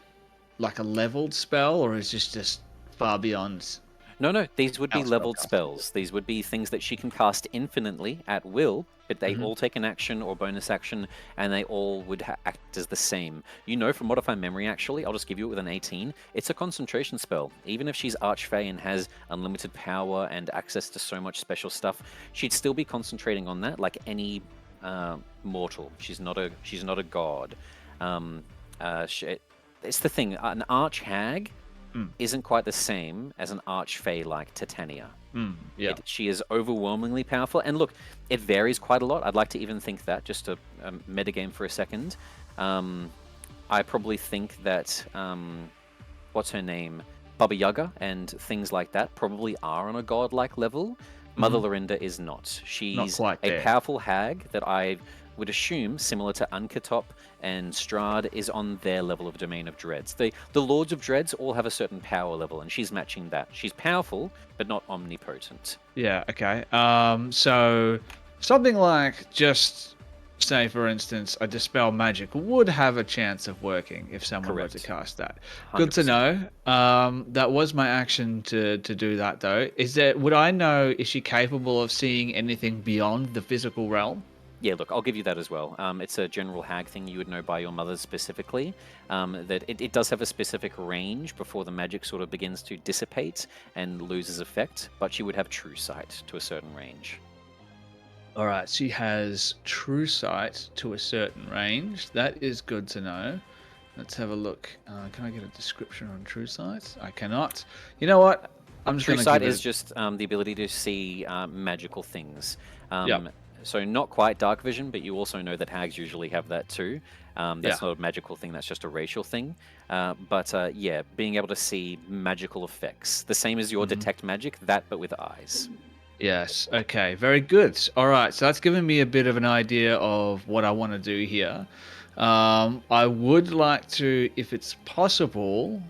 like a leveled spell, or is this just far beyond No. These would be Spell leveled casting. spells. These would be things that she can cast infinitely at will, but they all take an action or bonus action, and they all would act as the same. You know from Modify Memory, actually, I'll just give you it with an 18. It's a concentration spell. Even if she's Archfey and has unlimited power and access to so much special stuff, she'd still be concentrating on that like any mortal. She's not a god. It's the thing. An Arch Hag isn't quite the same as an Archfey like Titania. Yeah. She is overwhelmingly powerful. And look, it varies quite a lot. I'd like to even think that, just to metagame for a second. I probably think that, what's her name? Baba Yaga and things like that probably are on a godlike level. Mother Lorinda is not. She's quite a there. powerful hag that I would assume, similar to Unkatop and Strahd, is on their level of Domain of Dreads. The Lords of Dreads all have a certain power level, and she's matching that. She's powerful, but not omnipotent. Yeah, okay. So something like, just say for instance, a Dispel Magic would have a chance of working if someone were to Correct. cast that. Good to 100%. know. That was my action to do that though. Would I know, is she capable of seeing anything beyond the physical realm? Yeah, look, I'll give you that as well. It's a general hag thing you would know by your mother specifically, that it does have a specific range before the magic sort of begins to dissipate and loses effect, but she would have true sight to a certain range. All right, she has true sight to a certain range. That is good to know. Let's have a look. Can I get a description on true sight? I cannot. You know what? I'm just True going to sight give is it... just the ability to see magical things. Yep. So not quite dark vision, but you also know that hags usually have that too. That's Yeah. not a magical thing, that's just a racial thing. But yeah, being able to see magical effects. The same as your detect magic, that but with eyes. Yes. Okay. Very good. All right. So that's given me a bit of an idea of what I want to do here. I would like to, if it's possible,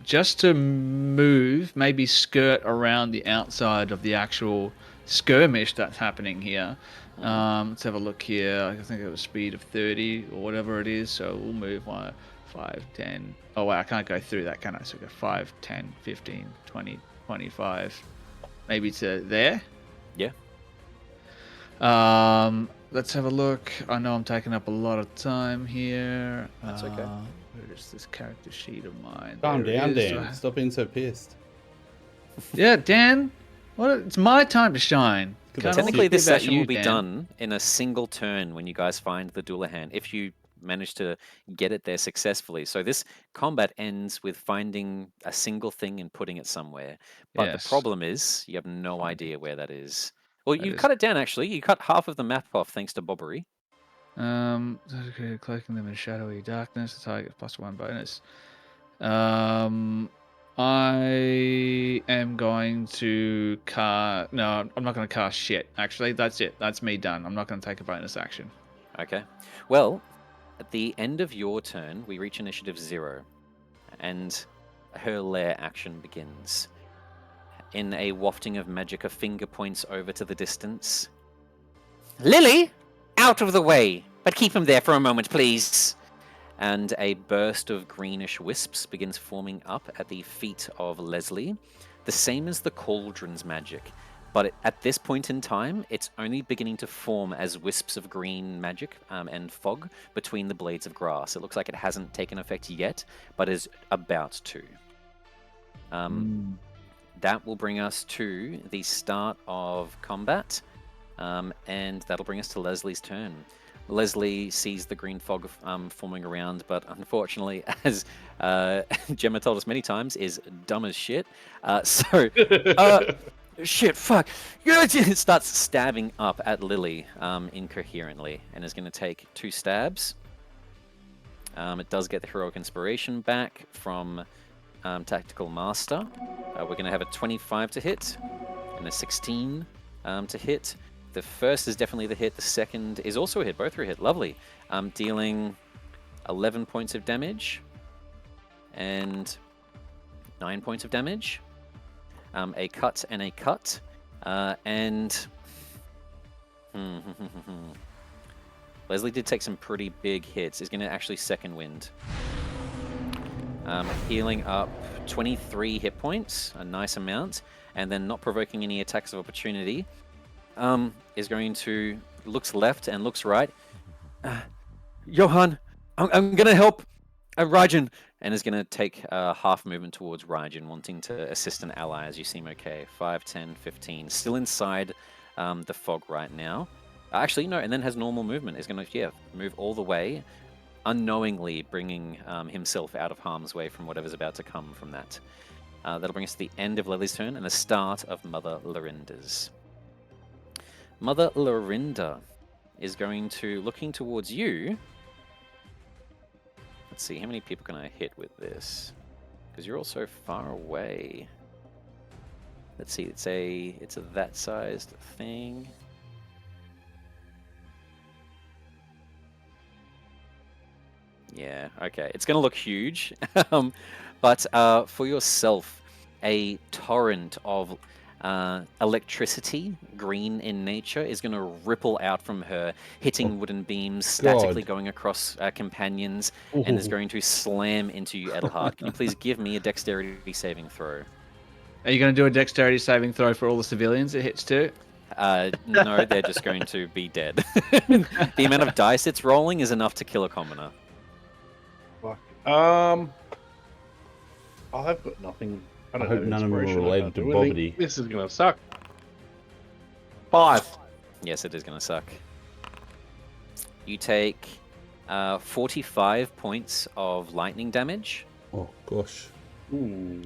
just to move, maybe skirt around the outside of the actual skirmish that's happening here. Let's have a look here. I think it was speed of 30 or whatever it is. So we'll move 5, 10. Oh, wow. I can't go through that, can I? So go 5, 10, 15, 20, 25. Maybe to there. Yeah. Let's have a look. I know I'm taking up a lot of time here. That's okay. Where is this character sheet of mine? Calm There it down, is. Dan. Stop being so pissed. Yeah, Dan. What? It's my time to shine. Good. Can't Technically, all this be about session you, will be Dan. done in a single turn when you guys find the Dullahan, if you manage to get it there successfully. So this combat ends with finding a single thing and putting it somewhere. But Yes. the problem is you have no idea where that is. Well, That you is- cut it down, actually. You cut half of the map off thanks to Bobbery. Cloaking them in shadowy darkness. The target +1 bonus. I am going to cast. No, I'm not going to cast shit. Actually, that's it. That's me done. I'm not going to take a bonus action. Okay. Well, at the end of your turn, we reach initiative 0, and her lair action begins. In a wafting of magic, a finger points over to the distance. Lily! Out of the way! But keep him there for a moment, please! And a burst of greenish wisps begins forming up at the feet of Leslie, the same as the cauldron's magic. But at this point in time, it's only beginning to form as wisps of green magic and fog between the blades of grass. It looks like it hasn't taken effect yet, but is about to. That will bring us to the start of combat, and that'll bring us to Leslie's turn. Leslie sees the green fog forming around, but unfortunately, as Gemma told us many times, is dumb as shit. Shit, fuck. It starts stabbing up at Lily incoherently and is going to take 2 stabs. It does get the heroic inspiration back from Tactical Master. We're going to have a 25 to hit and a 16 to hit. The first is definitely the hit. The second is also a hit. Both are a hit. Lovely. Dealing 11 points of damage and 9 points of damage. A cut and a cut. Leslie did take some pretty big hits. Is going to actually second wind. Healing up 23 hit points, a nice amount, and then not provoking any attacks of opportunity. Is going to looks left and looks right. Johan, I'm gonna help Rajan, and is gonna take half movement towards Rajan, wanting to assist an ally as you seem okay. 5, 10, 15, still inside the fog right now. Actually, no, and then has normal movement. Is gonna move all the way, unknowingly bringing himself out of harm's way from whatever's about to come from that. That'll bring us to the end of Lily's turn and the start of Mother Lorinda's. Mother Lorinda is going to, looking towards you. Let's see, how many people can I hit with this? Because you're all so far away. Let's see, it's a that sized thing. Yeah, okay. It's going to look huge. But for yourself, a torrent of electricity, green in nature, is going to ripple out from her, hitting wooden beams, statically going across companions, and is going to slam into you, Edelhard. Can you please give me a dexterity saving throw? Are you going to do a dexterity saving throw for all the civilians it hits too? No, they're just going to be dead. The amount of dice it's rolling is enough to kill a commoner. Fuck. I've got nothing. I hope none of them are inspiration, I related can't to do anything. Bobbity. This is gonna suck. 5. Yes, it is going to suck. You take 45 points of lightning damage. Oh, gosh. Ooh.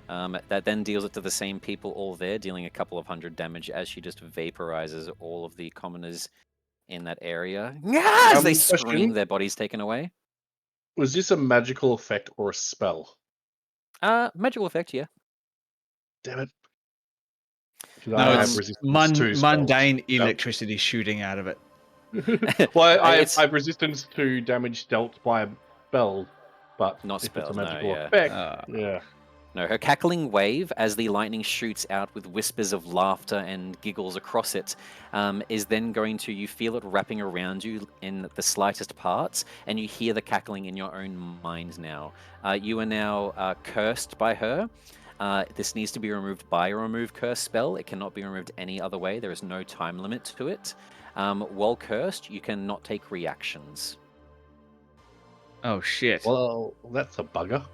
That then deals it to the same people all there, dealing a couple of hundred damage as she just vaporizes all of the commoners in that area. As they scream, question? their bodies taken away. Was this a magical effect or a spell? Magical effect, yeah. Damn it. 'Cause No, I have it's resistance to spells. mundane electricity shooting out of it. Well, I It's- have resistance to damage dealt by a spell, but Not if it's a spells, no, magical yeah. effect, yeah. No, her cackling wave, as the lightning shoots out with whispers of laughter and giggles across it, is then going to, you feel it wrapping around you in the slightest parts, and you hear the cackling in your own mind now. You are now cursed by her. This needs to be removed by a remove curse spell. It cannot be removed any other way. There is no time limit to it. While cursed, you cannot take reactions. Oh shit! Well, that's a bugger.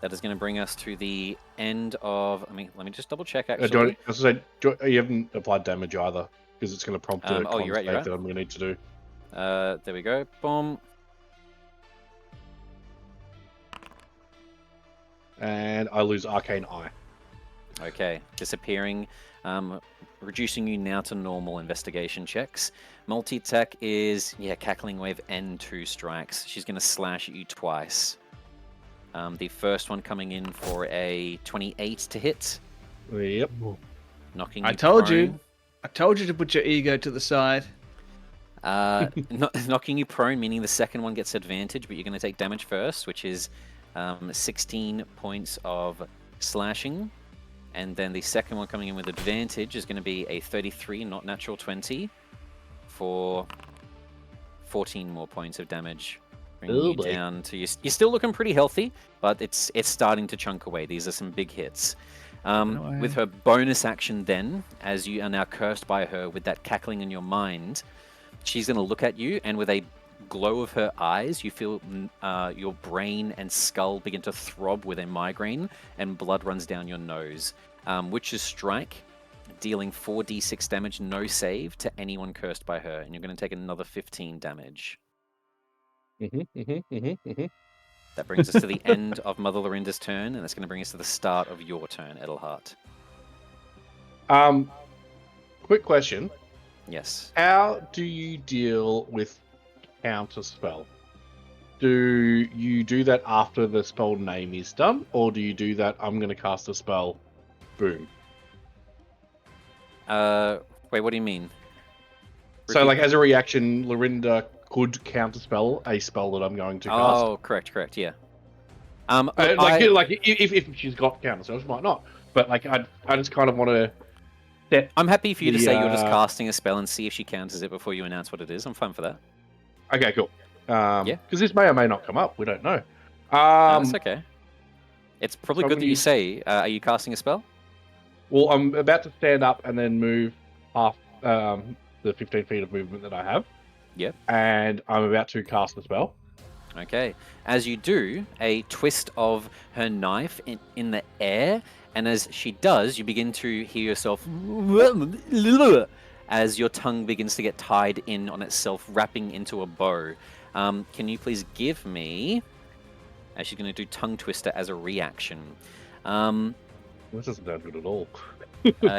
That is going to bring us to the end of. Let me just double check. I Actually, was saying, you haven't applied damage either, because it's going to prompt a con you're right, save that I'm going to need to do. there we go. Boom. And I lose Arcane Eye. Okay, disappearing, reducing you now to normal investigation checks. Multi-attack is cackling wave and 2 strikes. She's going to slash at you twice. The first one coming in for a 28 to hit, Yep. knocking. I you told prone. you. I told you to put your ego to the side. Knocking you prone, meaning the second one gets advantage, but you're going to take damage first, which is 16 points of slashing. And then the second one coming in with advantage is going to be a 33, not natural 20, for 14 more points of damage. Bringing you down to... You're still looking pretty healthy, but it's starting to chunk away. These are some big hits. With her bonus action then, as you are now cursed by her with that cackling in your mind, she's going to look at you, and with a glow of her eyes, you feel your brain and skull begin to throb with a migraine, and blood runs down your nose. Witch's Strike, dealing 4d6 damage, no save, to anyone cursed by her, and you're going to take another 15 damage. That brings us to the end of Mother Lorinda's turn, and that's going to bring us to the start of your turn, Edelhart. Quick question. Yes. How do you deal with counter spell? Do you do that after the spell name is done, or do you do that, I'm going to cast a spell, boom? Wait, what do you mean? So, like, as a reaction, Lorinda could counterspell a spell that I'm going to cast. Oh, correct, yeah. If she's got counterspells, she might not. But like, I just kind of want to set. I'm happy for you to say you're just casting a spell and see if she counters it before you announce what it is. I'm fine for that. Okay, cool. Yeah. Because this may or may not come up. We don't know. No, that's okay. It's probably so I'm good gonna that you use- say. Are you casting a spell? Well, I'm about to stand up and then move half the 15 feet of movement that I have. Yep. And I'm about to cast a spell. Okay. As you do, a twist of her knife in the air, and as she does, you begin to hear yourself as your tongue begins to get tied in on itself, wrapping into a bow. Can you please give me... As she's going to do tongue twister as a reaction. This doesn't sound good at all.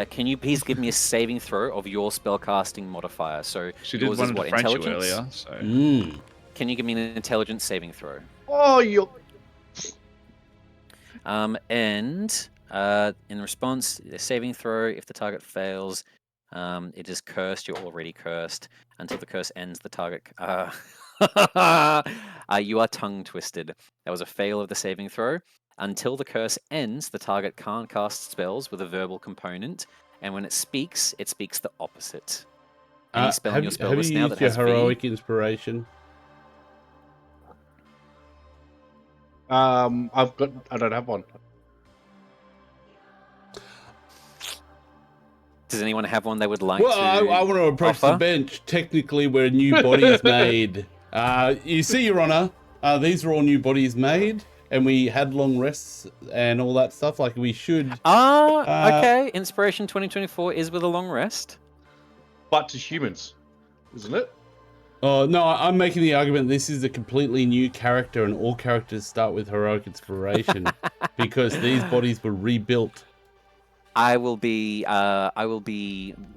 Can you please give me a saving throw of your spellcasting modifier? So She did yours one is of what, the French intelligence? earlier, so Can you give me an intelligence saving throw? Oh, you. And in response, the saving throw, if the target fails, it is cursed. You're already cursed. Until the curse ends, the target... you are tongue twisted. That was a fail of the saving throw. Until the curse ends, the target can't cast spells with a verbal component, and when it speaks the opposite. Any spell in your spell have list you now used that your has heroic inspiration? I don't have one. Does anyone have one they would like Well, to I want to approach the offer? bench. Technically, where new bodies made. You see, Your Honor, these are all new bodies made, and we had long rests and all that stuff. Like we should. Okay. Inspiration 2024 is with a long rest. But to humans, isn't it? Oh no, I'm making the argument this is a completely new character, and all characters start with heroic inspiration because these bodies were rebuilt. I will be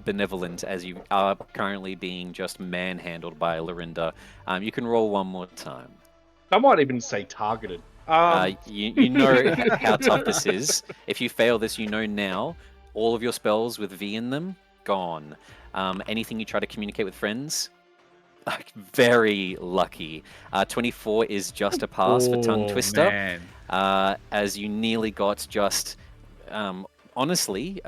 benevolent as you are currently being just manhandled by Lorinda. You can roll one more time. I might even say targeted. You know how tough this is. If you fail this, you know now all of your spells with V in them gone. Anything you try to communicate with friends, very lucky. 24 is just a pass for tongue twister. Man. As you nearly got just. Honestly,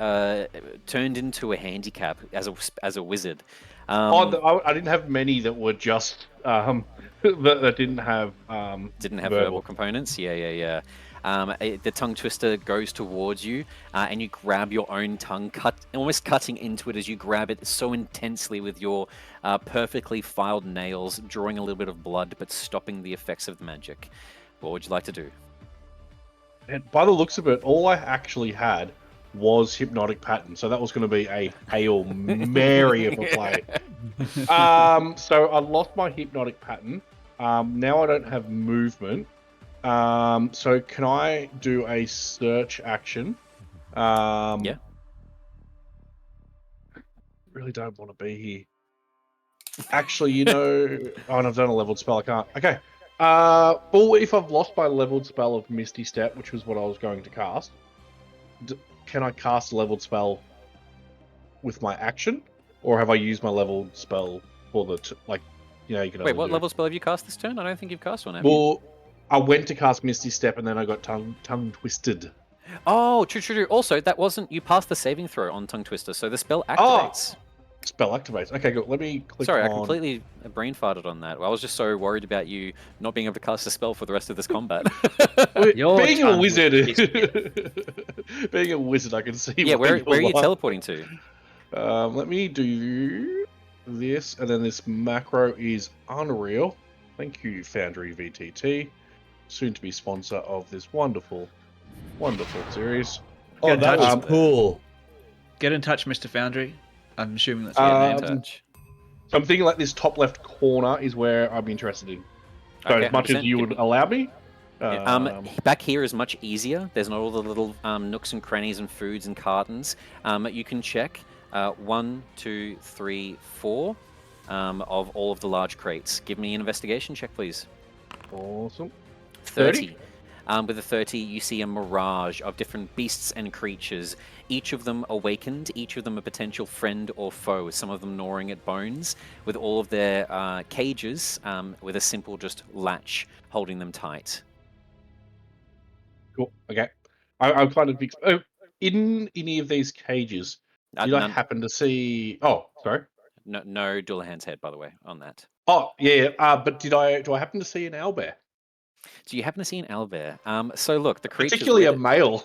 turned into a handicap as a wizard. I didn't have many that were just that didn't have verbal components. Yeah. The tongue twister goes towards you, and you grab your own tongue, almost cutting into it as you grab it so intensely with your perfectly filed nails, drawing a little bit of blood, but stopping the effects of the magic. What would you like to do? And by the looks of it, all I actually had was hypnotic pattern, so that was going to be a Hail Mary of a play. So I lost my hypnotic pattern. Now I don't have movement. So can I do a search action? Yeah. Really don't want to be here. Actually, oh, and I've done a leveled spell. I can't. Okay. Well, if I've lost my leveled spell of Misty Step, which was what I was going to cast, can I cast a leveled spell with my action, or have I used my leveled spell for the you can. Wait, what level spell have you cast this turn? I don't think you've cast one. Have you? Well, I went to cast Misty Step, and then I got tongue twisted. Oh, true. Also, that wasn't... You passed the saving throw on Tongue Twister, so the spell activates. Spell activates. Okay, good. Let me click Sorry, on... I completely brain farted on that. I was just so worried about you not being able to cast a spell for the rest of this combat. Being a wizard... Being a wizard, I can see... Yeah, where are you teleporting to? Let me do this, and then this macro is Unreal. Thank you, Foundry VTT. Soon to be sponsor of this wonderful series. Oh, that was cool. Get in touch, Mr. Foundry. I'm assuming that's in touch. So I'm thinking like this top left corner is where I'm interested in. So Okay, as much as you would allow me. Back here is much easier. There's not all the little nooks and crannies and foods and cartons. You can check 1, 2, 3, 4 of all of the large crates. Give me an investigation check, please. Awesome. 30. With a 30, you see a mirage of different beasts and creatures, each of them awakened, each of them a potential friend or foe, some of them gnawing at bones, with all of their cages with a simple just latch holding them tight. Cool. Okay. I'm kind of... in any of these cages, did I happen to see... Oh, sorry. No Dullahan's head, by the way, on that. Oh, yeah. But do I happen to see an owlbear? Do you happen to see an owlbear? So look, the creatures Particularly a with it, male.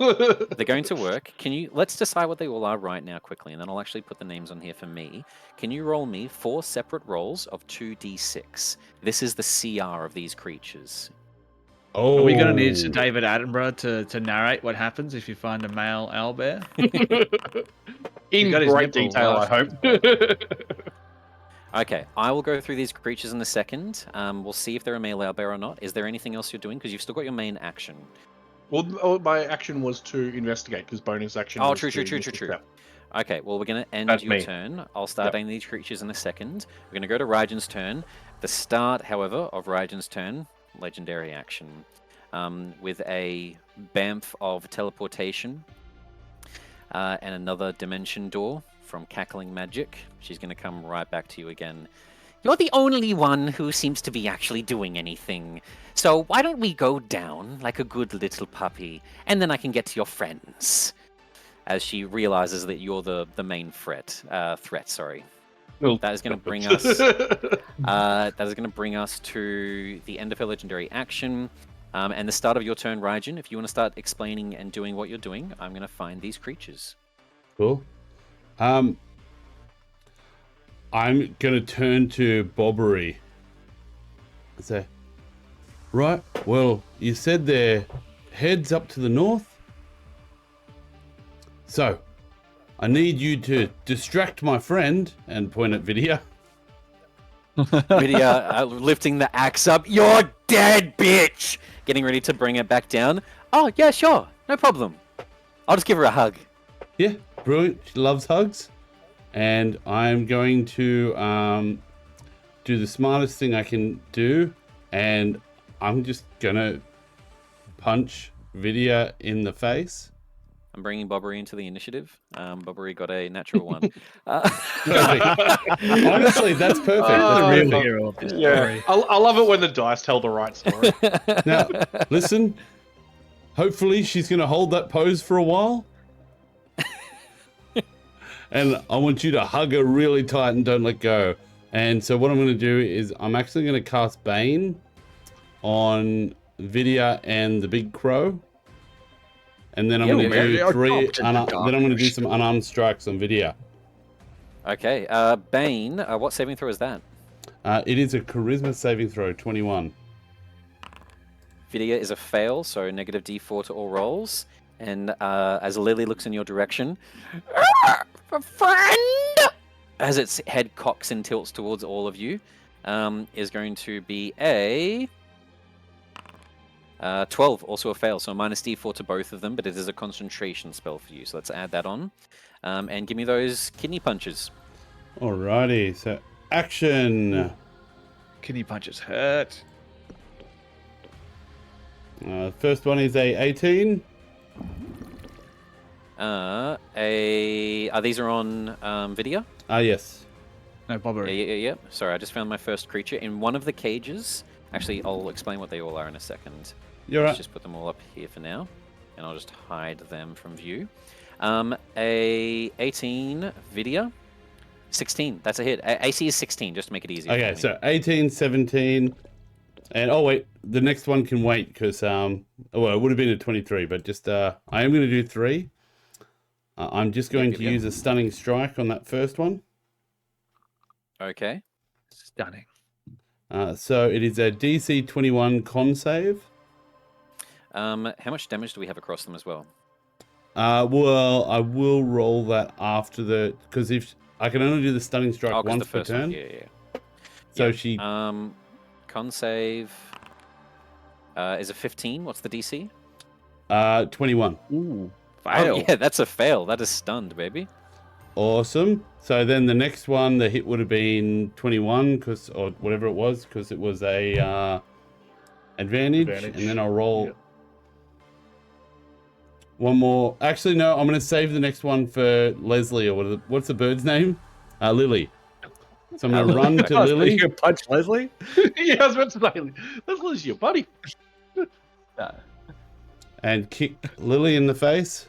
they're going to work. Let's decide what they all are right now quickly, and then I'll actually put the names on here for me. Can you roll me 4 separate rolls of 2d6? This is the CR of these creatures. Oh, Are we going to need Sir David Attenborough to narrate what happens if you find a male owlbear? In got his great nipple detail, I laughing. hope. Okay, I will go through these creatures in a second. We'll see if they're a male owlbear or not. Is there anything else you're doing? Because you've still got your main action. Well, my action was to investigate, because bonus action Oh, was true. to step. Okay, well, we're going to end That's your me. turn. I'll start adding these creatures in a second. We're going to go to Raijin's turn. The start, however, of Raijin's turn, legendary action, with a Bamf of teleportation and another dimension door from Cackling Magic. She's going to come right back to you again. You're the only one who seems to be actually doing anything. So why don't we go down like a good little puppy, and then I can get to your friends. As she realizes that you're the main threat. Sorry. Well, That is going to bring us. That is going to bring us to the end of her legendary action, and the start of your turn, Raijin. If you want to start explaining and doing what you're doing, I'm going to find these creatures. cool. I'm gonna turn to Bobbery and say, right, well, you said their heads up to the north. So, I need you to distract my friend and point at Vidya. Lydia lifting the axe up. You're dead, bitch! Getting ready to bring it back down. Oh, yeah, sure. No problem. I'll just give her a hug. Yeah, brilliant. She loves hugs. And I'm going to do the smartest thing I can do. And I'm just going to punch Vidya in the face. I'm bringing Bobbery into the initiative. Bobbery got a natural 1. Honestly, that's perfect. That's Oh, perfect. Real hero of this Yeah, story. I love it when the dice tell the right story. Now, listen. Hopefully, she's going to hold that pose for a while. And I want you to hug her really tight and don't let go. And so what I'm going to do is I'm actually going to cast Bane on Vidya and the Big Crow. And then I'm going to do then I'm going to do some unarmed strikes on Vidya. Okay, Bane, what saving throw is that? It is a charisma saving throw, 21. Vidya is a fail, so negative d4 to all rolls. And as Lily looks in your direction, friend, as its head cocks and tilts towards all of you, is going to be a 12, also a fail, so minus d4 to both of them, but it is a concentration spell for you, so let's add that on. And give me those kidney punches. Alrighty, so action. Kidney punches hurt. First one is a 18. These are on Vidya? Yes. No, Bobbery. Yeah. Sorry, I just found my first creature in one of the cages. Actually, I'll explain what they all are in a second. You're Let's right. just put them all up here for now, and I'll just hide them from view. A 18 Vidya, 16. That's a hit. AC is 16, just to make it easier. Okay, for me. so 18, 17, and oh wait, the next one can wait because well, it would have been a 23, but just I am going to do 3. I'm just going to use a stunning strike on that first one. Okay. Stunning. So it is a DC 21 con save. How much damage do we have across them as well? Well, I will roll that after because if I can only do the stunning strike 'Cause once the per first turn. one. Yeah. So Yeah. she Con save is a 15. What's the DC? 21. Ooh, Oh, fail. yeah, that's a fail. That is stunned, baby. Awesome. So then the next one, the hit would have been 21 or whatever it was, because it was a advantage. And then I'll roll one more. Actually, no, I'm going to save the next one for Leslie, or what's the bird's name? Lily. So I'm going to run to Lily. You gonna punch Leslie? Yeah, I was about to say, Leslie's your buddy. And kick Lily in the face.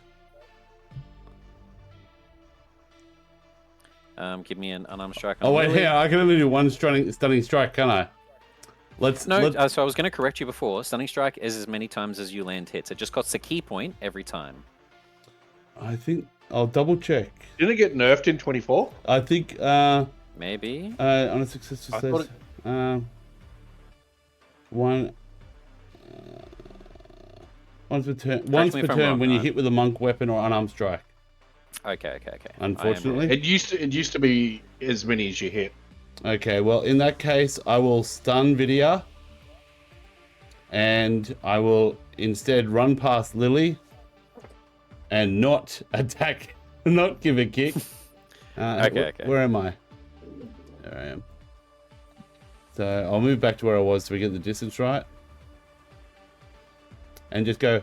Give me an unarmed strike. Oh, on wait, Lily. here, I can only do one stunning strike, can I? No, so I was going to correct you before. Stunning Strike is as many times as you land hits. It just costs a key point every time. I think I'll double check. Didn't it get nerfed in 24? I think Maybe. on a successful I thought says one once per turn. Once per turn when you hit with a monk weapon or unarmed strike. Okay. Unfortunately, It used to be as many as you hit. Okay, well, in that case, I will stun Vidya, and I will instead run past Lily, and not attack, not give a kick. Okay. Where am I? There I am. So I'll move back to where I was so we get the distance right, and just go,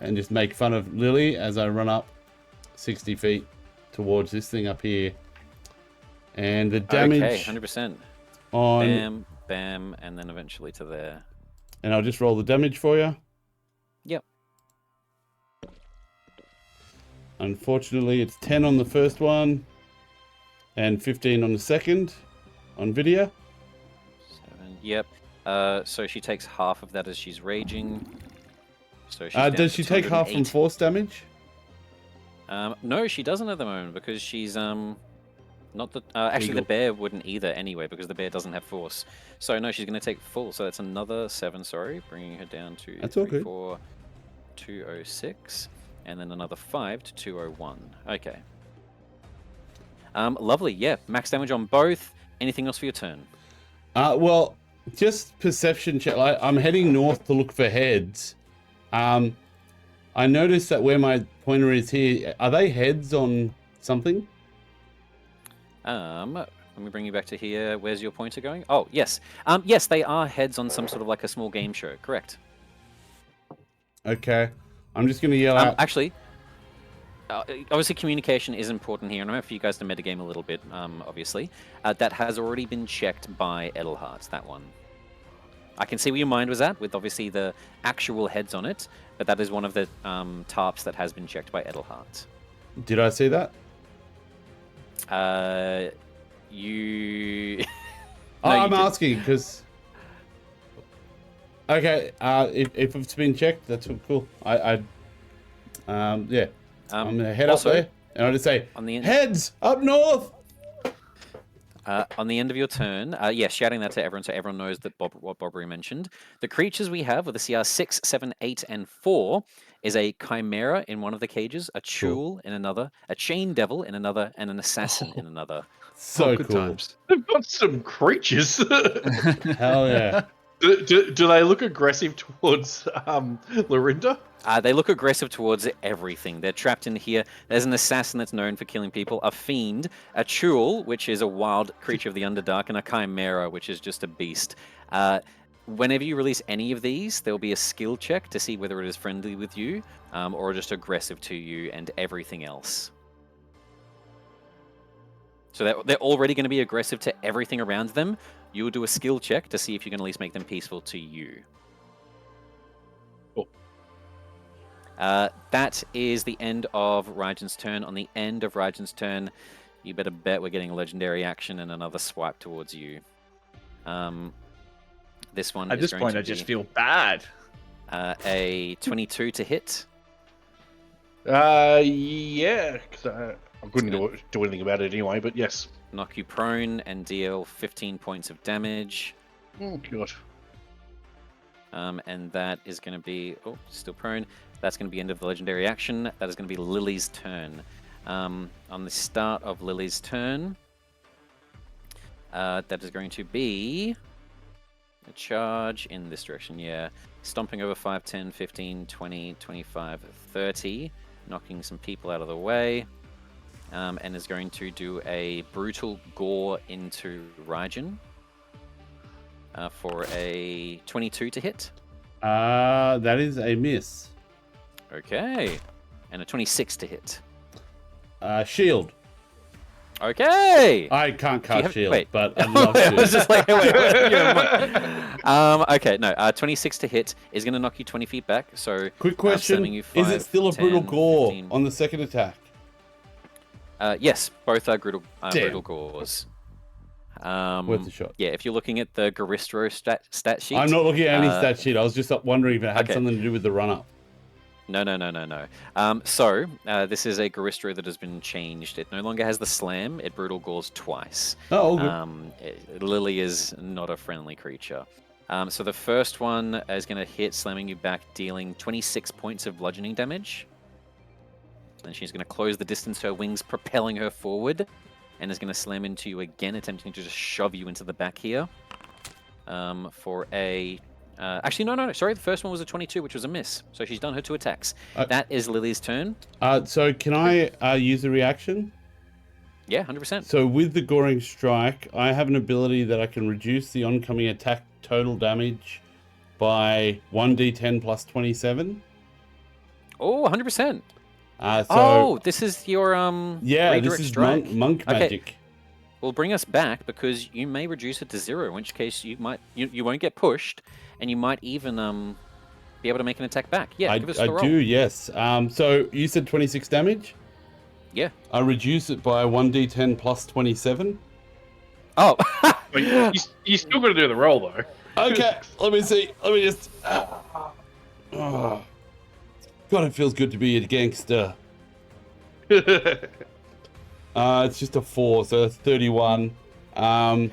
and just make fun of Lily as I run up 60 feet towards this thing up here. And the damage. Okay, 100%. On. Bam, bam, and then eventually to there. And I'll just roll the damage for you. Yep. Unfortunately, it's 10 on the first one, and 15 on the second, on video. 7. Yep. So she takes half of that as she's raging. So she's Does she take half from 208. force damage? No, she doesn't at the moment because she's not the actually Eagle. the bear wouldn't either anyway because the bear doesn't have force. So no, she's going to take full. So that's another 7. Sorry, bringing her down to That's all good. 4, 206, and then another 5 to 201. Okay. Lovely. Yeah, max damage on both. Anything else for your turn? Well, just perception check. I'm heading north to look for heads. I noticed that where my pointer is here, are they heads on something? Let me bring you back to here. Where's your pointer going? Oh, yes. Yes, they are heads on some sort of like a small game show. Correct. Okay. I'm just going to yell out. Actually, obviously communication is important here, and I'm for you guys to metagame a little bit, obviously. That has already been checked by Edelhart, that one. I can see where your mind was at, with obviously the actual heads on it, but that is one of the tarps that has been checked by Edelhart. Did I see that? You... Oh, No, you I'm didn't. asking because. Okay, if it's been checked, that's cool. Yeah, I'm gonna head also, up there, and I'll just say, on the end- heads up north. On the end of your turn, shouting that to everyone so everyone knows that what Bobbery mentioned. The creatures we have with a CR 6, 7, 8, and 4 is a chimera in one of the cages, a chul in another, a chain devil in another, and an assassin in another. So good cool. times. They've got some creatures. Hell yeah. do they look aggressive towards Lorinda? They look aggressive towards everything. They're trapped in here. There's an assassin that's known for killing people, a fiend, a chul, which is a wild creature of the Underdark, and a chimera, which is just a beast. Whenever you release any of these, there'll be a skill check to see whether it is friendly with you or just aggressive to you and everything else. So they're already going to be aggressive to everything around them. You'll do a skill check to see if you can at least make them peaceful to you. Cool. That is the end of Rajan's turn. On the end of Rajan's turn, you better bet we're getting a legendary action and another swipe towards you. This one At is this going point, to I just be, feel bad. a 22 to hit. Yeah, because I couldn't do anything about it anyway. But yes. Knock you prone and deal 15 points of damage. Oh god. And that is going to be... Oh, still prone. That's going to be end of the legendary action. That is going to be Lily's turn. On the start of Lily's turn, that is going to be a charge in this direction, yeah. Stomping over 5, 10, 15, 20, 25, 30. Knocking some people out of the way. And is going to do a brutal gore into Rajan. For a 22 to hit. That is a miss. Okay. And a 26 to hit. Shield. Okay. I can't cast shield, wait. but I'd love I was to. just like, wait. Okay, no. 26 to hit is going to knock you 20 feet back. So Quick question: slamming you is 5, it still a 10, brutal gore 15. on the second attack? Yes, both are brutal Damn. gores. Worth a shot. Yeah, if you're looking at the Garistro stat sheet. I'm not looking at any stat sheet. I was just wondering if it had okay. something to do with the run-up. No. This is a Garistro that has been changed. It no longer has the slam. It brutal gores twice. Oh, all good. Lily is not a friendly creature. So the first one is going to hit, slamming you back, dealing 26 points of bludgeoning damage. Then she's going to close the distance, her wings propelling her forward, and is going to slam into you again, attempting to just shove you into the back here. For a... actually, no. Sorry, the first one was a 22, which was a miss. So she's done her 2 attacks. That is Lily's turn. So can I use a reaction? Yeah, 100%. So with the Goring Strike, I have an ability that I can reduce the oncoming attack total damage by 1d10 plus 27. Oh, 100%. This is your yeah, this redirect is strike. monk magic. Okay. Well, bring us back because you may reduce it to 0, in which case you won't get pushed, and you might even be able to make an attack back. Yeah, give us the roll. I do, yes. So you said 26 damage? Yeah. I reduce it by 1d10 plus 27. Oh. You still got to do the roll though. Okay, let me see. Let me just. God, it feels good to be a gangster. It's just a 4, so that's 31. And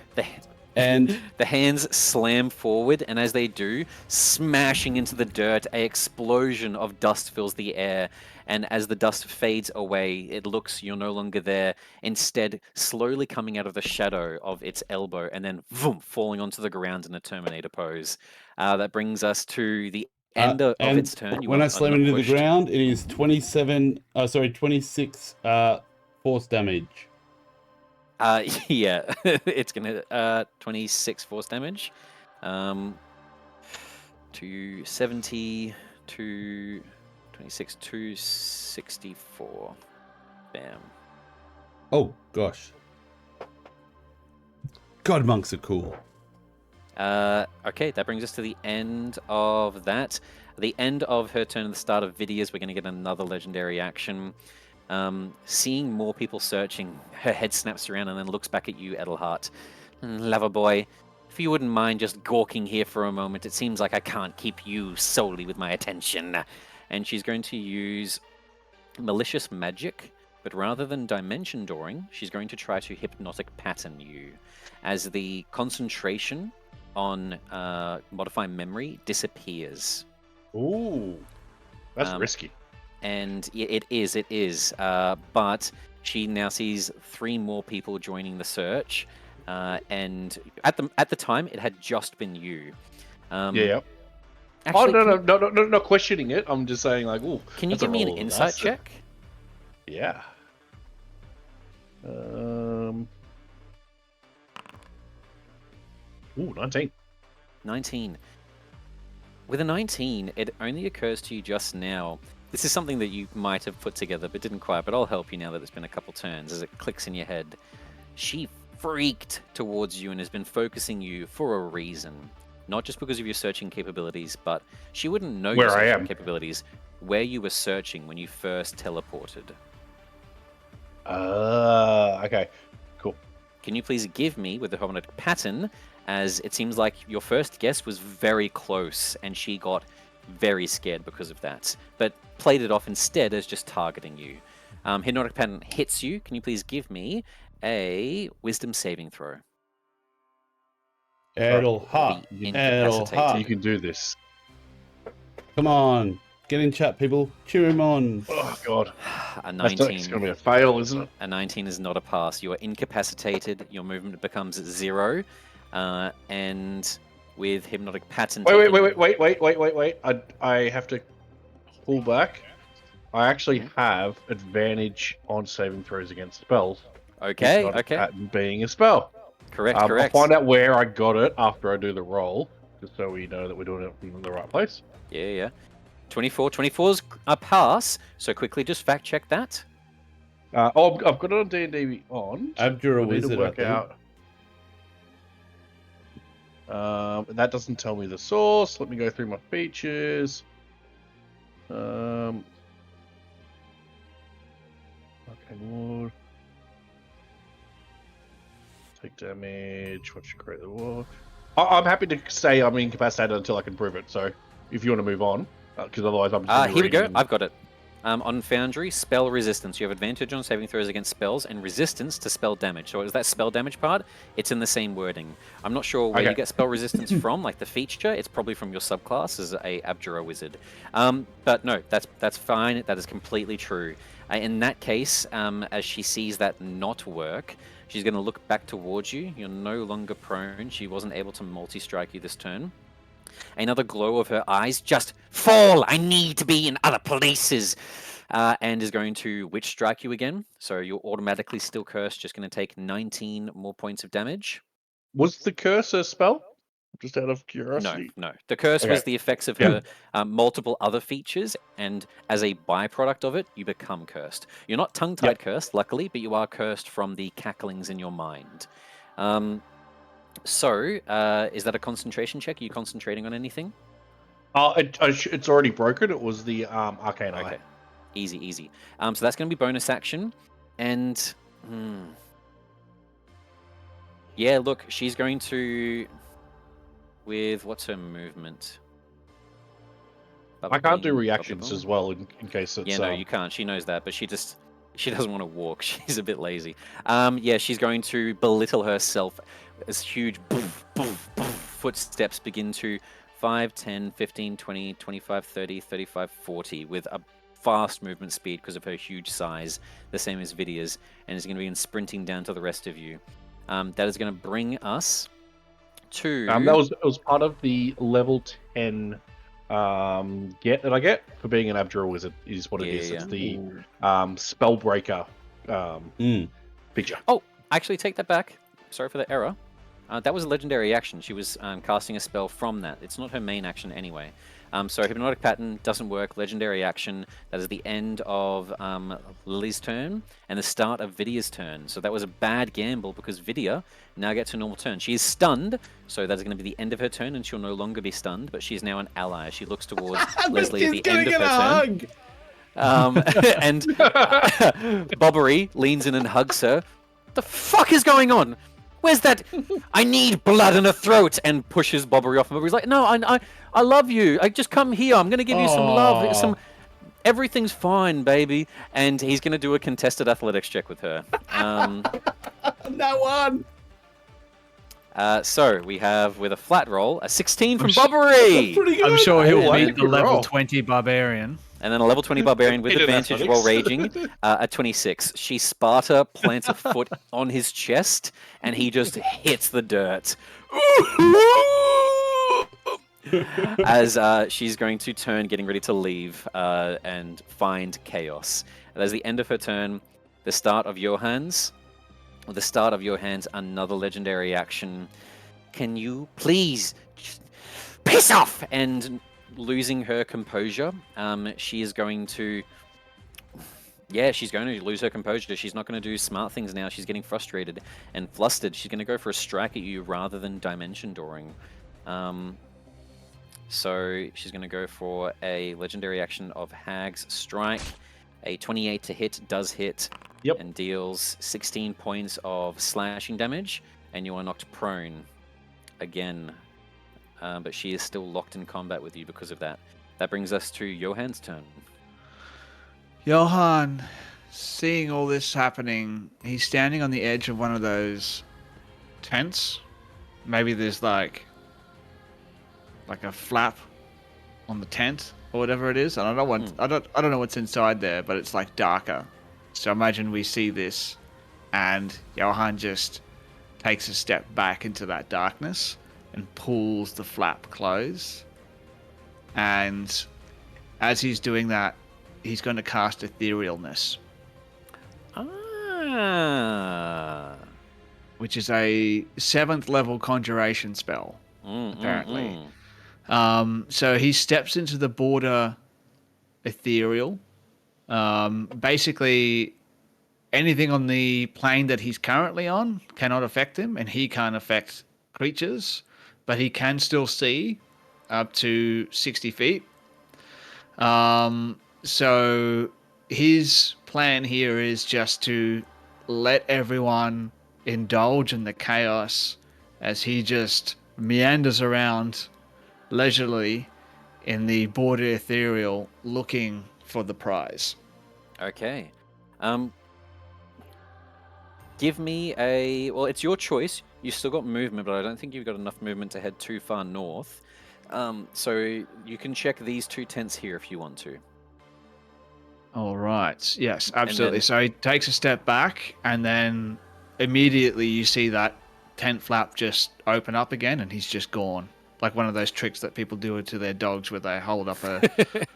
the hands slam forward, and as they do, smashing into the dirt, an explosion of dust fills the air. And as the dust fades away, it looks you're no longer there. Instead, slowly coming out of the shadow of its elbow, and then vroom, falling onto the ground in a Terminator pose. That brings us to the end of its turn. When I slam into the ground, it is 26 force damage. Yeah, it's gonna 26 force damage. 270 to 26 to 64. Bam. Oh gosh. God, monks are cool. Okay, that brings us to the end of that. The end of her turn at the start of Vidia's, we're going to get another legendary action. Seeing more people searching, her head snaps around and then looks back at you, Edelhart. Lover boy, if you wouldn't mind just gawking here for a moment, it seems like I can't keep you solely with my attention. And she's going to use malicious magic, but rather than dimension dooring, she's going to try to hypnotic pattern you, as the concentration on modify memory disappears. Ooh, that's risky. And it is. But she now sees 3 more people joining the search, and at the time it had just been you. Yeah. Actually, no, not questioning it. I'm just saying, like, ooh. Can you give me an insight check? Yeah. Ooh, 19. 19. With a 19, it only occurs to you just now. This is something that you might have put together, but didn't quite. But I'll help you now that it's been a couple turns as it clicks in your head. She freaked towards you and has been focusing you for a reason. Not just because of your searching capabilities, but she wouldn't know your searching capabilities where you were searching when you first teleported. Okay. Cool. Can you please give me, with the hypnotic pattern, as it seems like your first guess was very close and she got very scared because of that, but played it off instead as just targeting you. Hypnotic pattern hits you. Can you please give me a wisdom saving throw? Edelhart. You can do this. Come on. Get in chat, people. Cheer him on. Oh, God. A 19. It's going to be a fail, isn't it? A 19 is not a pass. You are incapacitated. Your movement becomes 0. And with hypnotic pattern... Wait. I have to pull back. I actually have advantage on saving throws against spells. Okay. Pattern being a spell. Correct. I'll find out where I got it after I do the roll, just so we know that we're doing it in the right place. Yeah. 24. 24's a pass, so quickly just fact check that. I've got it on D&D on. Abjure a wizard, work out. That doesn't tell me the source. Let me go through my features. Okay, Lord. Take damage. Watch you create the war. I'm happy to say I'm incapacitated until I can prove it. So if you want to move on, because otherwise I'm just gonna be Here we go. reading. I've got it. On Foundry, spell resistance. You have advantage on saving throws against spells and resistance to spell damage. So is that spell damage part? It's in the same wording. I'm not sure where you get spell resistance from, like the feature. It's probably from your subclass as a Abjura wizard. But no, that's fine. That is completely true. In that case, as she sees that not work, she's going to look back towards you. You're no longer prone. She wasn't able to multi-strike you this turn. Another glow of her eyes. Just fall! I need to be in other places! And is going to Witch Strike you again. So you're automatically still cursed, just going to take 19 more points of damage. Was the curse a spell? Just out of curiosity. No. The curse was the effects of her multiple other features, and as a byproduct of it, you become cursed. You're not tongue-tied cursed, luckily, but you are cursed from the cacklings in your mind. So, is that a concentration check? Are you concentrating on anything? It's already broken. It was the arcane eye. Okay, easy. So that's going to be bonus action, and yeah, look, she's going to with what's her movement? I can't do reactions as well in case it's. Yeah, no, you can't. She knows that, but she doesn't want to walk. She's a bit lazy. Yeah, she's going to belittle herself as huge footsteps begin to 5, 10, 15, 20, 25, 30, 35, 40 with a fast movement speed because of her huge size, the same as Vidia's, and is going to begin sprinting down to the rest of you. That is going to bring us to... It was part of the level 10 get that I get for being an Abjura wizard is what it is. It's the Spellbreaker feature. Oh, actually take that back. Sorry for the error. That was a legendary action. She was casting a spell from that. It's not her main action anyway. So Hypnotic Pattern doesn't work. Legendary action. That is the end of Lily's turn and the start of Vidia's turn. So that was a bad gamble because Vidia now gets a normal turn. She is stunned, so that is going to be the end of her turn, and she'll no longer be stunned. But she is now an ally. She looks towards Leslie at the end of her turn. And Bobbery leans in and hugs her. What the fuck is going on? Where's that? I need blood in a throat, and pushes Bobbery off. And Bobbery's like, no, I love you. I just come here. I'm gonna give you some love. Everything's fine, baby. And he's gonna do a contested athletics check with her. That one. So we have with a flat roll a 16 from Bobbery. I'm sure he'll meet the level 20 barbarian. And then a level 20 barbarian with advantage while raging, a 26. She Sparta plants a foot on his chest, and he just hits the dirt. As she's going to turn, getting ready to leave and find chaos. And as the end of her turn, the start of Johann's, another legendary action. Can you please just piss off? And losing her composure, she is going to... Yeah, she's going to lose her composure. She's not going to do smart things now. She's getting frustrated and flustered. She's going to go for a strike at you rather than dimension dooring. So she's going to go for a legendary action of Hag's Strike. A 28 to hit does hit and deals 16 points of slashing damage, and you are knocked prone again. But she is still locked in combat with you because of that. That brings us to Johann's turn. Johann, seeing all this happening, he's standing on the edge of one of those tents. Maybe there's like a flap on the tent or whatever it is. And I don't know what's inside there, but it's like darker. So imagine we see this, and Johann just takes a step back into that darkness and pulls the flap close. And as he's doing that, he's going to cast Etherealness. Which is a 7th level conjuration spell, apparently. So he steps into the border ethereal. Basically, anything on the plane that he's currently on cannot affect him, and he can't affect creatures, but he can still see up to 60 feet. So his plan here is just to let everyone indulge in the chaos as he just meanders around leisurely in the border ethereal looking for the prize. Okay. Give me a... Well, it's your choice. You still got movement, but I don't think you've got enough movement to head too far north. So you can check these 2 tents here if you want to. All right. Yes, absolutely. then- So he takes a step back, and then immediately you see that tent flap just open up again, and he's just gone. Like one of those tricks that people do to their dogs where they hold up a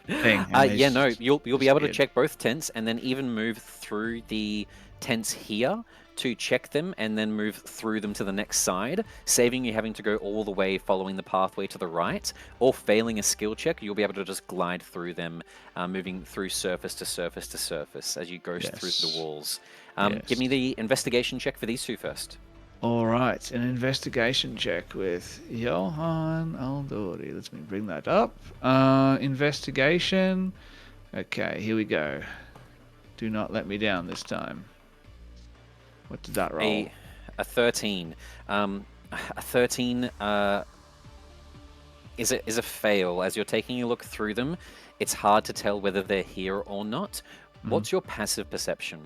thing. and Yeah, no, you'll be able to disappeared. check both tents and then even move through the tents here to check them and then move through them to the next side, saving you having to go all the way following the pathway to the right, or failing a skill check, you'll be able to just glide through them, moving through surface to surface to surface as you go through the walls. Give me the investigation check for these 2 first. All right, an investigation check with Johan Aldori. Let me bring that up. Investigation. Okay, here we go. Do not let me down this time. What did that roll? A 13. A 13 is a fail. As you're taking a look through them, it's hard to tell whether they're here or not. What's your passive perception?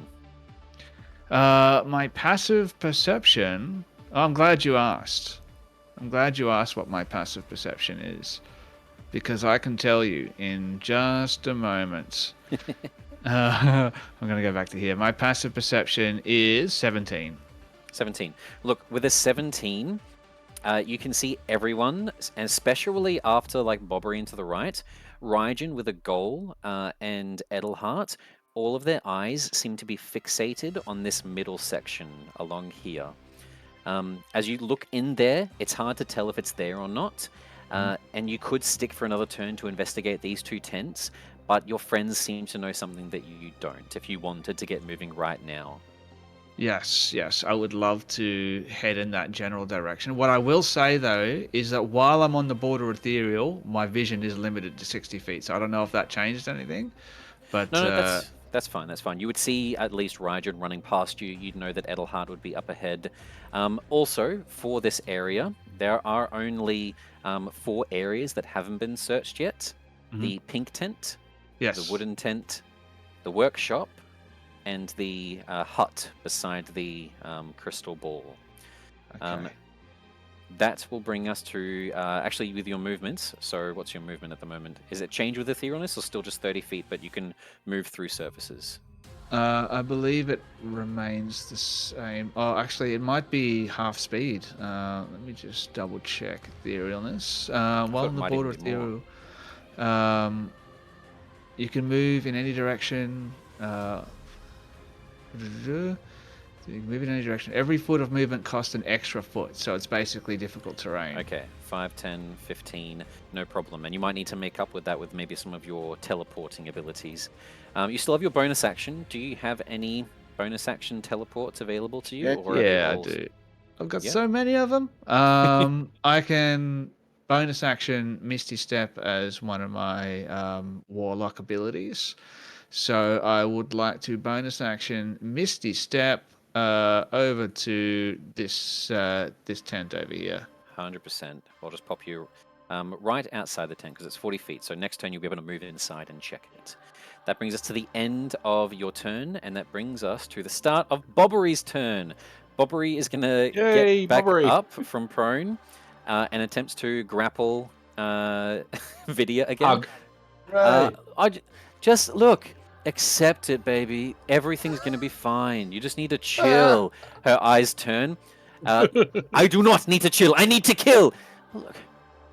My passive perception... Oh, I'm glad you asked. I'm glad you asked what my passive perception is. Because I can tell you in just a moment. I'm going to go back to here. My passive perception is 17. 17. Look, with a 17, you can see everyone, and especially after like Bobbery and to the right, Raijin with a goal and Edelhart, all of their eyes seem to be fixated on this middle section along here. As you look in there, it's hard to tell if it's there or not, and you could stick for another turn to investigate these 2 tents, but your friends seem to know something that you don't, if you wanted to get moving right now. Yes, I would love to head in that general direction. What I will say, though, is that while I'm on the border ethereal, my vision is limited to 60 feet, so I don't know if that changed anything. But No, that's fine. That's fine. You would see at least Raijin running past you. You'd know that Edelhard would be up ahead. Also, for this area, there are only 4 areas that haven't been searched yet. The pink tent, yes, the wooden tent, the workshop, and the hut beside the crystal ball. Okay. That will bring us to, actually with your movements, so what's your movement at the moment? Is it change with etherealness or still just 30 feet, but you can move through surfaces? I believe it remains the same. Oh, actually, it might be half speed. Let me just double check etherealness. While on the border ethereal, you can move in any direction. You can move in any direction. Every foot of movement costs an extra foot, so it's basically difficult terrain. Okay, 5, 10, 15, no problem. And you might need to make up with that with maybe some of your teleporting abilities. You still have your bonus action. Do you have any bonus action teleports available to you? Yeah, I do. I've got so many of them. I can bonus action Misty Step as one of my warlock abilities. So I would like to bonus action Misty Step over to this tent over here. 100%. I'll just pop you right outside the tent because it's 40 feet. So next turn you'll be able to move inside and check it. That brings us to the end of your turn, and that brings us to the start of Bobbery's turn. Bobbery is going to get back up from prone and attempts to grapple Vidya again. Just look. Accept it, baby. Everything's going to be fine. You just need to chill. Her eyes turn. I do not need to chill. I need to kill. Look,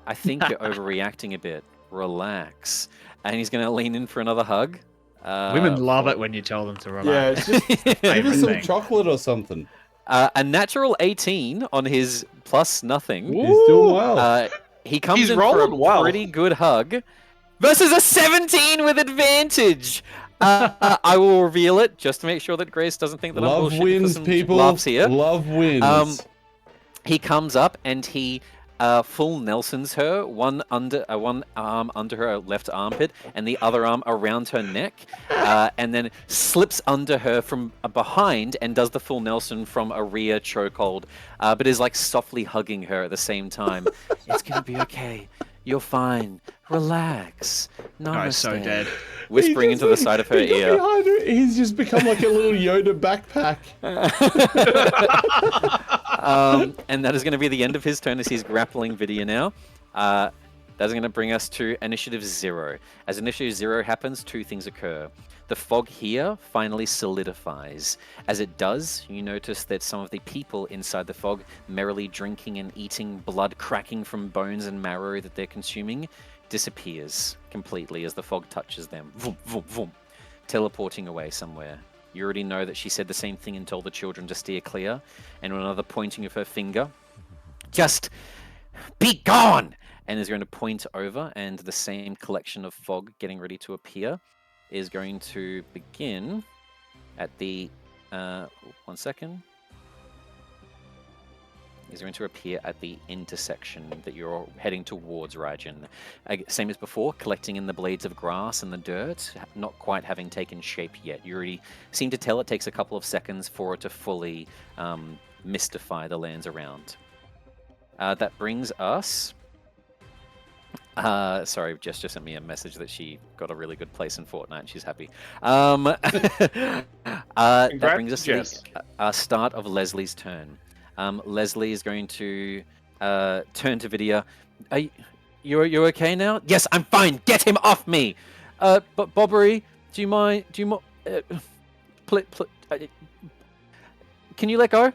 I think you're overreacting a bit. Relax. And he's going to lean in for another hug. Women love it when you tell them to relax. Yeah, it's just give us some chocolate or something. A natural 18 on his plus nothing. He's doing well. He comes in for a well. pretty good hug. Versus a 17 with advantage. I will reveal it just to make sure that Grace doesn't think that I'm bullshitting for some people. laughs here. Love wins. He comes up and he full Nelsons her, one arm under her left armpit and the other arm around her neck, and then slips under her from behind and does the full Nelson from a rear chokehold, but is like softly hugging her at the same time. It's gonna be okay. You're fine. Relax. Namaste. Guy's so dead. Whispering into the side of her ear. Behind her, he's just become like a little Yoda backpack. And that is going to be the end of his turn as he's grappling Vidya now. That's going to bring us to Initiative 0. As Initiative 0 happens, two things occur. The fog here finally solidifies. As it does, you notice that some of the people inside the fog, merrily drinking and eating blood cracking from bones and marrow that they're consuming, disappears completely as the fog touches them. Vroom, vroom, vroom, teleporting away somewhere. You already know that she said the same thing and told the children to steer clear. And with another pointing of her finger, just be gone! And is going to point over, and the same collection of fog getting ready to appear is going to begin at the 1 second. Is going to appear at the intersection that you're heading towards, Raijin. Same as before, collecting in the blades of grass and the dirt, not quite having taken shape yet. You already seem to tell it takes a couple of seconds for it to fully mystify the lands around. That brings us... sorry, Jess just sent me a message that she got a really good place in Fortnite and she's happy. That brings us to the start of Leslie's turn. Leslie is going to turn to Vidya. You okay now? Yes, I'm fine. Get him off me. But Bobbery, do you mind? Can you let go?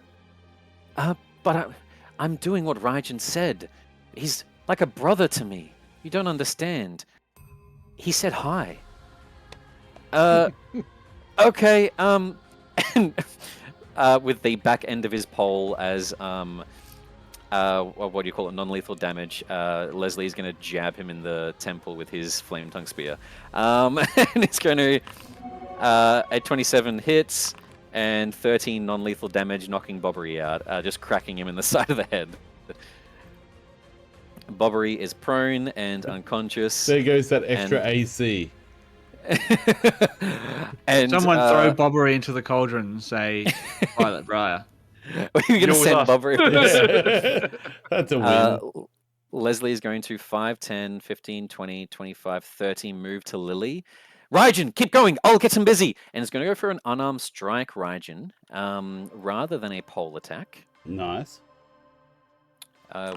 But I'm doing what Raijin said. He's like a brother to me. You don't understand. He said hi. Okay. And with the back end of his pole as what do you call it? Non-lethal damage. Leslie is going to jab him in the temple with his flame tongue spear. And it's going to a 27 hits and 13 non-lethal damage, knocking Bobbery out, just cracking him in the side of the head. Bobbery is prone and unconscious. There goes that extra AC. And someone throw Bobbery into the cauldron and say, Violet Briar. Are you going to send Bobbery? That's a win. Leslie is going to 5, 10, 15, 20, 25, 30, move to Lily. Raijin, keep going. I'll get him busy. And it's going to go for an unarmed strike, Raijin, rather than a pole attack. Nice.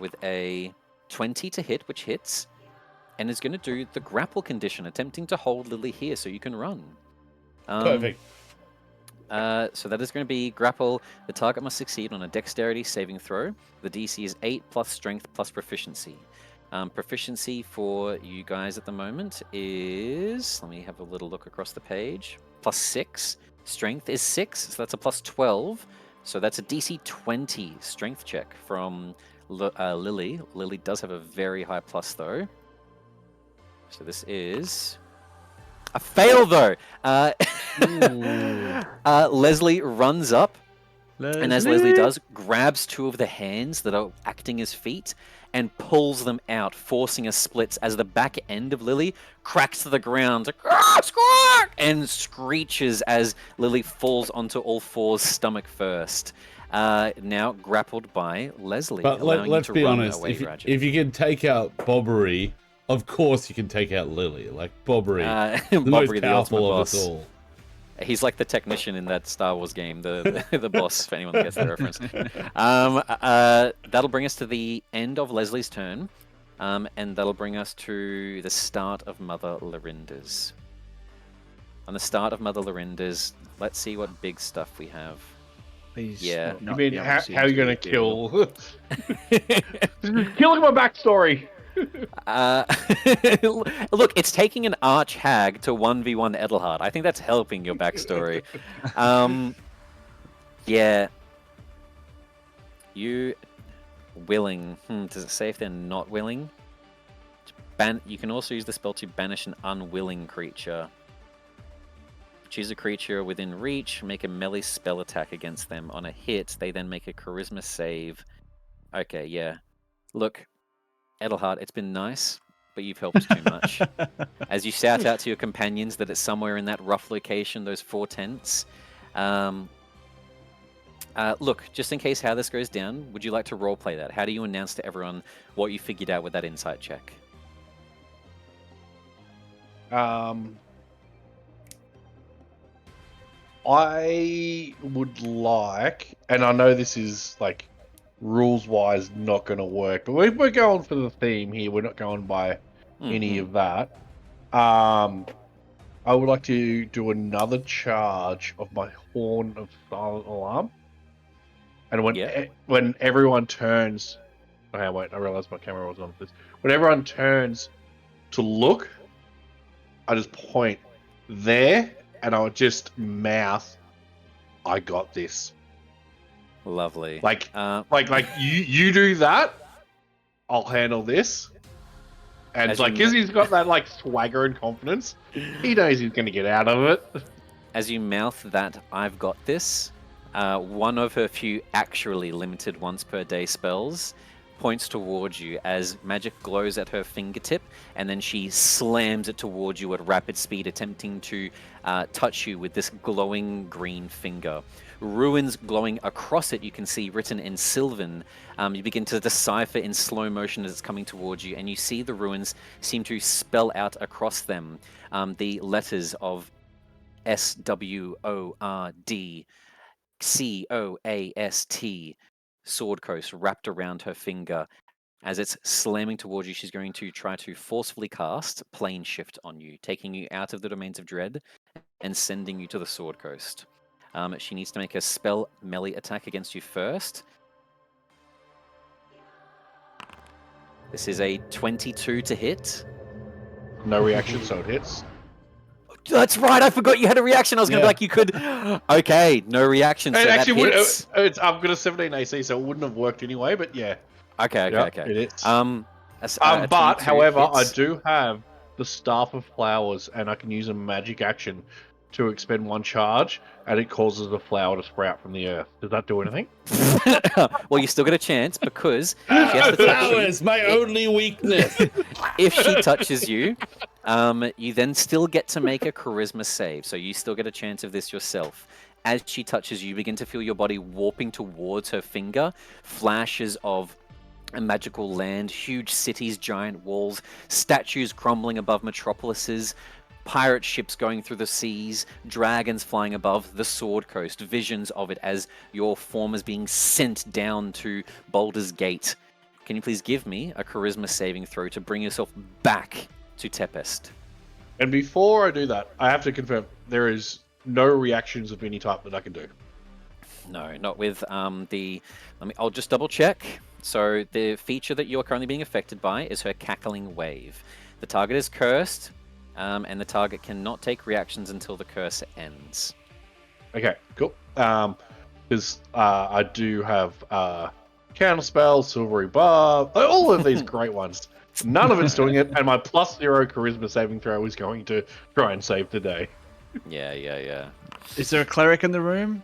With a 20 to hit, which hits. And is going to do the grapple condition, attempting to hold Lily here so you can run. Perfect. So that is going to be grapple. The target must succeed on a dexterity saving throw. The DC is 8 plus strength plus proficiency. Proficiency for you guys at the moment is... Let me have a little look across the page. Plus 6. Strength is 6, so that's a plus 12. So that's a DC 20 strength check from Lily. Lily does have a very high plus, though. So this is a fail, though. Leslie runs up, and as Leslie does, grabs two of the hands that are acting as feet and pulls them out, forcing a split as the back end of Lily cracks to the ground and screeches as Lily falls onto all fours, stomach first. Now grappled by Leslie. But let's be honest, if you can take out Bobbery, of course you can take out Lily. Like Bobbery, the most powerful of us all. He's like the technician in that Star Wars game, the boss, if anyone gets the reference. That'll bring us to the end of Leslie's turn, and that'll bring us to the start of Mother Lorinda's. On the start of Mother Lorinda's, let's see what big stuff we have. Please. Yeah. You mean how are you going to kill? Killing my backstory. Look, it's taking an arch hag to 1v1 Edelhard. I think that's helping your backstory. Yeah. You willing. Does it say if they're not willing? You can also use the spell to banish an unwilling creature. Choose a creature within reach, make a melee spell attack against them. On a hit, they then make a charisma save. Okay, yeah. Look, Edelhard, it's been nice, but you've helped too much. As you shout out to your companions that it's somewhere in that rough location, those 4 tents. Look, just in case how this goes down, would you like to roleplay that? How do you announce to everyone what you figured out with that insight check? I would like, and I know this is like rules-wise not going to work, but we're going for the theme here. We're not going by any of that. I would like to do another charge of my Horn of Silent Alarm, and when everyone turns, okay, wait, I realized my camera was on this. When everyone turns to look, I just point there, and I would just mouth, "I got this." Lovely. Like you do that, I'll handle this. And it's like, because he's got that like swagger and confidence, he knows he's going to get out of it. As you mouth that, "I've got this," one of her few actually limited once per day spells points towards you as magic glows at her fingertip, and then she slams it towards you at rapid speed, attempting to touch you with this glowing green finger. Runes glowing across it, you can see written in Sylvan. You begin to decipher in slow motion as it's coming towards you, and you see the runes seem to spell out across them the letters of SWORD, COAST, Sword Coast, wrapped around her finger. As it's slamming towards you, she's going to try to forcefully cast Plane Shift on you, taking you out of the domains of dread and sending you to the Sword Coast. She needs to make a spell melee attack against you first. This is a 22 to hit. No reaction, so it hits. That's right, I forgot you had a reaction. I was going to be like, you could... Okay, no reaction, so that hits. I've got a 17 AC, so it wouldn't have worked anyway, but yeah. Okay. It hits. But, however, hits. I do have the Staff of Flowers, and I can use a magic action to expend 1 charge, and it causes a flower to sprout from the earth. Does that do anything? Well, you still get a chance, because if she has to touch you, Flowers, my only weakness. if she touches you, you then still get to make a charisma save. So you still get a chance of this yourself. As she touches you, you begin to feel your body warping towards her finger. Flashes of a magical land, huge cities, giant walls, statues crumbling above metropolises, pirate ships going through the seas, dragons flying above the Sword Coast, visions of it as your form is being sent down to Baldur's Gate. Can you please give me a charisma saving throw to bring yourself back to Tempest? And before I do that, I have to confirm there is no reactions of any type that I can do. No, not with I'll just double check. So the feature that you're currently being affected by is her cackling wave. The target is cursed, and the target cannot take reactions until the curse ends. Okay, cool. Because I do have counterspell, silvery bar, all of these great ones. None of it's doing it, and my +0 charisma saving throw is going to try and save today. Yeah. Is there a cleric in the room?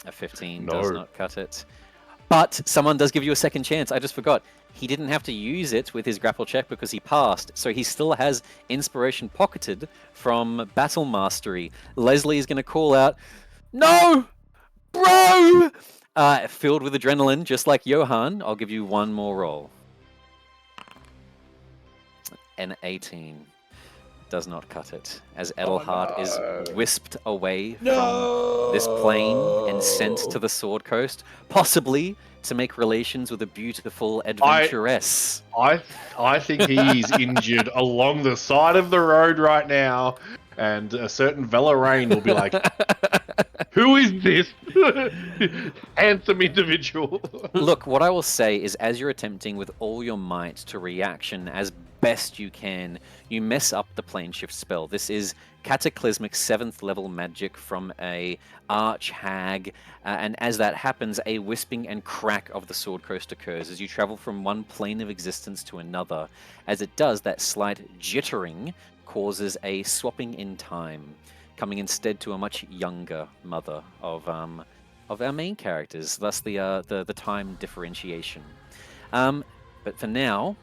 A 15 No. does not cut it. But someone does give you a second chance. I just forgot. He didn't have to use it with his grapple check because he passed. So he still has inspiration pocketed from Battle Mastery. Leslie is going to call out, "No! Bro!" Filled with adrenaline, just like Johan. I'll give you one more roll. An 18 does not cut it, as Edelhard is whisked away from this plane and sent to the Sword Coast, possibly to make relations with a beautiful adventuress. I think he's injured along the side of the road right now, and a certain Valeraine will be like, "Who is this handsome individual?" Look, what I will say is, as you're attempting with all your might to reaction as best you can, you mess up the plane shift spell. This is cataclysmic 7th level magic from a arch hag, and as that happens, a wisping and crack of the Sword Coast occurs as you travel from one plane of existence to another. As it does, that slight jittering causes a swapping in time, coming instead to a much younger mother of our main characters, thus the time differentiation. But for now,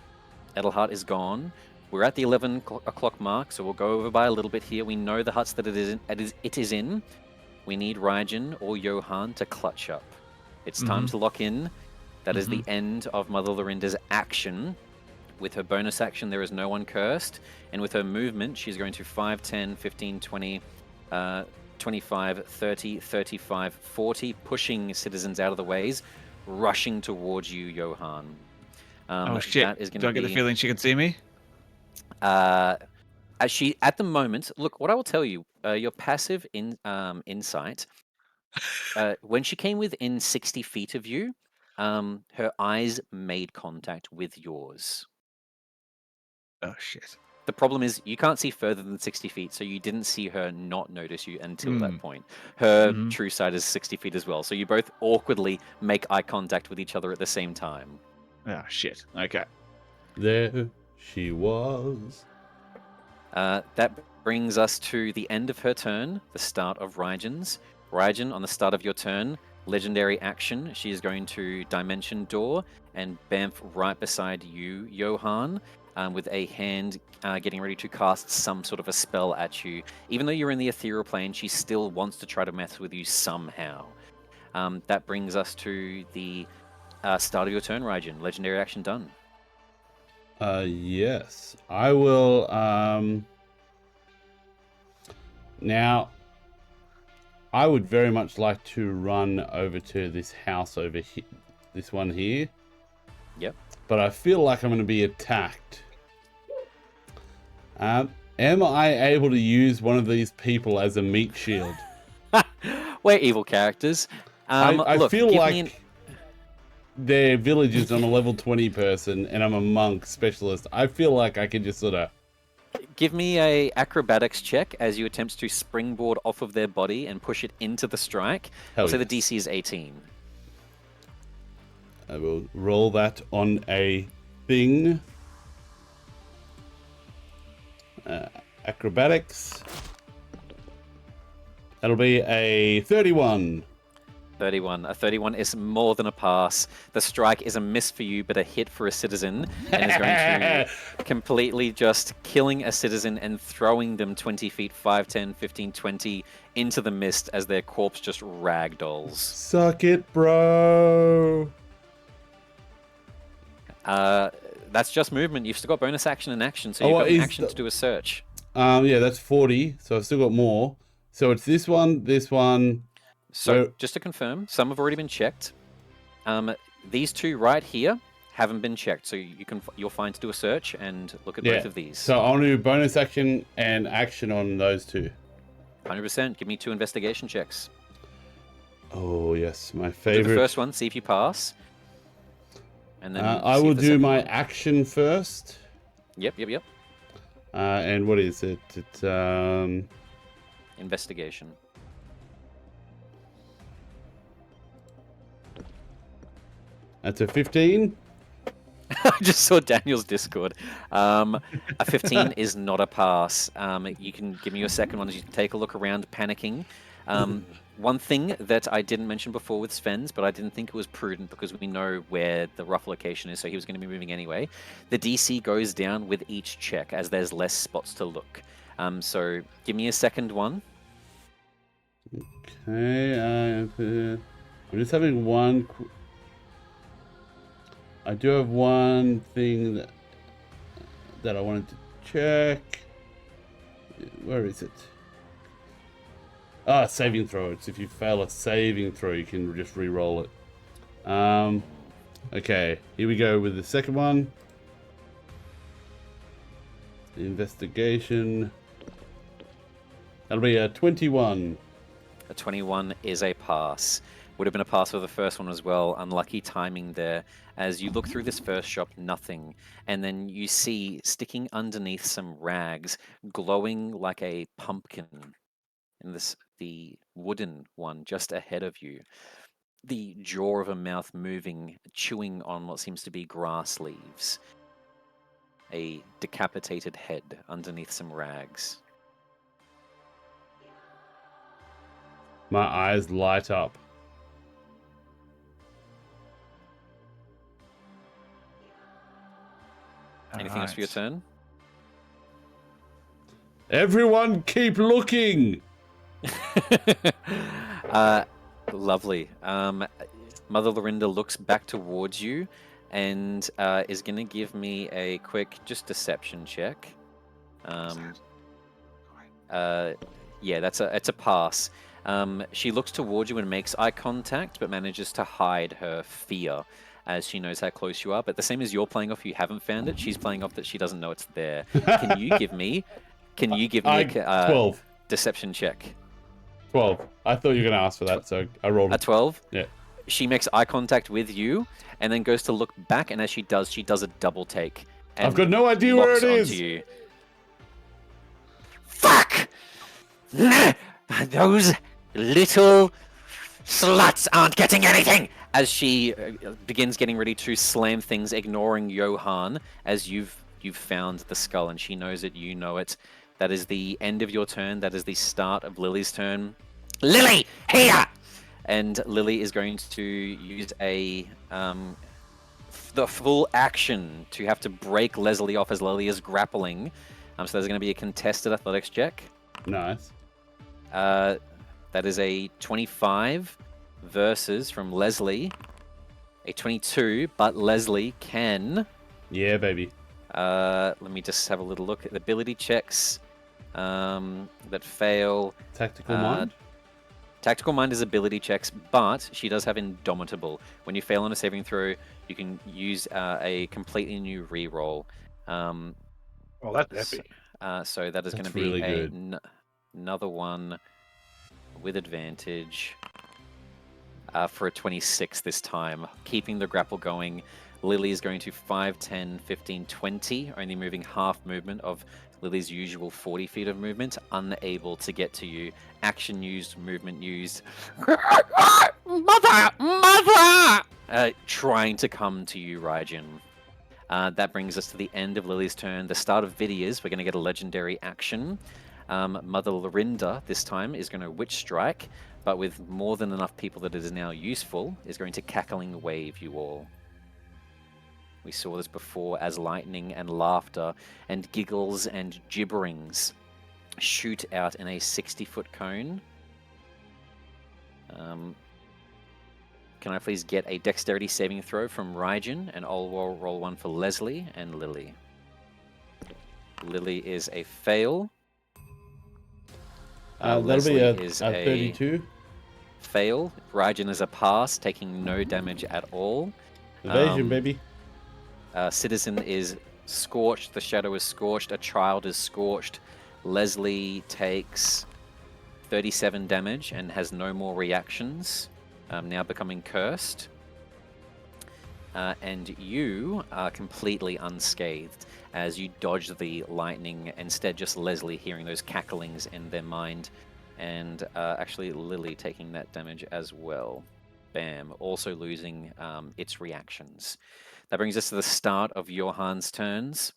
Edelhart is gone. We're at the 11 o'clock mark, so we'll go over by a little bit here. We know the huts that it is in. We need Raijin or Johan to clutch up. It's time to lock in. That is the end of Mother Lorinda's action. With her bonus action, there is no one cursed. And with her movement, she's going to 5, 10, 15, 20, 25, 30, 35, 40, pushing citizens out of the ways, rushing towards you, Johan. Oh shit! That is going Do I to get the feeling she can see me? As she, at the moment, look, what I will tell you, your passive insight, when she came within 60 feet of you, her eyes made contact with yours. Oh shit! The problem is you can't see further than 60 feet, so you didn't see her not notice you until that point. Her true sight is 60 feet as well, so you both awkwardly make eye contact with each other at the same time. Oh shit! Okay. There she was. That brings us to the end of her turn, the start of Raijin's. Raijin, on the start of your turn, legendary action, she is going to Dimension Door and bamf right beside you, Johan, with a hand getting ready to cast some sort of a spell at you. Even though you're in the ethereal plane, she still wants to try to mess with you somehow. That brings us to the start of your turn, Raijin. Legendary action done. Yes. I will, now, I would very much like to run over to this house over here, this one here. Yep. But I feel like I'm going to be attacked. Am I able to use one of these people as a meat shield? We're evil characters. I look, feel give like me an... their village is on a level 20 person and I'm a monk specialist. I feel like I can just sort of... Give me a acrobatics check as you attempt to springboard off of their body and push it into the strike. Hell I'll say yes. the DC is 18. I will roll that on a thing. Acrobatics. That'll be a 31. 31. A 31 is more than a pass. The strike is a miss for you, but a hit for a citizen, and is going to completely just killing a citizen and throwing them 20 feet, 5, 10, 15, 20 into the mist as their corpse just ragdolls. Suck it, bro. That's just movement. You've still got bonus action and action, so you've got an action to do a search. Yeah, that's 40, so I've still got more. So it's this one, this one. So just to confirm, some have already been checked. These two right here haven't been checked, so you're fine to do a search and look at both of these. So I'll do bonus action and action on those two. 100%. Give me 2 investigation checks. Oh yes, my Do favorite. the first one, see if you pass. And then I see will if the do second my one- action first. Yep. And what is it? Investigation. That's a 15. I just saw Daniel's Discord. A 15 is not a pass. You can give me your second one as you take a look around, panicking. One thing that I didn't mention before with Sven's, but I didn't think it was prudent because we know where the rough location is, so he was going to be moving anyway. The DC goes down with each check as there's less spots to look. So give me a second one. Okay, I'm just having one. I do have one thing that I wanted to check. Where is it? Ah, saving throw. It's if you fail a saving throw, you can just re-roll it. Okay, here we go with the second one. The investigation. That'll be a 21. A 21 is a pass. Would have been a pass for the first one as well. Unlucky timing there. As you look through this first shop, nothing. And then you see, sticking underneath some rags, glowing like a pumpkin. And the wooden one just ahead of you. The jaw of a mouth moving, chewing on what seems to be grass leaves. A decapitated head underneath some rags. My eyes light up. Anything else for your turn? Everyone keep looking! Lovely. Mother Lorinda looks back towards you and is going to give me a quick just deception check. Yeah, it's a pass. She looks towards you and makes eye contact, but manages to hide her fear as she knows how close you are. But the same as you're playing off, you haven't found it. She's playing off that she doesn't know it's there. Can you give me a 12. deception check? 12. I thought you were going to ask for that, so I rolled A 12? Yeah. She makes eye contact with you and then goes to look back, and as she does a double take. And I've got no idea where locks it onto is. You. Fuck! Those little sluts aren't getting anything! As she begins getting ready to slam things, ignoring Johan, as you've found the skull, and she knows it, you know it. That is the end of your turn. That is the start of Lily's turn. Lily, here! And Lily is going to use the full action to have to break Leslie off as Lily is grappling. So there's going to be a contested athletics check. Nice. That is a 25 versus from Leslie, a 22, but Leslie can... Yeah, baby. Let me just have a little look at the ability checks that fail. Tactical mind? Tactical mind is ability checks, but she does have Indomitable. When you fail on a saving throw, you can use a completely new reroll. Oh, that's epic. So that is going to be really another one with advantage for a 26 this time. Keeping the grapple going. Lily is going to 5, 10, 15, 20, only moving half movement of Lily's usual 40 feet of movement, unable to get to you. Action used, movement used. Mother! Trying to come to you, Raijin. That brings us to the end of Lily's turn. The start of Vidia's, we're going to get a legendary action. Mother Lorinda, this time, is going to Witch Strike, but with more than enough people that it is now useful, is going to Cackling Wave you all. We saw this before as lightning and laughter and giggles and gibberings shoot out in a 60-foot cone. Can I please get a dexterity saving throw from Raijin, and I'll roll one for Leslie and Lily. Lily is a fail. That'll Leslie be a is 32. Fail. Raijin is a pass, taking no damage at all. Evasion, baby. Citizen is scorched. The shadow is scorched. A child is scorched. Leslie takes 37 damage and has no more reactions, now becoming cursed. And you are completely unscathed as you dodge the lightning. Instead, just Leslie hearing those cacklings in their mind. And actually Lily taking that damage as well. Bam. Also losing its reactions. That brings us to the start of Johan's turns.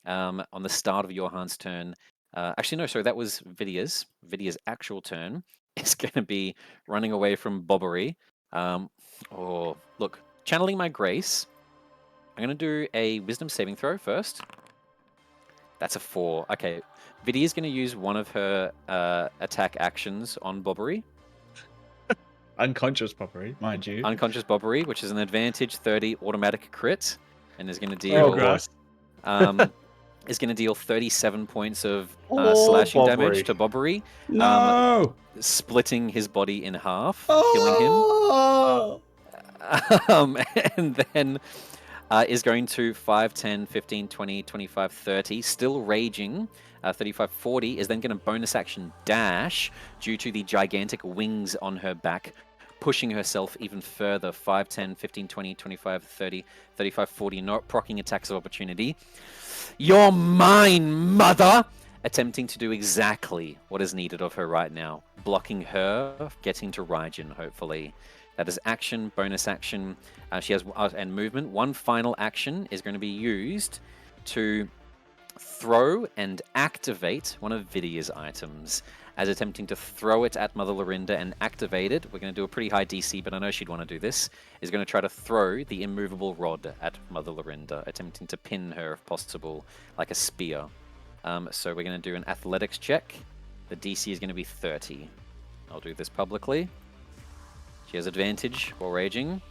On the start of Johan's turn, actually no, sorry, that was Vidia's. Vidia's actual turn is going to be running away from Bobbery. Look, channeling my grace. I'm going to do a wisdom saving throw first. That's a 4. Okay, Vidia's going to use one of her attack actions on Bobbery. Unconscious Bobbery, mind you. Unconscious Bobbery, which is an advantage 30 automatic crit, and is going to deal is going to deal 37 points of slashing damage to Bobbery. No! Splitting his body in half, Oh! killing him. And then is going to 5, 10, 15, 20, 25, 30, still raging. 35, 40 is then going to bonus action dash due to the gigantic wings on her back, pushing herself even further. 5, 10, 15, 20, 25, 30, 35, 40, not proccing attacks of opportunity. You're mine, mother! Attempting to do exactly what is needed of her right now. Blocking her, getting to Raijin, hopefully. That is action, bonus action. She has and movement. One final action is going to be used to throw and activate one of Vidia's items. as attempting to throw it at Mother Lorinda and activate it. We're going to do a pretty high DC, but I know she'd want to do this. Is going to try to throw the immovable rod at Mother Lorinda, attempting to pin her if possible, like a spear. So we're going to do an athletics check. The DC is going to be 30. I'll do this publicly. She has advantage while raging.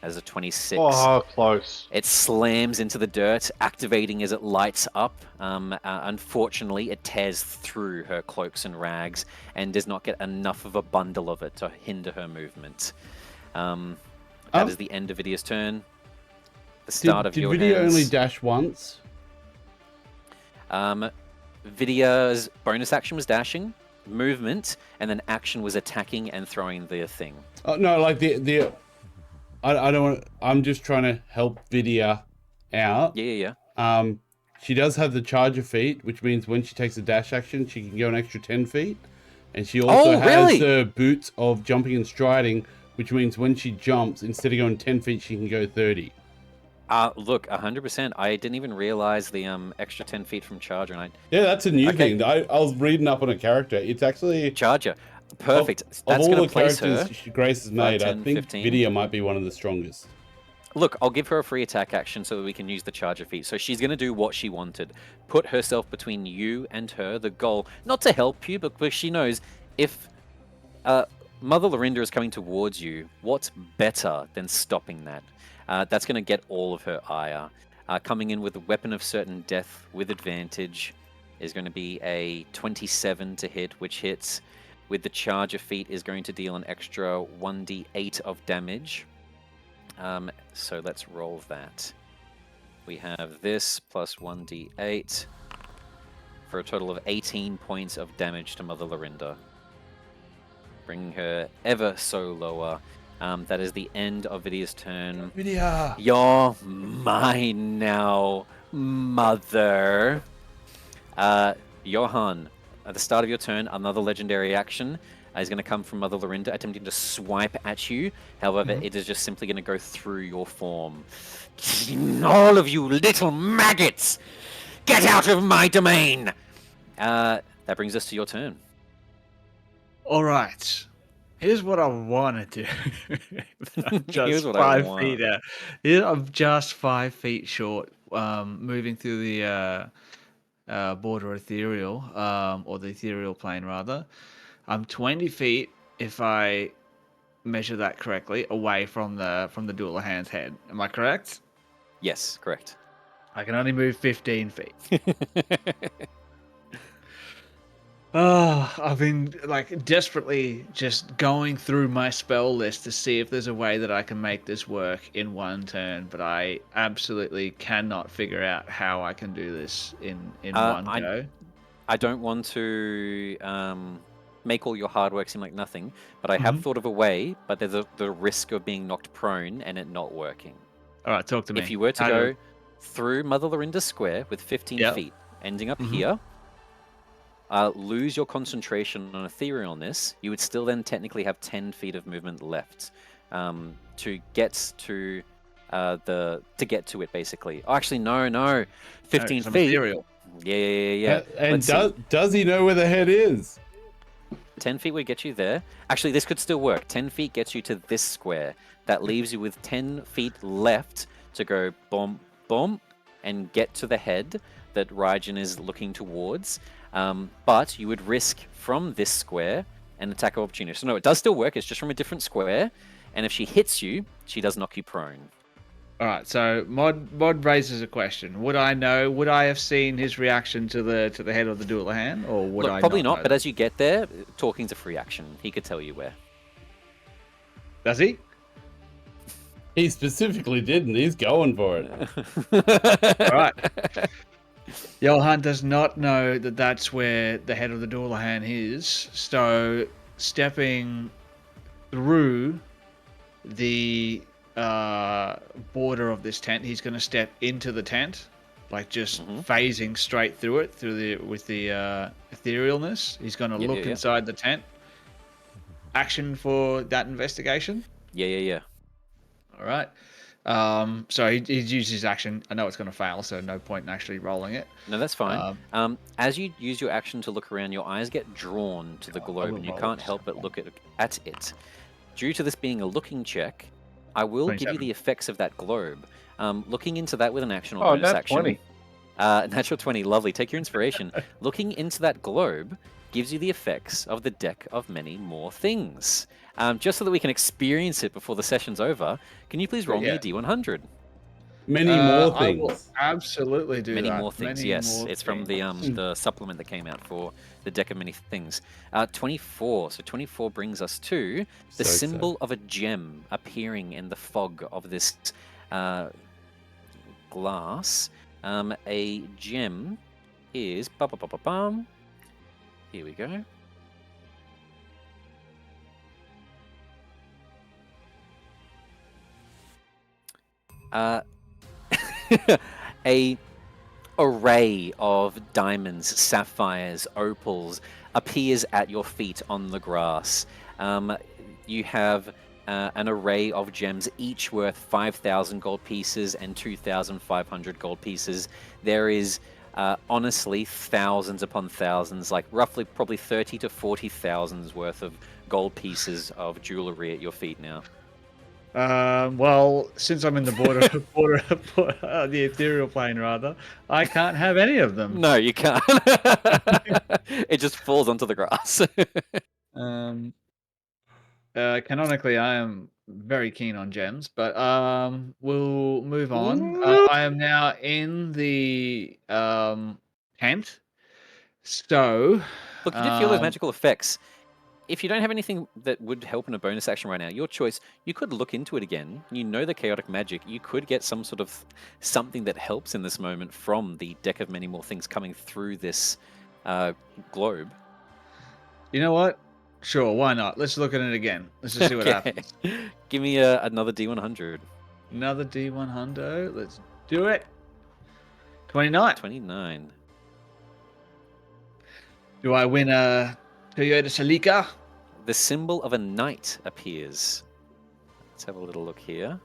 As a 26. Oh, close. It slams into the dirt, activating as it lights up. Unfortunately, it tears through her cloaks and rags and does not get enough of a bundle of it to hinder her movement. That is the end of Vidia's turn. The start of your Vidia hands. only dash once? Vidia's bonus action was dashing, movement, and then action was attacking and throwing the thing. Oh, no, like I don't want. I'm just trying to help Vidia out. Yeah. She does have the charger feat, which means when she takes a dash action, she can go an extra 10 feet. And she also has the boots of jumping and striding, which means when she jumps, instead of going 10 feet, she can go 30. Look, 100%. I didn't even realize the extra 10 feet from charger. And Yeah, that's a new thing. I was reading up on a character. It's actually charger. Perfect. Of That's all going the to place her. characters Grace has made, 10, I think 15. Vidia might be one of the strongest. Look, I'll give her a free attack action so that we can use the charger feat. So she's going to do what she wanted. Put herself between you and her. The goal, not to help you, but because she knows if Mother Lorinda is coming towards you, what's better than stopping that? That's going to get all of her ire. Coming in with a weapon of certain death with advantage is going to be a 27 to hit, which hits. With the charger feat is going to deal an extra 1d8 of damage. So let's roll that. We have this plus 1d8 for a total of 18 points of damage to Mother Lorinda. Bringing her ever so lower. That is the end of Vidia's turn. Vidia! You're mine now, Mother. Johan, at the start of your turn, another legendary action is going to come from Mother Lorinda, attempting to swipe at you. However, it is just simply going to go through your form. All of you little maggots! Get out of my domain! That brings us to your turn. All right. Here's what I want to do. I'm just Here's what I 5 want. feet out. Here, I'm just 5 feet short, moving through the border ethereal, or the ethereal plane rather. I'm 20 feet, if I measure that correctly, away from the dual hand's head. Am I correct? Yes, correct. I can only move 15 feet. I've been like desperately just going through my spell list to see if there's a way that I can make this work in one turn, but I absolutely cannot figure out how I can do this in one go. I don't want to make all your hard work seem like nothing, but I have thought of a way, but there's the risk of being knocked prone and it not working. All right, talk to me. If you were to go through Mother Lorinda Square with 15 feet, ending up here, lose your concentration on etherealness, you would still then technically have 10 feet of movement left to get to it, basically. Oh, actually, no, 15 feet. Ethereal. Yeah. And does he know where the head is? 10 feet would get you there. Actually, this could still work. 10 feet gets you to this square. That leaves you with 10 feet left to go bomb, bomb, and get to the head that Raijin is looking towards. But you would risk from this square an attack of opportunity. So no, it does still work. It's just from a different square. And if she hits you, she does knock you prone. All right, so Mod raises a question. Would I know? Would I have seen his reaction to the head of the dual hand, or would I? Probably not. But as you get there, talking's a free action. He could tell you where. Does he? He specifically didn't. He's going for it. All right. Johan does not know that that's where the head of the dual hand is. So stepping through the border of this tent, he's going to step into the tent, like just phasing straight through it with the etherealness. He's going to look inside the tent. Action for that investigation. Yeah. All right. So he'd used his action. I know it's going to fail, so no point in actually rolling it. No, that's fine. As you use your action to look around, your eyes get drawn to the globe, will and you roll can't it. help but look at it. Due to this being a looking check, I will give you 27. the effects of that globe. Looking into that with an action or Oh, bonus nat action. 20. Natural 20, lovely. Take your inspiration. Looking into that globe gives you the effects of the deck of many more things. Just so that we can experience it before the session's over, can you please roll me a D100? Many more I will things. absolutely do Many that. more things, Many yes. more It's from things. the supplement that came out for the deck of many things. 24. So 24 brings us to the So symbol of a gem appearing in the fog of this glass. A gem is here we go. A array of diamonds, sapphires, opals appears at your feet on the grass. You have an array of gems, each worth 5,000 gold pieces and 2,500 gold pieces. There is honestly thousands upon thousands, like roughly probably 30 to 40,000 worth of gold pieces of jewelry at your feet now. Well, since I'm in the the ethereal plane, rather, I can't have any of them. No, you can't. It just falls onto the grass. Canonically, I am very keen on gems, but we'll move on. I am now in the tent, so Look, you did feel those magical effects. If you don't have anything that would help in a bonus action right now, your choice, you could look into it again. You know the chaotic magic. You could get some sort of something that helps in this moment from the deck of many more things coming through this globe. you know what? Sure, why not? Let's look at it again. Let's just see what happens. Give me another D100. Another D100. Let's do it. 29. 29. Do I win a Toyota Celica? The symbol of a knight appears. Let's have a little look here.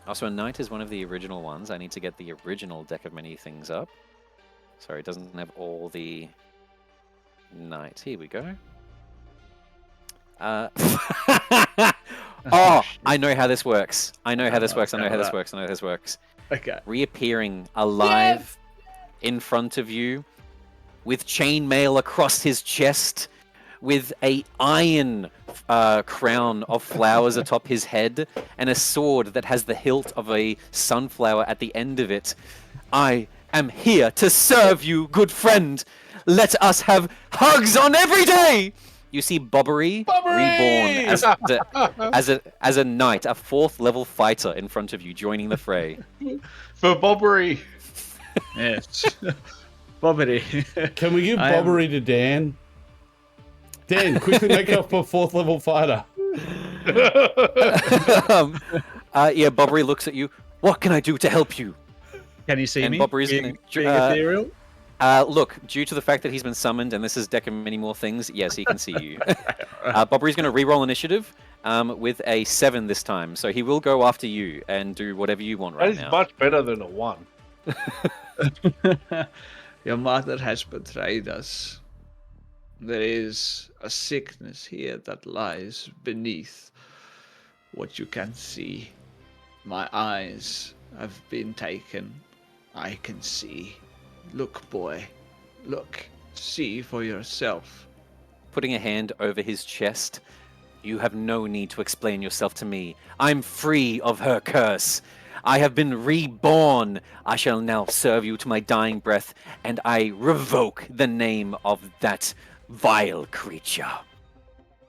Also, a knight is one of the original ones. I need to get the original deck of many things up. Sorry, it doesn't have all the knights. Here we go. Oh, I know how this works. I know how this works. Okay. Reappearing alive in front of you, with chainmail across his chest, with a iron crown of flowers atop his head, and a sword that has the hilt of a sunflower at the end of it. I am here to serve you, good friend. Let us have hugs on every day. You see Bobbery reborn as a knight, a 4th level fighter in front of you, joining the fray. For Bobbery. Yes. Bobbity. Can we give Bobbery to Dan? Dan, quickly make up a 4th level fighter. Yeah, Bobbery looks at you. What can I do to help you? Can you see And me? Bobbery's being gonna, ethereal? Look, due to the fact that he's been summoned and this is deck of many more things, yes, he can see you. Bobbery's going to re-roll initiative with a 7 this time, so he will go after you and do whatever you want That right is now. much better than a 1. Your mother has betrayed us. There is a sickness here that lies beneath what you can see. My eyes have been taken. I can see. Look, boy. Look. See for yourself. Putting a hand over his chest, you have no need to explain yourself to me. I'm free of her curse. I have been reborn. I shall now serve you to my dying breath, and I revoke the name of that vile creature.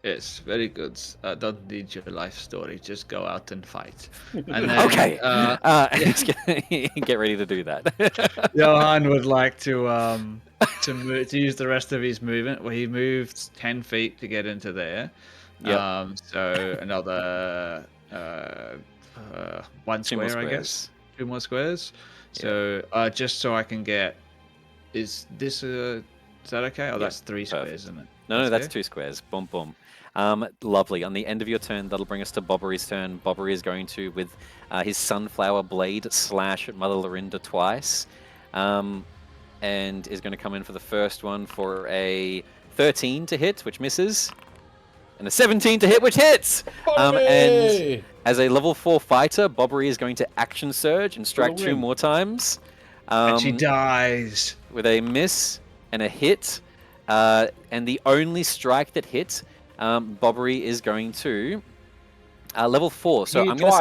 Yes, very good. Don't need your life story. Just go out and fight. And then, Okay. Get ready to do that. Johan would like to use the rest of his movement. Well, he moved 10 feet to get into there. Yep. So another 1 Two more square, I guess. squares. 2 more squares. So just so I can get, is that okay? Oh, that's 3 squares, Perfect. isn't it? No, that's fair? 2 squares. Boom, boom. Lovely. On the end of your turn, that'll bring us to Bobbery's turn. Bobbery is going to, with his Sunflower Blade, slash at Mother Lorinda twice. And is going to come in for the first one for a 13 to hit, which misses. And a 17 to hit, which hits! And as a level 4 fighter, Bobbery is going to action surge and strike 2 more times. And she dies. With a miss and a hit. And the only strike that hit, Bobbery is going to level 4. So I'm going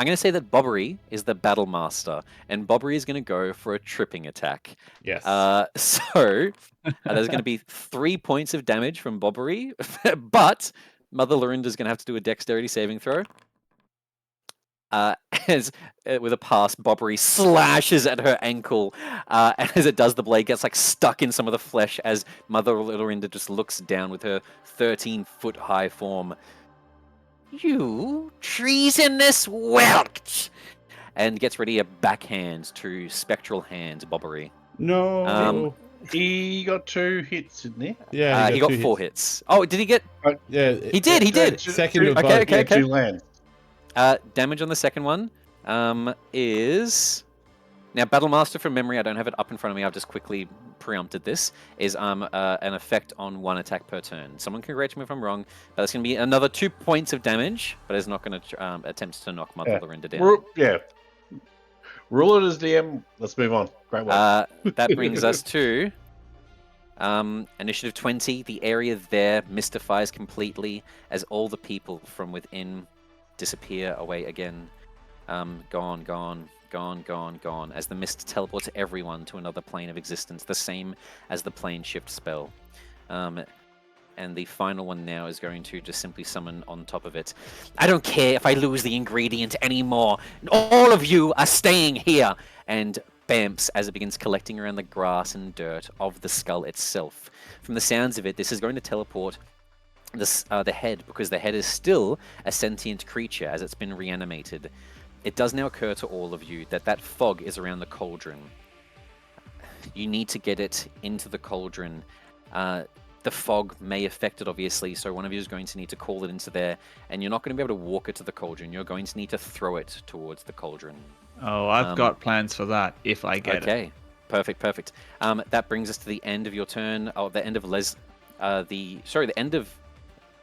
to say that Bobbery is the battle master, and Bobbery is going to go for a tripping attack. Yes. So there's going to be 3 points of damage from Bobbery, but Mother Lorinda's going to have to do a dexterity saving throw. As with a pass, Bobbery slashes at her ankle, and as it does, the blade gets like stuck in some of the flesh as Mother Lorinda just looks down with her 13-foot high form. You treasonous whelch! And gets ready to backhand to Spectral Hand Bobbery. No. He got 2 hits, didn't he? Yeah, he got 4 hits. Oh, did he get? Yeah, He did. Second of Okay, both. okay. 2 lands. Damage on the second one is... Now, Battlemaster from memory, I don't have it up in front of me, I've just quickly preempted this, is an effect on 1 attack per turn. Someone can correct me if I'm wrong, but it's going to be another 2 points of damage, but it's not going to attempt to knock Mother Lorinda down. Rule it as DM. Let's move on. Great work. That brings us to Initiative 20. The area there mystifies completely as all the people from within disappear away again. Gone. As the mist teleports everyone to another plane of existence, the same as the plane shift spell. And the final one now is going to just simply summon on top of it. I don't care if I lose the ingredient anymore. All of you are staying here. And bamps as it begins collecting around the grass and dirt of the skull itself. From the sounds of it, this is going to teleport the head, because the head is still a sentient creature as it's been reanimated. It does now occur to all of you that fog is around the cauldron. You need to get it into the cauldron. The fog may affect it, obviously, so one of you is going to need to call it into there, and you're not going to be able to walk it to the cauldron. You're going to need to throw it towards the cauldron. Oh, I've got plans for that, if I get it. Okay, perfect. That brings us to the end of your turn. Oh, the end of the end of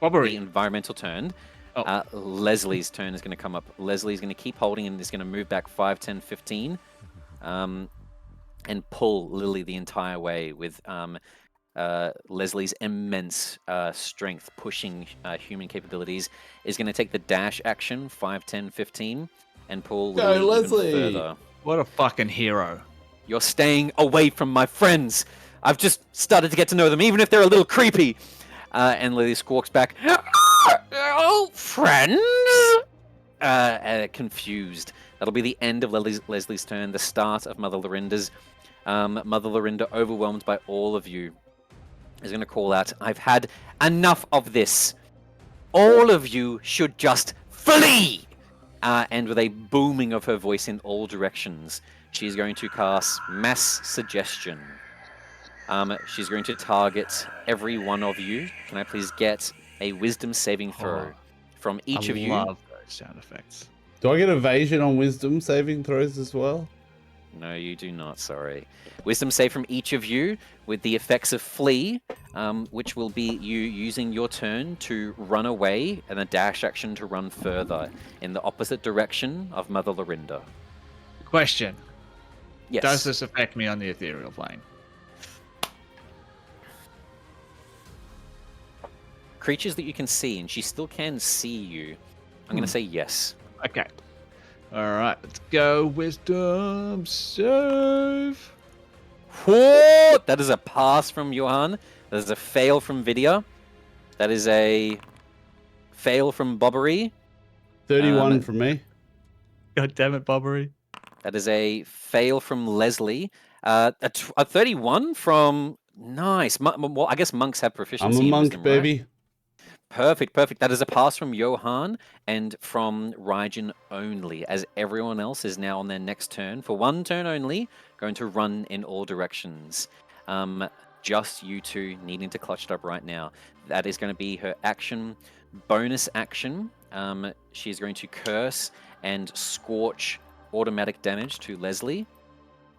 Bobbery. the environmental turn. Oh. Leslie's turn is going to come up. Leslie's going to keep holding and is going to move back 5, 10, 15, and pull Lily the entire way with Leslie's immense strength, pushing human capabilities, is going to take the dash action, 5, 10, 15, and pull Lily even further. What a fucking hero. You're staying away from my friends. I've just started to get to know them, even if they're a little creepy. And Lily squawks back, "Oh, friends?" Confused. That'll be the end of Leslie's turn, the start of Mother Lorinda's. Mother Lorinda, overwhelmed by all of you, is going to call out, "I've had enough of this. All of you should just flee!" And with a booming of her voice in all directions, she's going to cast Mass Suggestion. She's going to target every one of you. Can I please get a Wisdom saving throw from each of you? I love those sound effects. Do I get evasion on wisdom saving throws as well? No, you do not, sorry. Wisdom save from each of you with the effects of flee, which will be you using your turn to run away and a dash action to run further in the opposite direction of Mother Lorinda. Question. Yes. Does this affect me on the ethereal plane? Creatures that you can see, and she still can see you. I'm going to say yes. Okay. Alright, let's go. Wisdom save. Whoa! That is a pass from Johan. That is a fail from Vidya. That is a fail from Bobbery. 31 from me. God damn it, Bobbery. That is a fail from Leslie. A 31 from... Nice. Well, I guess monks have proficiency. I'm a in monk, wisdom, baby. Right? Perfect. That is a pass from Johan and from Raijin only, as everyone else is now on their next turn. For one turn only, going to run in all directions. just you two needing to clutch it up right now. That is going to be her action. Bonus action. She's going to curse and scorch automatic damage to Leslie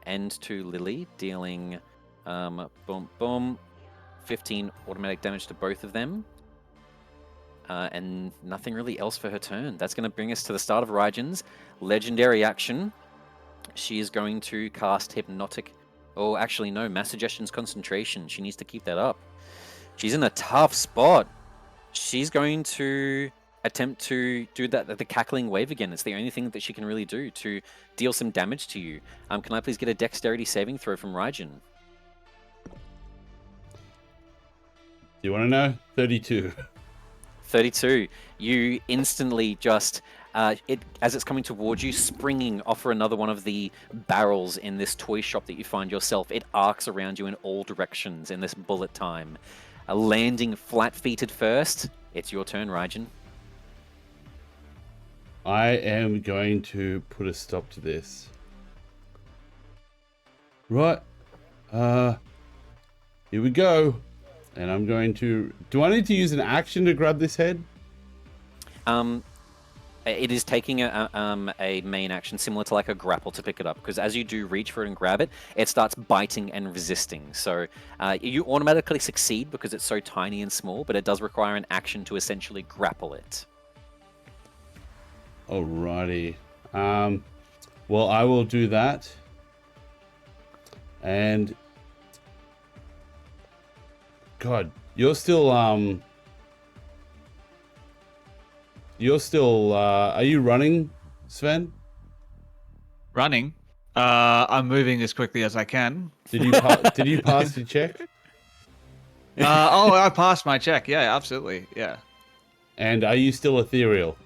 and to Lily, dealing boom, boom, 15 automatic damage to both of them. And nothing really else for her turn. That's going to bring us to the start of Raijin's legendary action. She is going to cast Hypnotic. Oh, actually, no. Mass Suggestion's concentration. She needs to keep that up. She's in a tough spot. She's going to attempt to do the cackling wave again. It's the only thing that she can really do to deal some damage to you. Can I please get a dexterity saving throw from Raijin? Do you want to know? 32. 32. You instantly just, as it's coming towards you, springing off for another one of the barrels in this toy shop that you find yourself, it arcs around you in all directions in this bullet time. Landing flat-feeted first. It's your turn, Raijin. I am going to put a stop to this. Right. Here we go. And I'm going to... Do I need to use an action to grab this head? It is taking a main action similar to like a grapple to pick it up, because as you do reach for it and grab it, it starts biting and resisting. So you automatically succeed because it's so tiny and small, but it does require an action to essentially grapple it. Alrighty. Well, I will do that. And... God, you're still, are you running, Sven? Running. I'm moving as quickly as I can. Did you pass your check? I passed my check. Yeah, absolutely. Yeah. And are you still ethereal?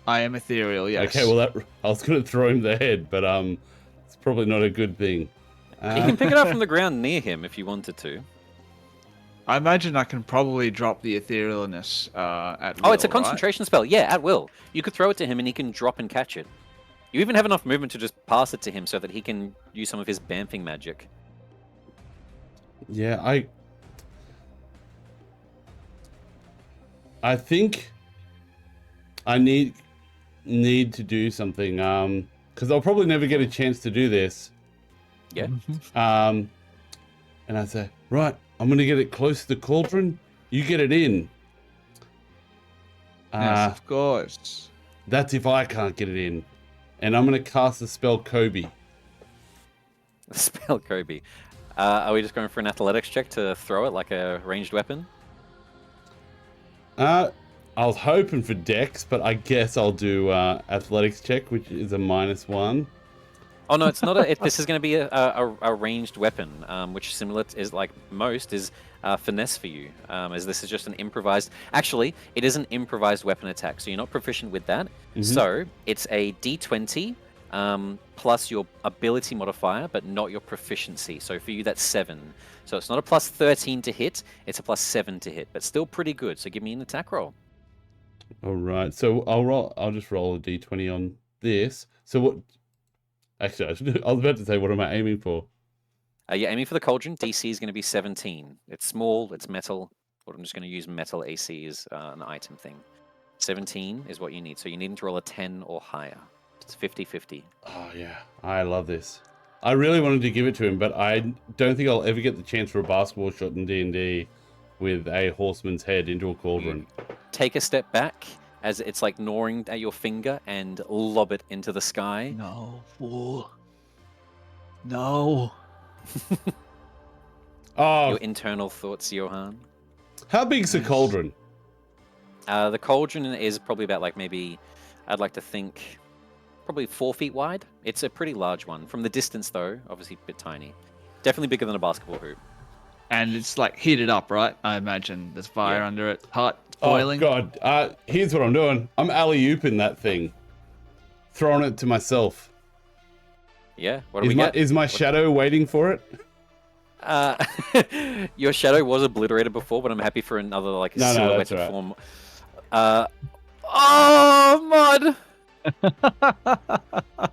I am ethereal, yes. Okay, well, I was going to throw him the head, but it's probably not a good thing. You can pick it up from the ground near him if you wanted to. I imagine I can probably drop the etherealness at will, Oh, it's a concentration spell. Yeah, at will. You could throw it to him and he can drop and catch it. You even have enough movement to just pass it to him so that he can use some of his bamfing magic. Yeah, I think I need to do something, because I'll probably never get a chance to do this. Yeah. And I say, right, I'm going to get it close to the cauldron. You get it in. Yes, of course. That's if I can't get it in. And I'm going to cast the spell Kobe. Spell Kobe. Are we just going for an athletics check to throw it like a ranged weapon? I was hoping for Dex, but I guess I'll do athletics check, which is a -1. Oh no, it's not. This is going to be a ranged weapon, which similar is like most is finesse for you, as this is just an improvised. Actually, it is an improvised weapon attack, so you're not proficient with that. Mm-hmm. So it's a D20 plus your ability modifier, but not your proficiency. So for you, that's 7. So it's not a +13 to hit; it's a +7 to hit, but still pretty good. So give me an attack roll. All right, so I'll just roll a d20 on this. So what? Actually, I was about to say, what am I aiming for? You're aiming for the cauldron. DC is going to be 17. It's small. It's metal. But I'm just going to use metal AC as an item thing. 17 is what you need. So you need to roll a 10 or higher. It's 50-50. Oh yeah, I love this. I really wanted to give it to him, but I don't think I'll ever get the chance for a basketball shot in D&D with a horseman's head into a cauldron. Take a step back as it's like gnawing at your finger and lob it into the sky. No, fool. No. Oh, Your internal thoughts, Johan. how big's the cauldron? The cauldron is probably about like maybe, I'd like to think, probably 4 feet wide. It's a pretty large one. From the distance though, obviously a bit tiny. Definitely bigger than a basketball hoop. And it's like heated up, right? I imagine there's fire Yeah. under it, hot, boiling. Oh God! Here's what I'm doing. I'm alley-ooping that thing, throwing it to myself. Yeah, what do we get? Is my shadow waiting for it? Your shadow was obliterated before, but I'm happy for another like No, that's silhouetted right. form. Oh, mud! All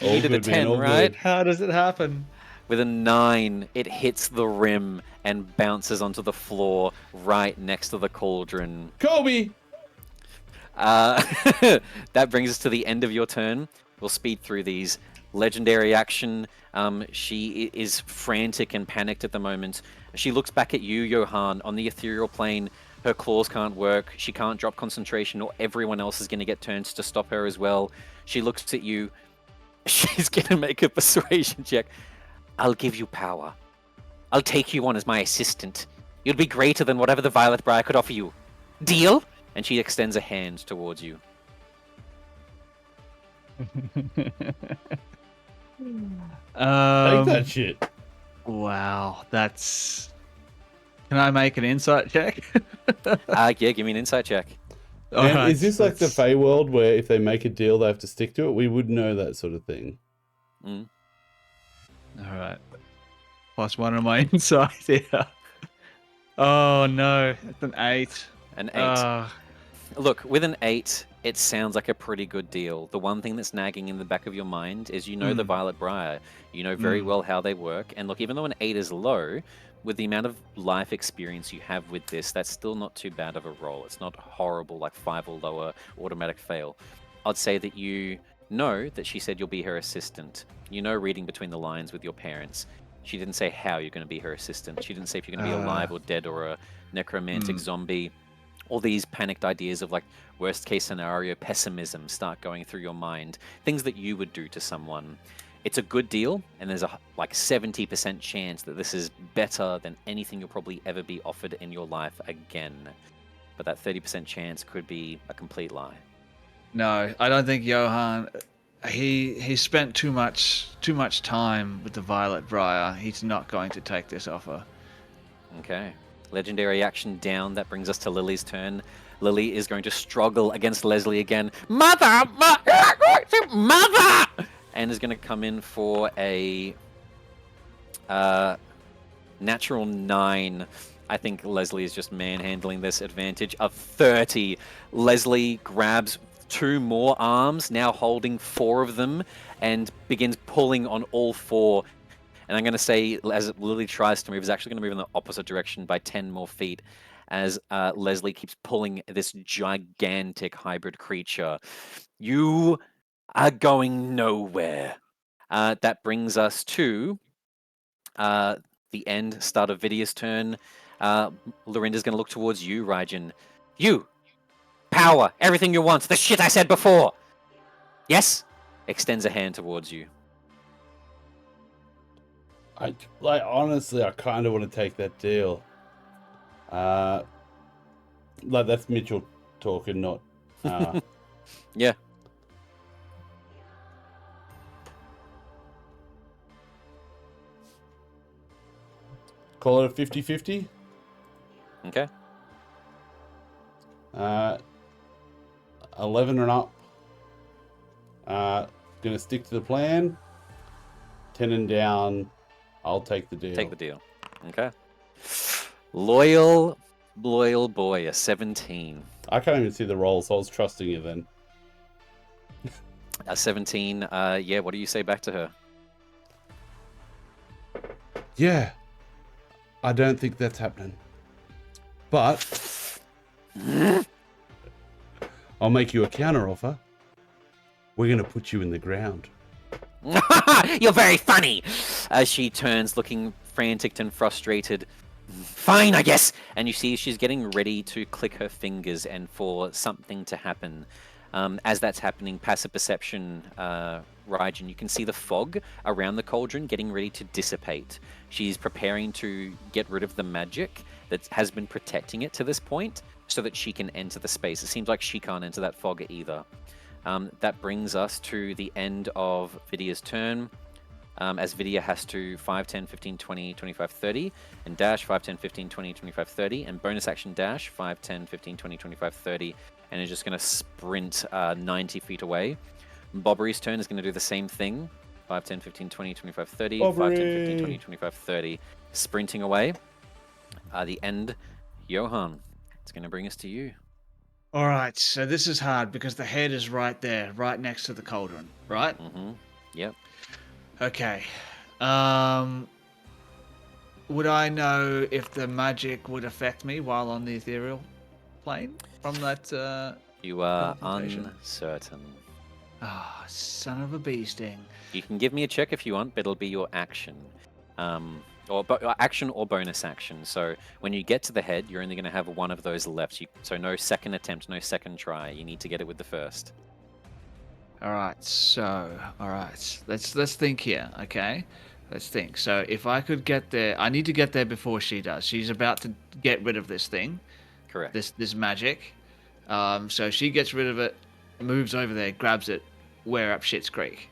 You needed a good, man, 10, all right? good. How does it happen? With a 9, it hits the rim and bounces onto the floor right next to the cauldron. Kobe! That brings us to the end of your turn. We'll speed through these. Legendary action. She is frantic and panicked at the moment. She looks back at you, Johan, on the ethereal plane. Her claws can't work. She can't drop concentration, or everyone else is going to get turns to stop her as well. She looks at you. She's going to make a persuasion check. I'll give you power. I'll take you on as my assistant. You'll be greater than whatever the Violet Briar could offer you. Deal? And she extends a hand towards you. Take that shit. Wow, that's. Can I make an insight check? Yeah, give me an insight check. Man, Alright, is this like the Fey world where if they make a deal, they have to stick to it? We would know that sort of thing. Mm. All right. +1 on my insight here. Oh no, it's an 8. An 8. Look, with an 8, it sounds like a pretty good deal. The one thing that's nagging in the back of your mind is you know the Violet Briar. You know very well how they work. And look, even though an 8 is low, with the amount of life experience you have with this, that's still not too bad of a roll. It's not horrible, like 5 or lower automatic fail. I'd say that you know that she said you'll be her assistant. You know, reading between the lines with your parents. She didn't say how you're going to be her assistant. She didn't say if you're going to be alive or dead or a necromantic zombie. All these panicked ideas of like worst case scenario pessimism start going through your mind. Things that you would do to someone. It's a good deal, and there's a like 70% chance that this is better than anything you'll probably ever be offered in your life again. But that 30% chance could be a complete lie. No, I don't think Johan. He spent too much time with the Violet Briar. He's not going to take this offer. Okay. Legendary action down. That brings us to Lily's turn. Lily is going to struggle against Leslie again. Mother! Mother! And is going to come in for a natural 9. I think Leslie is just manhandling this advantage of 30. Leslie grabs 2 more arms, now holding 4 of them, and begins pulling on all 4. And I'm going to say, as Lily tries to move, is actually going to move in the opposite direction by 10 more feet, as Leslie keeps pulling this gigantic hybrid creature. You are going nowhere. That brings us to the end, start of Vidia's turn. Lorinda's going to look towards you, Raijin. You! Power! Everything you want! The shit I said before! Yes? Extends a hand towards you. Honestly, I kind of want to take that deal. That's Mitchell talking, not. Yeah. Call it a 50-50. Okay. 11 and up. Gonna stick to the plan. 10 and down. I'll take the deal. Take the deal. Okay. Loyal boy, a 17. I can't even see the roll, so I was trusting you then. A 17. Yeah, what do you say back to her? Yeah. I don't think that's happening. But I'll make you a counter offer. We're gonna put you in the ground. You're very funny! As she turns, looking frantic and frustrated. Fine, I guess! And you see she's getting ready to click her fingers and for something to happen. As that's happening, passive perception, Raijin, you can see the fog around the cauldron getting ready to dissipate. She's preparing to get rid of the magic that has been protecting it to this point so that she can enter the space. It seems like she can't enter that fog either. That brings us to the end of Vidia's turn. As Vidia has to 5, 10, 15, 20, 25, 30, and dash 5, 10, 15, 20, 25, 30, and bonus action dash 5, 10, 15, 20, 25, 30, and is just going to sprint 90 feet away. Bobbery's turn is going to do the same thing. 5, 10, 15, 20, 25, 30, 5, 10, 15, 20, 25, 30, sprinting away. The end, Johan. It's going to bring us to you. All right, so this is hard because the head is right there, right next to the cauldron, right? Mm-hmm. Yep. Okay. Would I know if the magic would affect me while on the ethereal plane from that? You are teleportation? uncertain. Ah, son of a bee sting. You can give me a check if you want, but it'll be your action. Or action or bonus action. So when you get to the head, you're only going to have one of those left. So no second attempt, no second try. You need to get it with the first. All right, let's think here, okay? Let's think. So if I could get there, I need to get there before she does. She's about to get rid of this thing, Correct. this magic. So she gets rid of it, moves over there, grabs it. We're up Shit's Creek.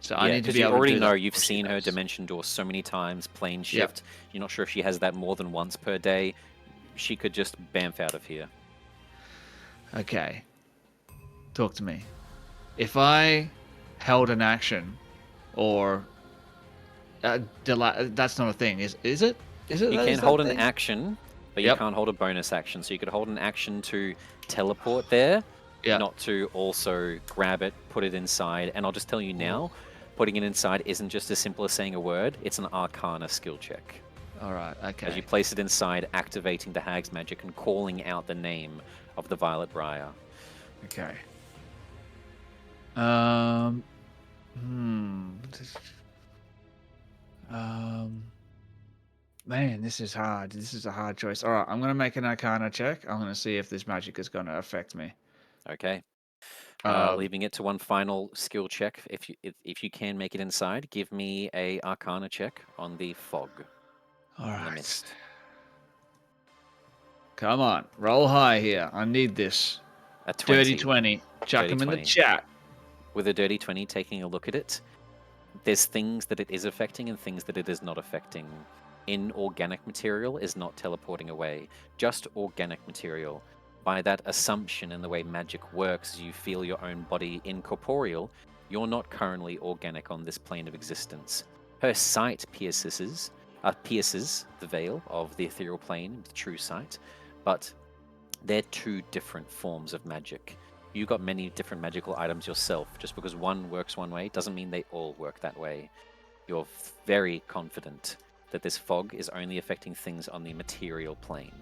So I need to be you able to already do know that you've before she seen her does. dimension door so many times, plane Yep. shift. You're not sure if she has that more than once per day. She could just bamf out of here. Okay. Talk to me. If I held an action, or that's not a thing, is it? Is it? You is can that hold a an thing? action, but you Yep. can't hold a bonus action. So you could hold an action to teleport there, Yeah. not to also grab it, put it inside. And I'll just tell you now, putting it inside isn't just as simple as saying a word. It's an Arcana skill check. All right. Okay. As you place it inside, activating the Hag's magic and calling out the name of the Violet Briar. Okay. Man, this is hard. This is a hard choice. All right, I'm gonna make an Arcana check. I'm gonna see if this magic is gonna affect me. Okay. Um, Leaving it to one final skill check. If you can make it inside, give me a Arcana check on the fog. All and the right. mist. Come on, roll high here. I need this. A 20. Dirty 20. Chuck Dirty him in 20. the chat. With a dirty 20, taking a look at it, there's things that it is affecting and things that it is not affecting. Inorganic material is not teleporting away, just organic material. By that assumption and the way magic works, you feel your own body incorporeal. You're not currently organic on this plane of existence. Her sight pierces the veil of the ethereal plane, the true sight, but they're two different forms of magic. You've got many different magical items yourself. Just because one works one way doesn't mean they all work that way. You're very confident that this fog is only affecting things on the material plane.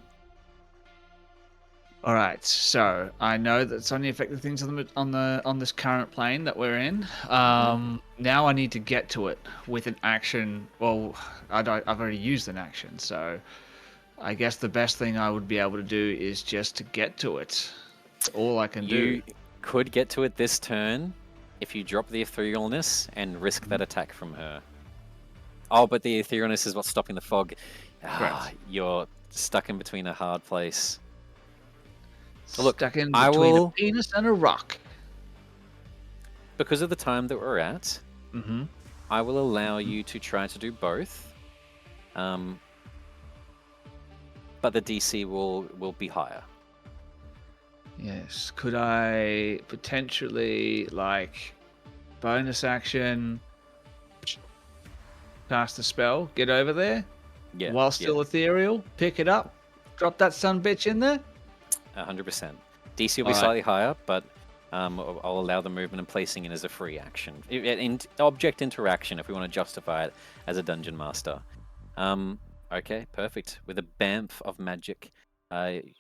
All right, so I know that it's only affecting things on this current plane that we're in. Now I need to get to it with an action. Well, I've already used an action, so I guess the best thing I would be able to do is just to get to it. That's all I can do. You could get to it this turn if you drop the etherealness and risk that attack from her. Oh, but the etherealness is what's stopping the fog. You're stuck in between a hard place. Look, Stuck in I between will- a penis and a rock. Because of the time that we're at, Mm-hmm. I will allow you to try to do both. But the DC will be higher. Yes. Could I potentially, like, bonus action, cast a spell, get over there, Yeah. while still ethereal, pick it up, drop that son bitch in there? 100%. DC will be Alright. slightly higher, but I'll allow the movement and placing it as a free action. Object interaction, if we want to justify it as a dungeon master. Okay, perfect. With a bamf of magic,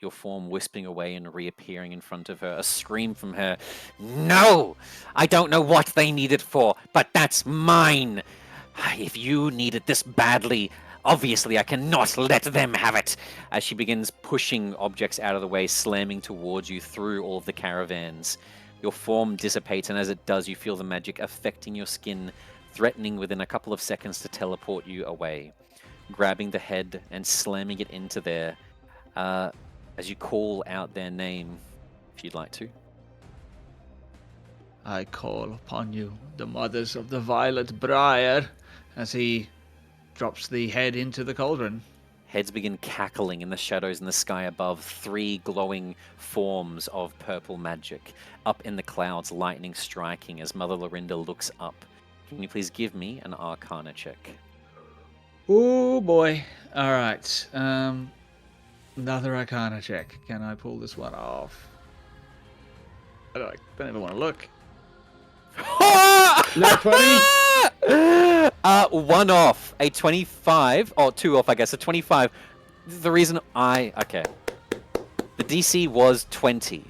your form wisping away and reappearing in front of her. A scream from her. No! I don't know what they need it for, but that's mine! If you need it this badly, obviously I cannot let them have it! As she begins pushing objects out of the way, slamming towards you through all of the caravans. Your form dissipates, and as it does, you feel the magic affecting your skin, threatening within a couple of seconds to teleport you away. Grabbing the head and slamming it into there, as you call out their name, if you'd like to. I call upon you, the mothers of the Violet Briar, as he drops the head into the cauldron. Heads begin cackling in the shadows in the sky above, 3 glowing forms of purple magic. Up in the clouds, lightning striking as Mother Lorinda looks up. Can you please give me an Arcana check? Oh boy. Alright. Another Arcana check. Can I pull this one off? I don't even want to look. Nat 20? One off. A 25. Or two off, I guess. A 25. The reason okay. The DC was 20.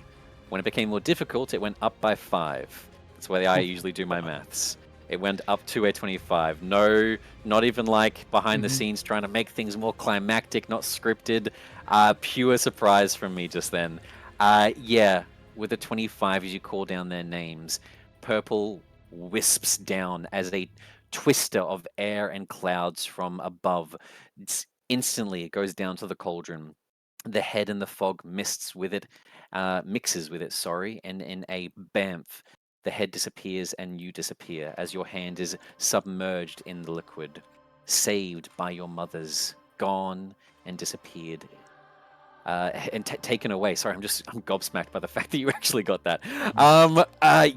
When it became more difficult, it went up by 5. That's where I usually do my maths. It went up to a 25. No, not even like behind the scenes trying to make things more climactic, not scripted. Pure surprise from me just then. Yeah, with a 25 as you call down their names, purple wisps down as a twister of air and clouds from above. Instantly, it goes down to the cauldron. The head and the fog mixes with it, sorry, and in a bamf, the head disappears and you disappear as your hand is submerged in the liquid, saved by your mothers, gone and disappeared, and taken away. Sorry, I'm gobsmacked by the fact that you actually got that.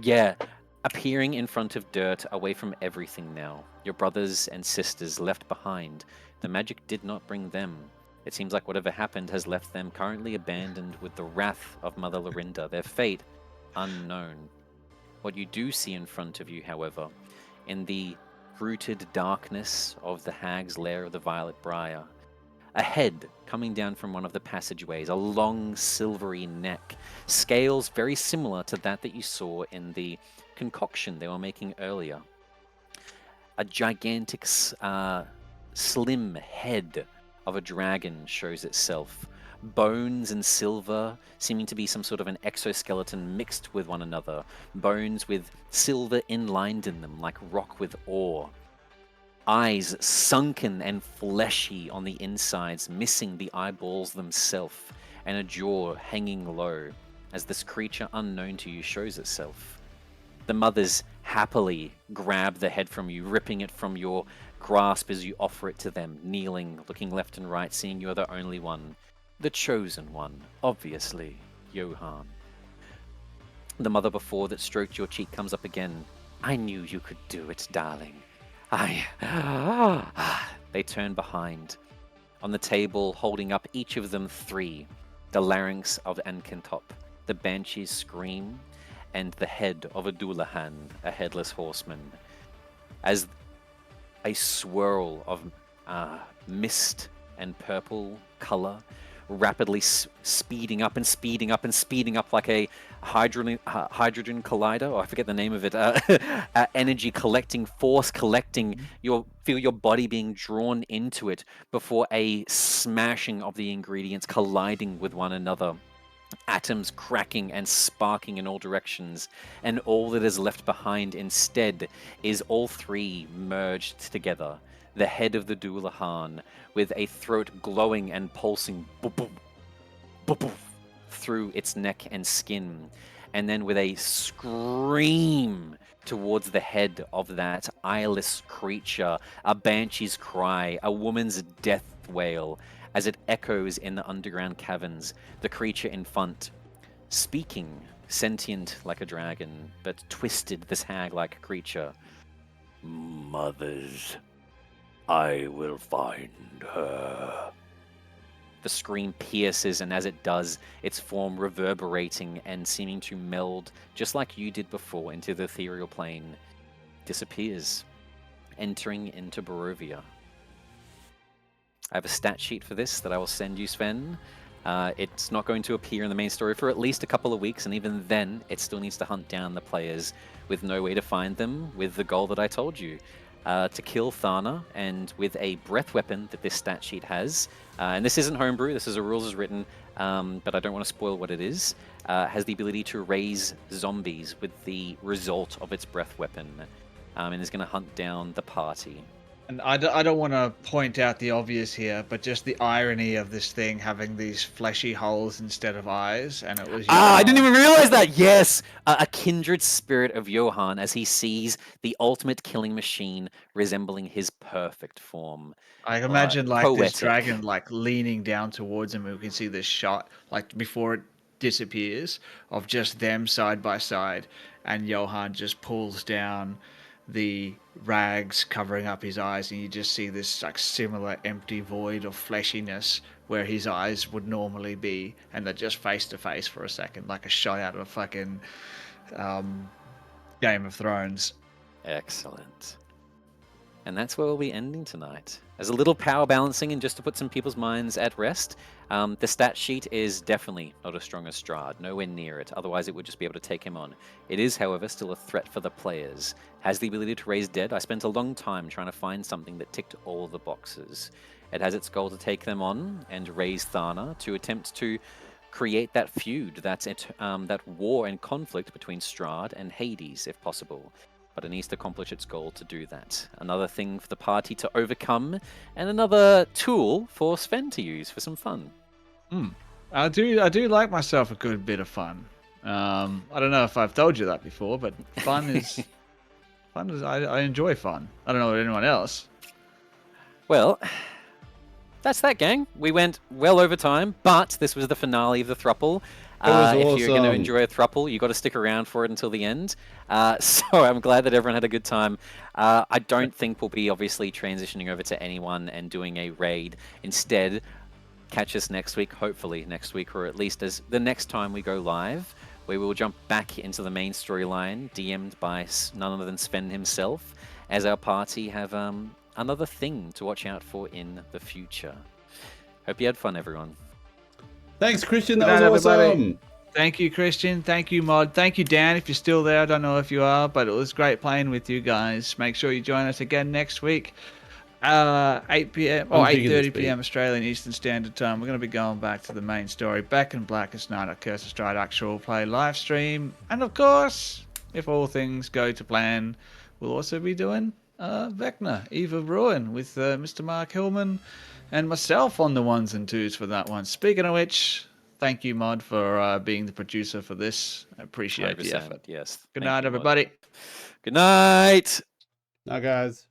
Yeah, appearing in front of dirt, away from everything now. Your brothers and sisters left behind. The magic did not bring them. It seems like whatever happened has left them currently abandoned with the wrath of Mother Lorinda, their fate unknown. What you do see in front of you, however, in the rooted darkness of the hag's lair of the Violet Briar, a head coming down from one of the passageways, a long silvery neck, scales very similar to that you saw in the concoction they were making earlier. A gigantic, slim head of a dragon shows itself. Bones and silver, seeming to be some sort of an exoskeleton mixed with one another. Bones with silver inlined in them, like rock with ore. Eyes sunken and fleshy on the insides, missing the eyeballs themselves, and a jaw hanging low, as this creature unknown to you shows itself. The mothers happily grab the head from you, ripping it from your grasp as you offer it to them, kneeling, looking left and right, seeing you're the only one. The chosen one, obviously, Johann. The mother before that stroked your cheek comes up again. I knew you could do it, darling. They turn behind. On the table, holding up each of them 3. The larynx of Ankentop, the banshee's scream, and the head of a Dullahan, a headless horseman. As a swirl of mist and purple color, rapidly speeding up and speeding up and speeding up like a hydrogen collider, or I forget the name of it, energy collecting, force collecting. You'll feel your body being drawn into it before a smashing of the ingredients colliding with one another. Atoms cracking and sparking in all directions, and all that is left behind instead is all 3 merged together. The head of the Dullahan, with a throat glowing and pulsing through its neck and skin, and then with a scream towards the head of that eyeless creature, a banshee's cry, a woman's death wail, as it echoes in the underground caverns, the creature in front, speaking, sentient like a dragon, but twisted, this hag-like creature. Mothers, I will find her. The scream pierces, and as it does, its form reverberating and seeming to meld, just like you did before, into the ethereal plane, disappears, entering into Barovia. I have a stat sheet for this that I will send you, Sven. It's not going to appear in the main story for at least a couple of weeks, and even then, it still needs to hunt down the players with no way to find them, with the goal that I told you. To kill Thana, and with a breath weapon that this stat sheet has, and this isn't homebrew, this is a rules as written, but I don't want to spoil what it is, has the ability to raise zombies with the result of its breath weapon, and is going to hunt down the party. And I don't want to point out the obvious here, but just the irony of this thing having these fleshy holes instead of eyes, and it was... I didn't even realize that! Yes! A kindred spirit of Johann as he sees the ultimate killing machine resembling his perfect form. I imagine like this poetic. dragon like leaning down towards him, and we can see this shot like before it disappears of just them side by side, and Johann just pulls down the rags covering up his eyes, and you just see this like similar empty void of fleshiness where his eyes would normally be, and they're just face to face for a second, like a shot out of a fucking Game of Thrones. Excellent. And that's where we'll be ending tonight. As a little power balancing and just to put some people's minds at rest, the stat sheet is definitely not as strong as Strahd, nowhere near it. Otherwise, it would just be able to take him on. It is, however, still a threat for the players. Has the ability to raise dead. I spent a long time trying to find something that ticked all the boxes. It has its goal to take them on and raise Thana to attempt to create that feud, that war and conflict between Strahd and Hades, if possible. But it needs to accomplish its goal to do that. Another thing for the party to overcome, and another tool for Sven to use for some fun. I do like myself a good bit of fun. I don't know if I've told you that before, but fun is I enjoy fun. I don't know about anyone else. Well, that's that, gang. We went well over time, but this was the finale of the throuple. was If you're going to awesome. enjoy a throuple, you've got to stick around for it until the end. So I'm glad that everyone had a good time. I don't think we'll be obviously transitioning over to anyone and doing a raid. Instead, catch us next week, hopefully next week, or at least as the next time we go live, where we will jump back into the main storyline, DM'd by none other than Sven himself, as our party have another thing to watch out for in the future. Hope you had fun, everyone. Thanks, Christian. Good That night, was everybody. awesome. Thank you, Christian. Thank you, Mod. Thank you, Dan, if you're still there. I don't know if you are, but it was great playing with you guys. Make sure you join us again next week. 8 p.m. or I'm digging this 8:30 p.m. Australian Eastern Standard Time. We're going to be going back to the main story, Beckoned Blackest Night, a Curse of Strahd actual play live stream. And of course, if all things go to plan, we'll also be doing Vecna, Eve of Ruin, with Mr. Mark Hillman and myself on the ones and twos for that one. Speaking of which, thank you, Mod, for being the producer for this. I appreciate the 100%, effort. yes. Good Thank night, you, Mod. everybody. Good night. Now, guys.